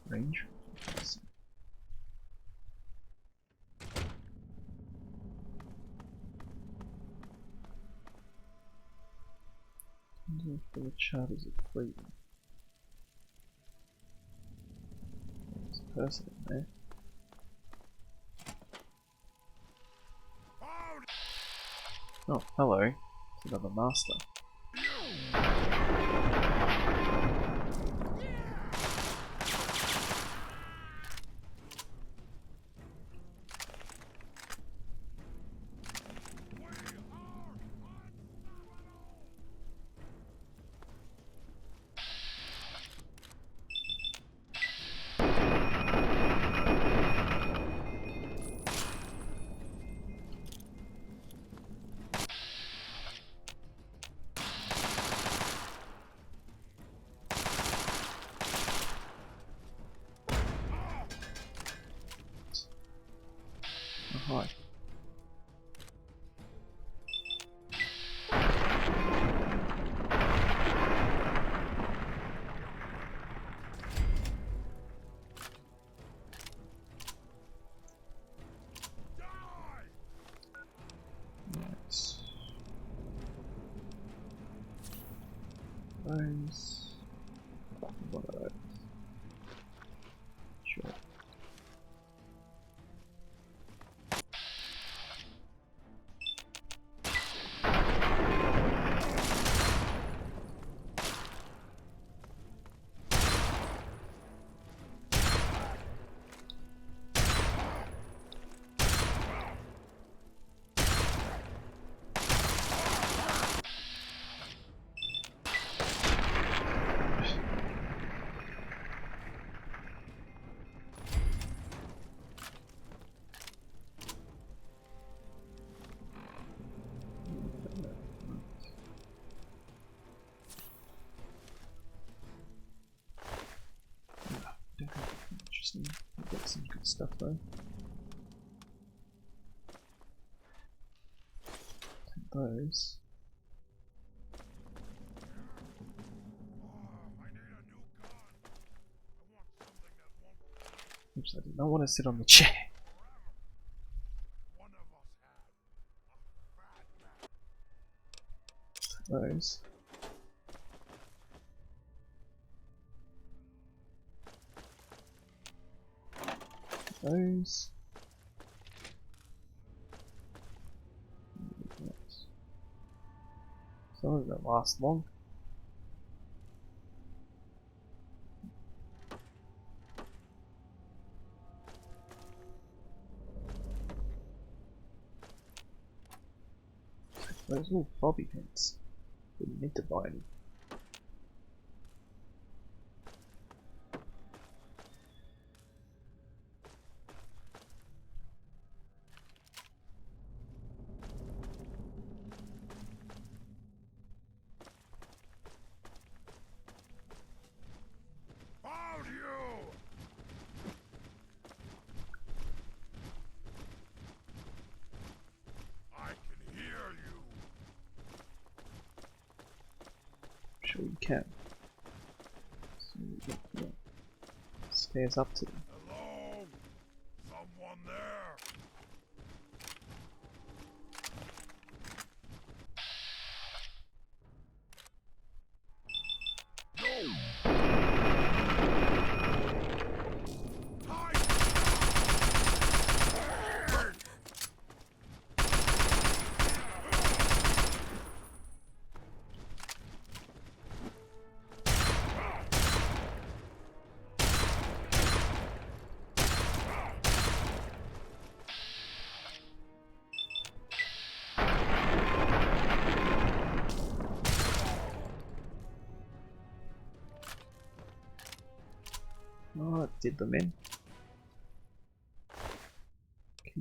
Range. For the charters of Cleveland. There's a person in there. Oh, hello. It's another master. hi. Those. One of those. Sure. Interesting. We've got some good stuff though. Take those. Oops, I did not want to sit on the chair. Take those. Those. Some of them don't last long. Those little bobby pins. Didn't need to buy any. Sure you can. So we get the stairs up to them. Hello? Someone there? Oh, it did them in. Okay.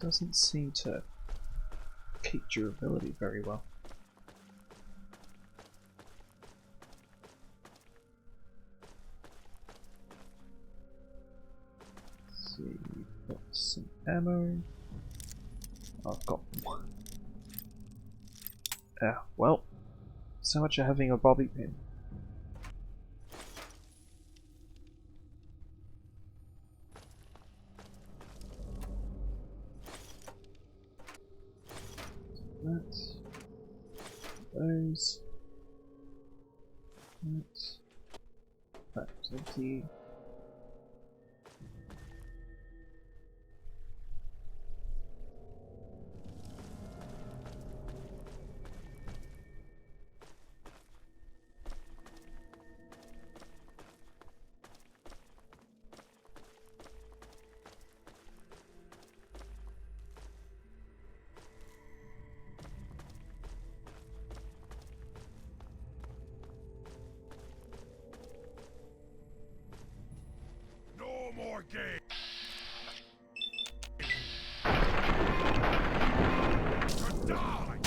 Doesn't seem to keep durability very well. Let's see, we've got some ammo. I've got one. Well. So much for having a bobby pin. That. Those. That's empty. No more game. To die.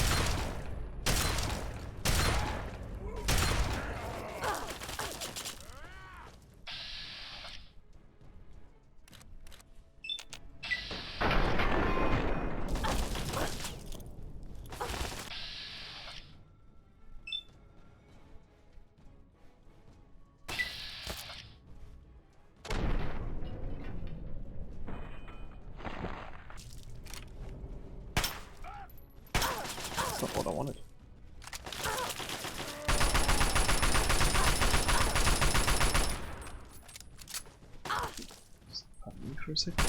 for a second.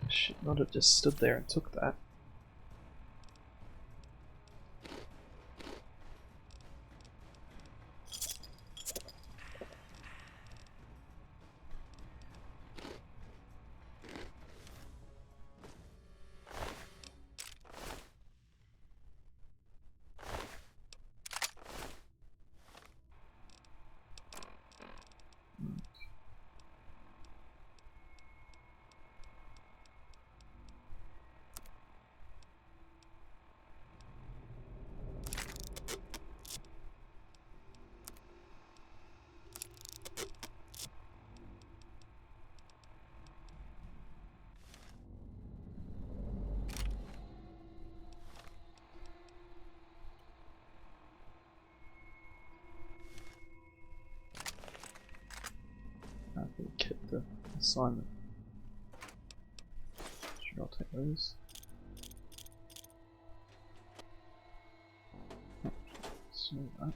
Should not have just stood there and took that. I think kept the assignment. Sure, I'll take those. So that.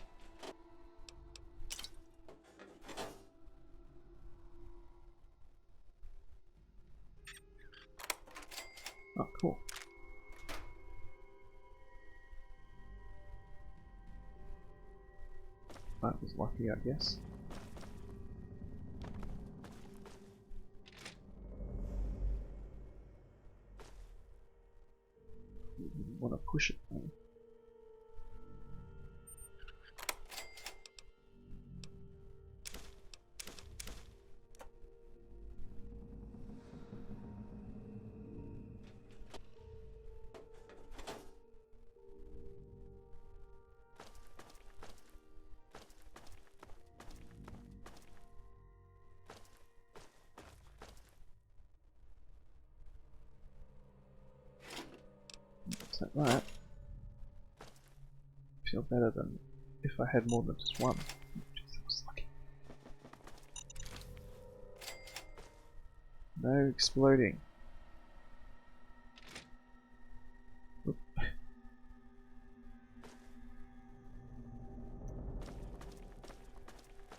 Oh, cool. That was lucky, I guess. Didn't want to push it though. Take that. Feel better than if I had more than just one. Jeez, that was lucky. No exploding. Oop.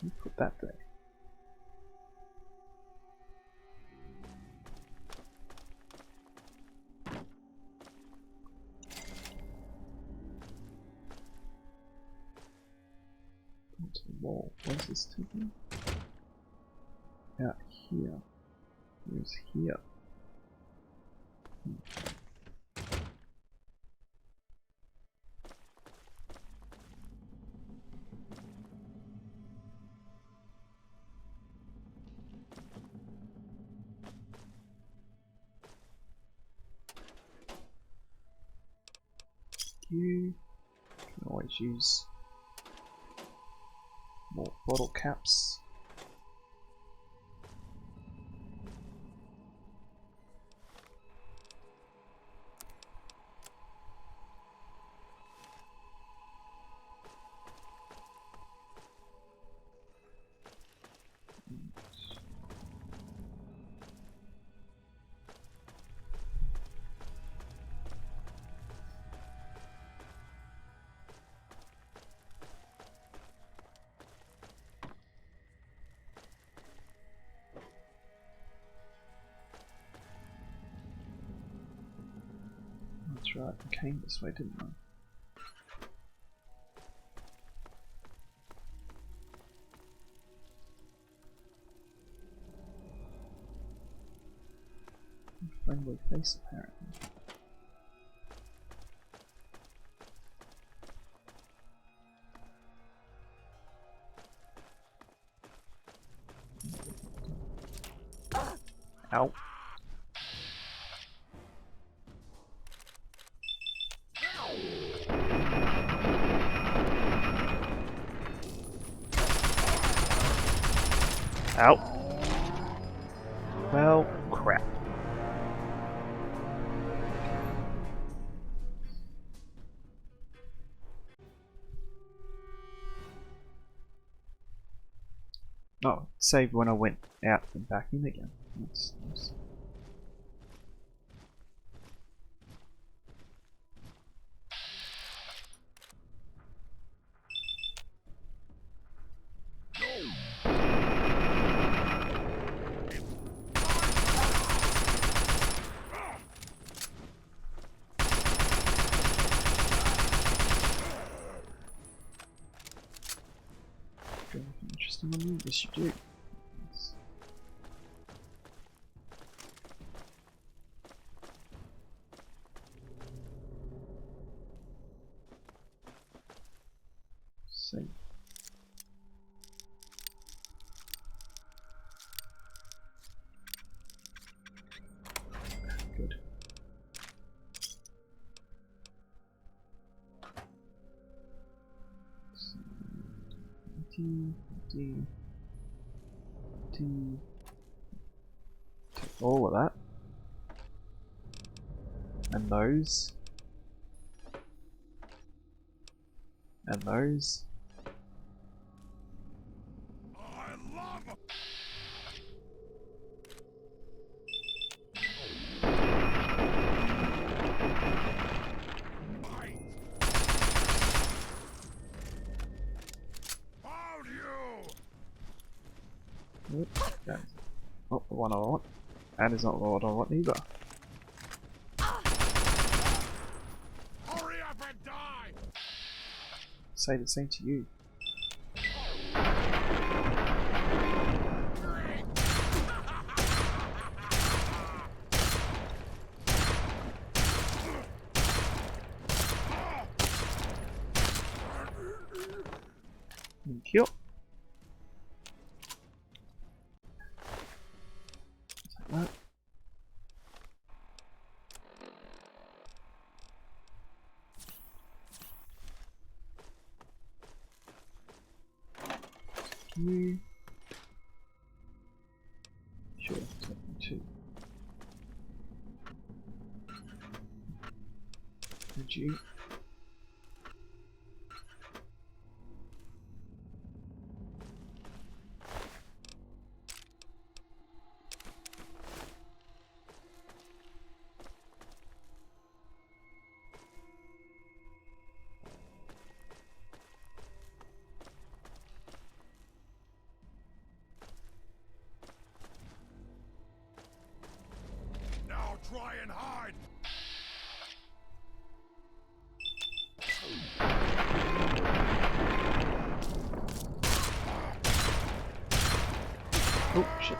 You put that there. To the wall. Where's this taking? Out here. Where's here? You can always use more bottle caps. That's right, I came this way, didn't I? A friendly face, apparently. Ow. Ow. Well, crap. Oh, it saved when I went out and back in again. That's nice. anything on you? Yes, you do. Yes. Save. Good. D. Take all of that. And those. And those. Nope, that's not the one I want. And it's not the one I want either. Hurry up and die! Say the same to you. Thank you. Take that. You. Sure, take me two. And you. Now try and hide! Oh shit.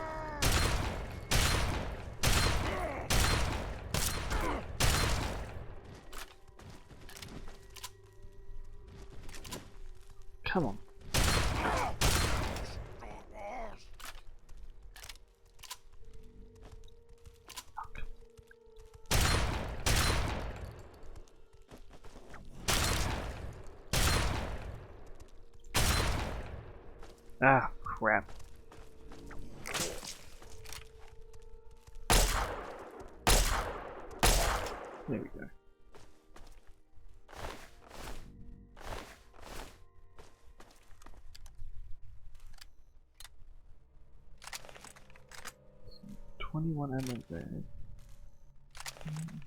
Come on. Ah, crap. There we go. So 21 ammo there.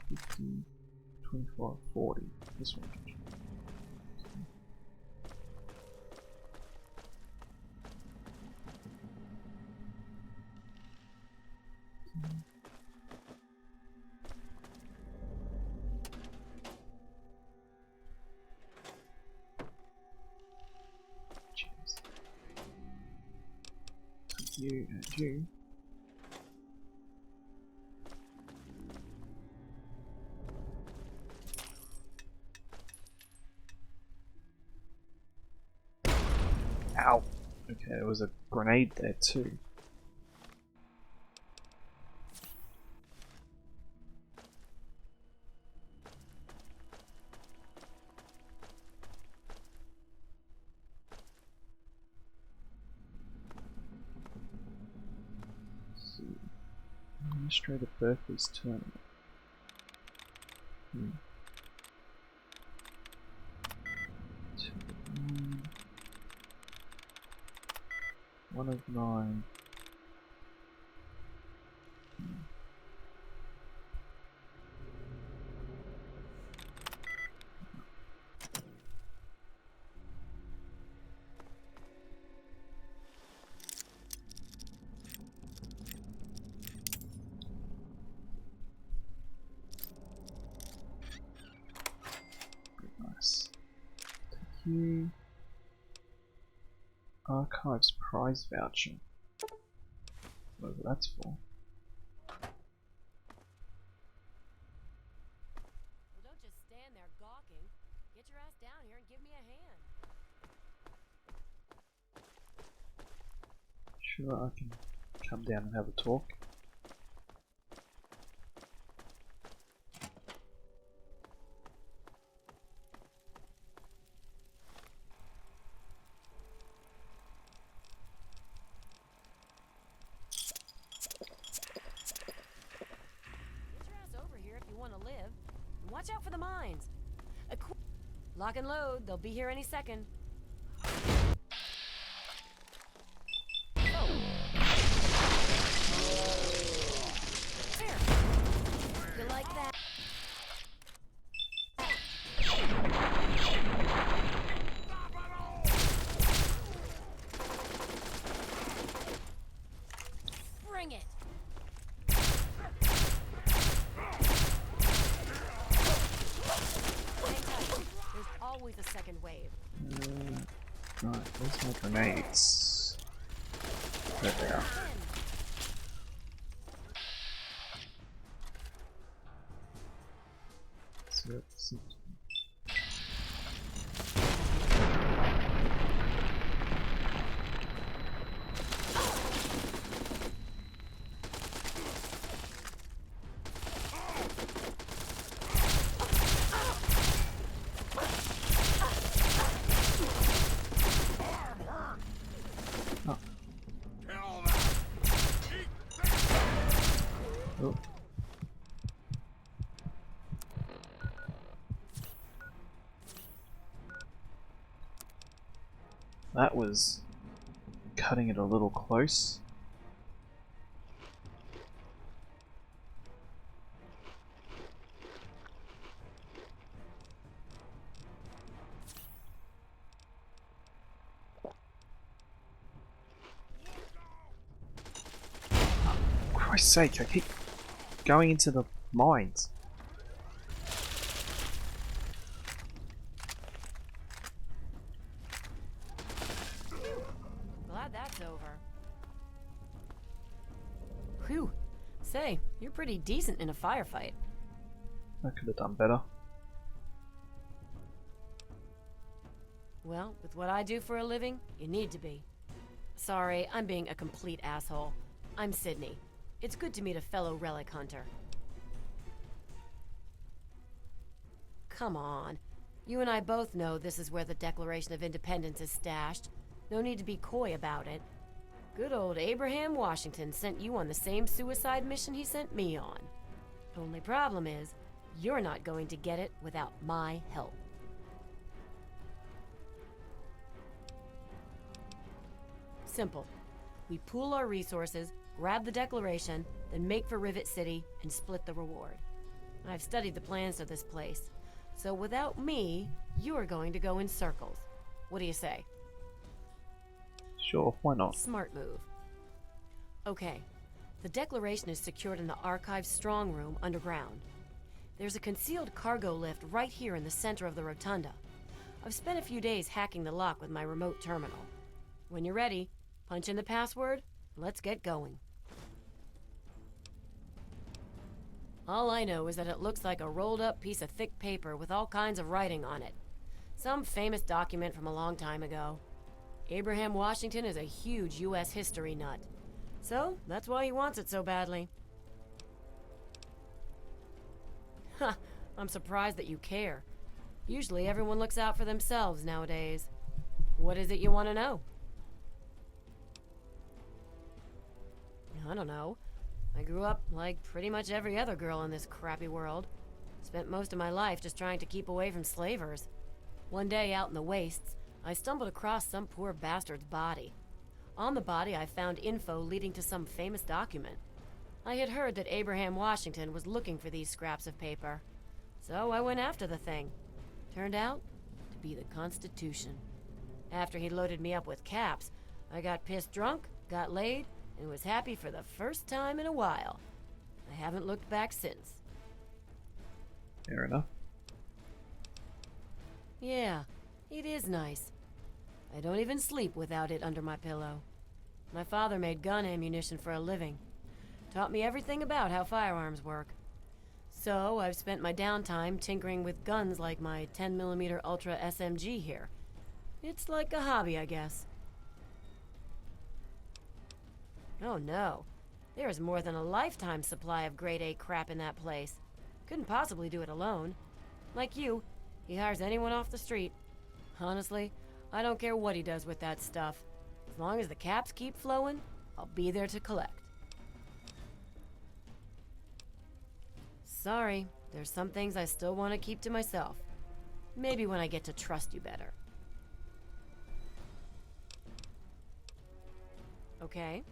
15, 24, 40. This one. Cheers. You and you. Ow. Okay, there was a grenade there too. Let's see. Administrator Berkeley's tournament. Hmm. 2 of 9. 1 of 9. Very nice. Take you. Archives prize voucher. Whatever that's for. Well, don't just stand there gawking. Get your ass down here and give me a hand. Sure, I can come down and have a talk. Watch out for the mines. Lock and load. They'll be here any second. Oh. There. You like that? Bring it. Always a second wave. Right, where's my grenades? There they are. Oh. That was cutting it a little close. For Christ's sake, I keep going into the mines. Glad that's over. Whew. Say, you're pretty decent in a firefight. I could have done better. Well, with what I do for a living, you need to be. Sorry, I'm being a complete asshole. I'm Sydney. It's good to meet a fellow relic hunter. Come on. You and I both know this is where the Declaration of Independence is stashed. No need to be coy about it. Good old Abraham Washington sent you on the same suicide mission he sent me on. Only problem is, you're not going to get it without my help. Simple. We pool our resources, grab the Declaration, then make for Rivet City and split the reward. I've studied the plans of this place, so without me, you're going to go in circles. What do you say? Sure, why not? Smart move. Okay, the Declaration is secured in the Archive's strong room underground. There's a concealed cargo lift right here in the center of the rotunda. I've spent a few days hacking the lock with my remote terminal. When you're ready, punch in the password, let's get going. All I know is that it looks like a rolled up piece of thick paper with all kinds of writing on it. Some famous document from a long time ago. Abraham Washington is a huge U.S. history nut. So, that's why he wants it so badly. Ha! I'm surprised that you care. Usually everyone looks out for themselves nowadays. What is it you want to know? I don't know. I grew up like pretty much every other girl in this crappy world. Spent most of my life just trying to keep away from slavers. One day out in the wastes, I stumbled across some poor bastard's body. On the body, I found info leading to some famous document. I had heard that Abraham Washington was looking for these scraps of paper. So I went after the thing. Turned out to be the Constitution. After he loaded me up with caps, I got pissed drunk, got laid, and was happy for the first time in a while. I haven't looked back since. Fair enough. Yeah, it is nice. I don't even sleep without it under my pillow. My father made gun ammunition for a living. Taught me everything about how firearms work. So I've spent my downtime tinkering with guns like my 10mm Ultra SMG here. It's like a hobby, I guess. Oh no. There is more than a lifetime supply of grade A crap in that place. Couldn't possibly do it alone. Like you, he hires anyone off the street. Honestly, I don't care what he does with that stuff. As long as the caps keep flowing, I'll be there to collect. Sorry, there's some things I still want to keep to myself. Maybe when I get to trust you better. Okay.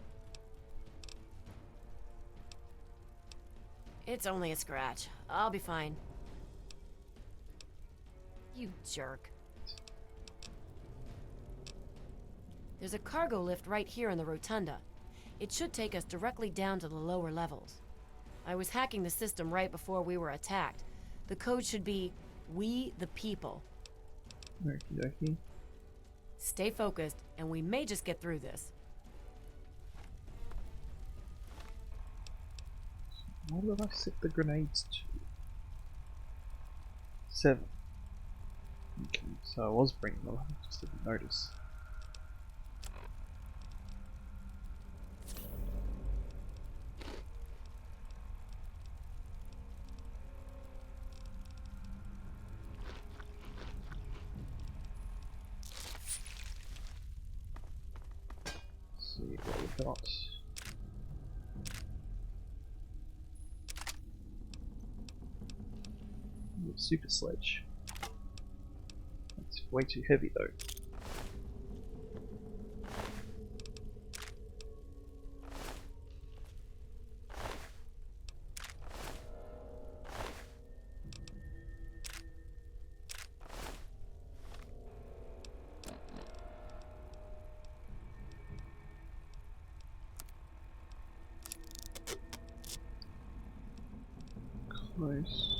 It's only a scratch. I'll be fine. You jerk. There's a cargo lift right here in the rotunda. It should take us directly down to the lower levels. I was hacking the system right before we were attacked. The code should be, "We the people." Okie dokie. Stay focused, and we may just get through this. Where did I set the grenades to? 7. Okay, so I was bringing them, I just didn't notice. Let's see what we've got. Super sledge. It's way too heavy though. Close.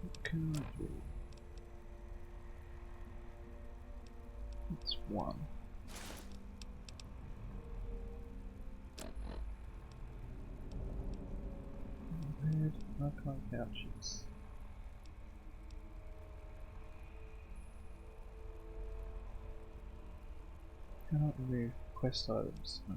What can I do? It's 1. Red archive pouches. Cannot remove quest items. No.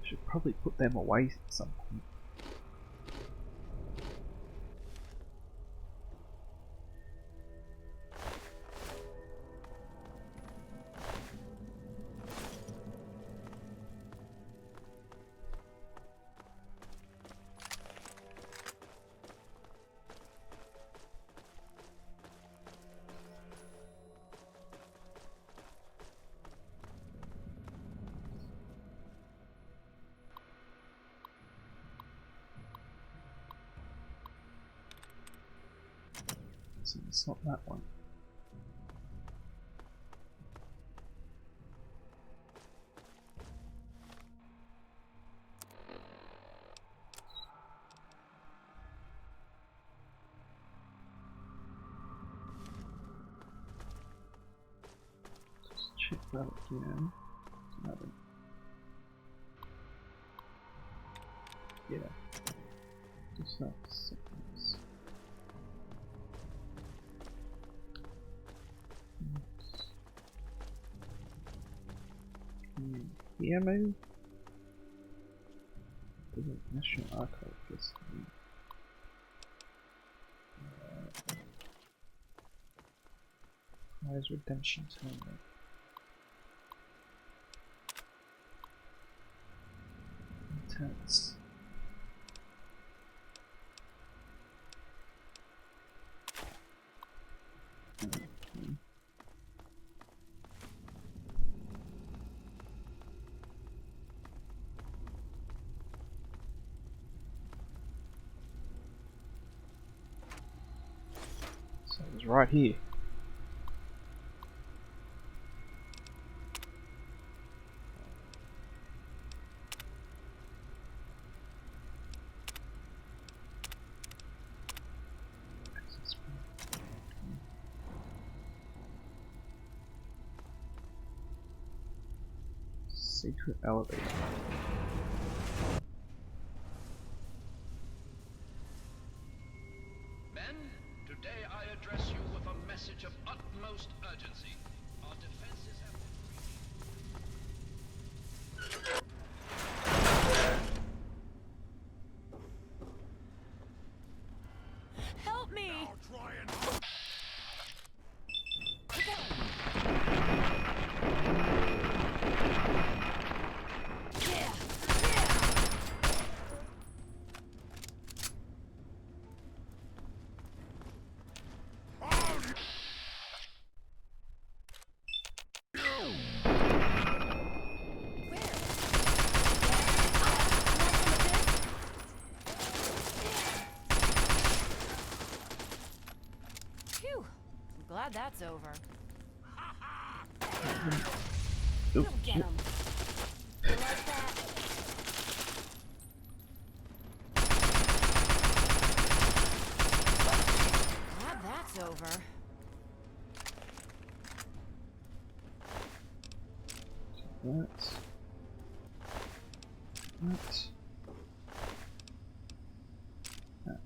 Should probably put them away at some point. So it's not that one. Just check that again. Nothing. Yeah. Just that sequence. Here maybe? The National Archive History. Prize Redemption Tournament. Intense. right here. Secret elevator. Men, today I address you with a message of utmost urgency. Our defenses have Help me! Now try and Phew! I'm glad that's over. Oop. Go get him! You like that? Glad that's over. That. That.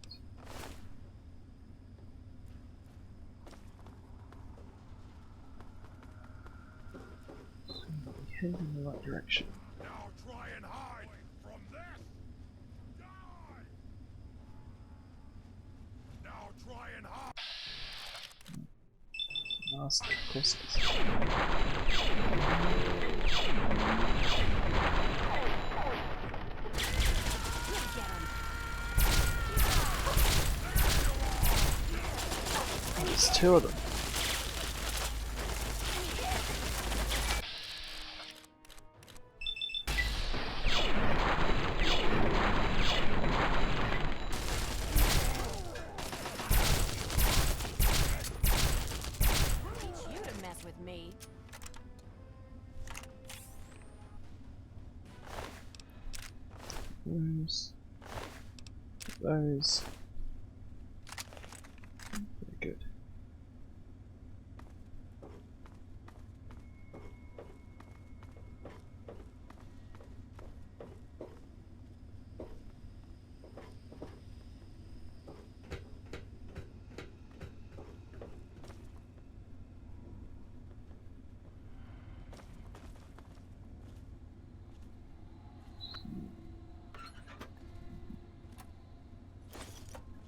So we head in the right direction. now try and hide from this. Die. Now try and hide. Nasty crystals. There's two of them. Teach you to mess with me. Those. Very good.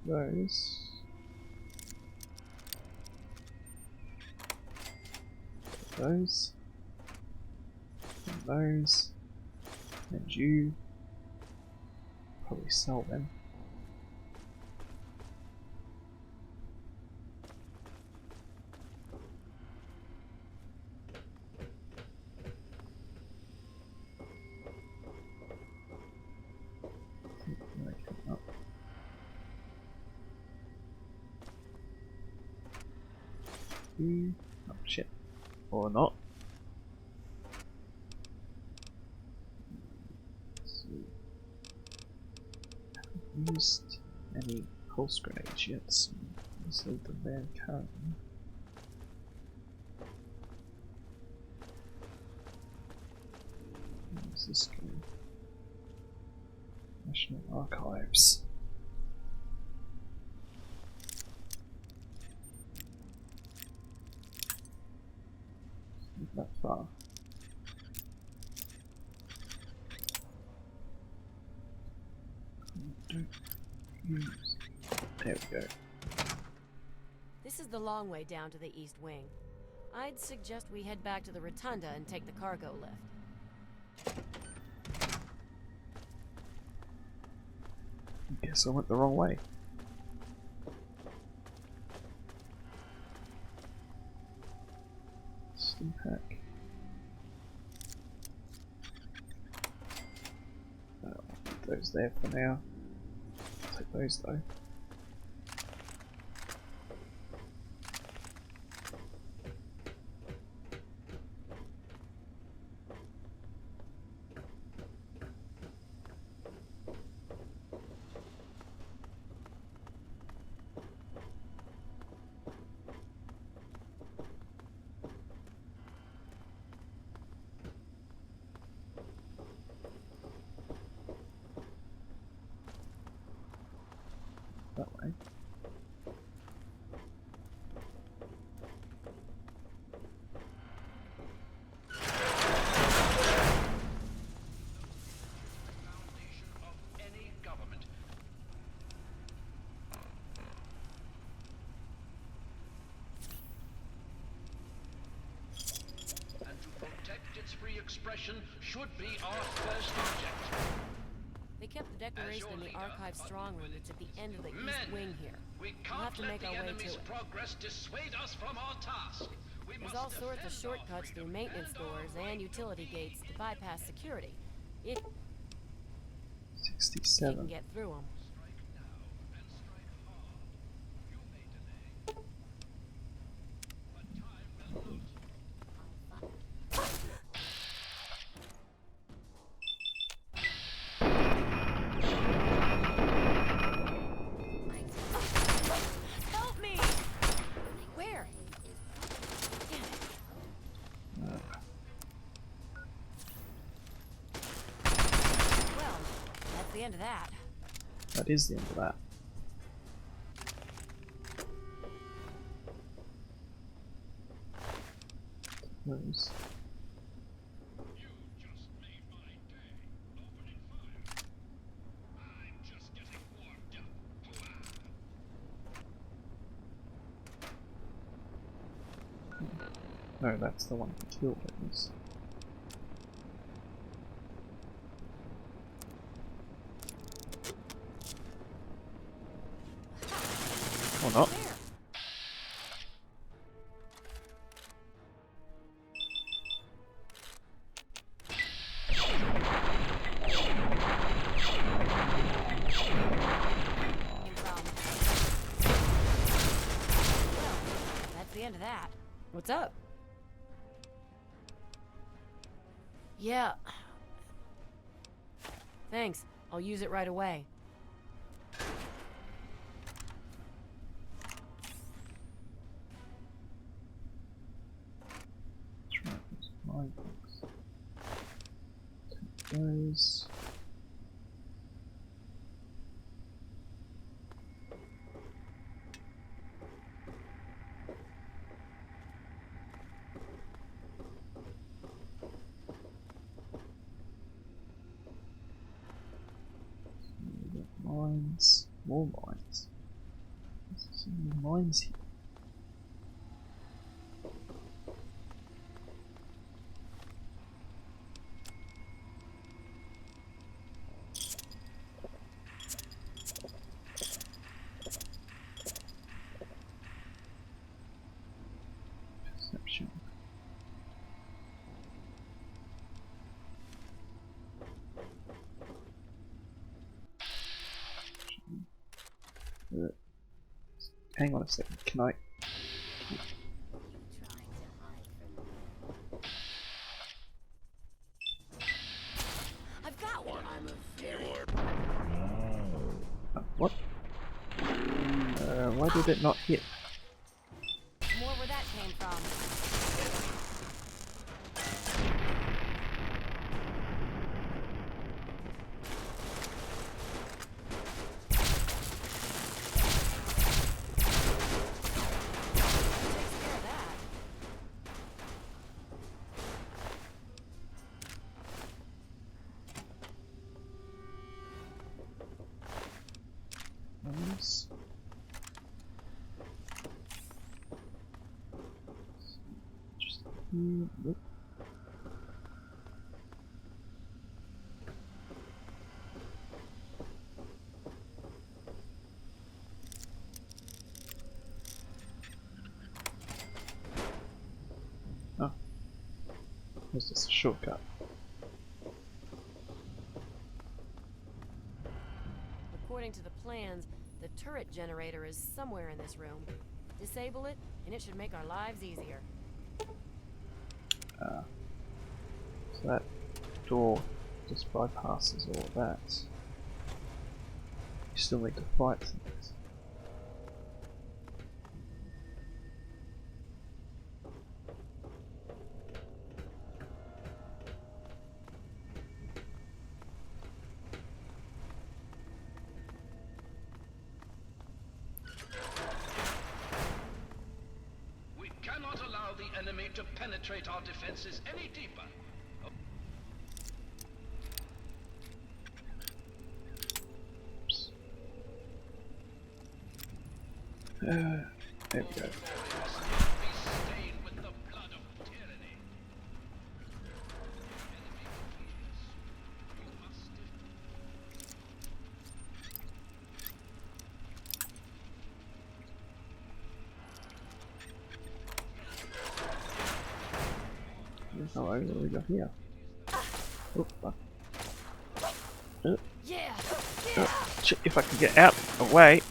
Those. Those. And those. And you. Probably sell them. Up. Oh shit. Or not. Let's see. I haven't used any pulse grenades yet, so let's leave them there currently. Where's this go? National Archives. Not that far. Don't use. There we go. This is the long way down to the East Wing. I'd suggest we head back to the Rotunda and take the cargo lift. Guess I went the wrong way. Steam pack. I'll leave those there for now. I'll take those though. expression should be our first object. They kept the declaration in the archive strong room that's at the end of the east wing here. We We'll have can't to let make the our way to enemy's it. progress dissuade us from our task. There's all sorts of shortcuts through maintenance doors and utility gates to bypass security. If you can 67. get through them. Help me! Where? Damn it. Well, that's the end of that. That is the end of that. Those. No, that's the one he killed, at least. Or not. That's the end of that. What's up? Yeah. Thanks. I'll use it right away. My books. Take those. Mines, more mines. There's so many mines here. Perception. Hang on a second, can I... I've got one. I'm a very... What? Why did it not hit? More where that came from. Those. Just look. Oh, it's just a shortcut. According to the plans, the turret generator is somewhere in this room. Disable it, and it should make our lives easier. So that door just bypasses all of that. You still need to fight things. We cannot allow the enemy to penetrate our defenses any deeper. There we go. How I really got here. Oh, fuck. Shit, if I can get out away.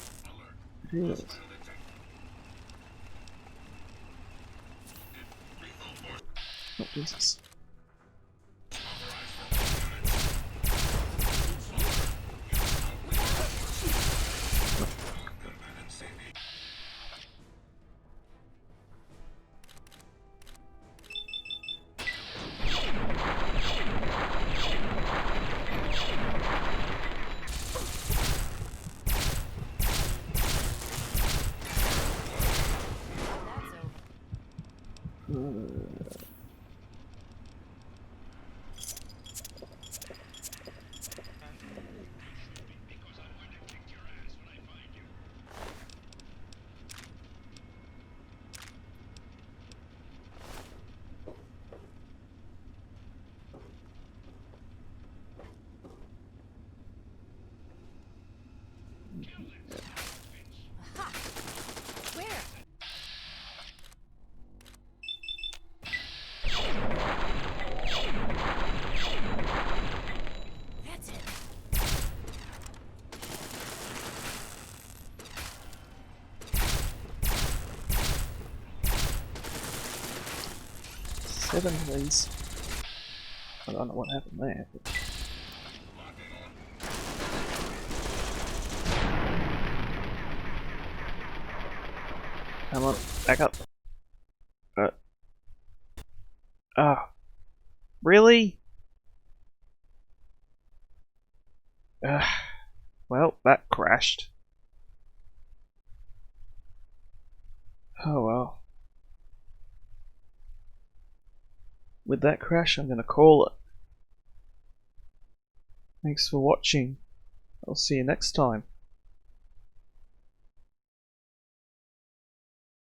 Jesus. Oh, Jesus. Where? That's it. Seven, please. I don't know what happened there. But... Come on, back up. Really? Well, that crashed. Oh well. With that crash, I'm gonna call it. Thanks for watching. I'll see you next time.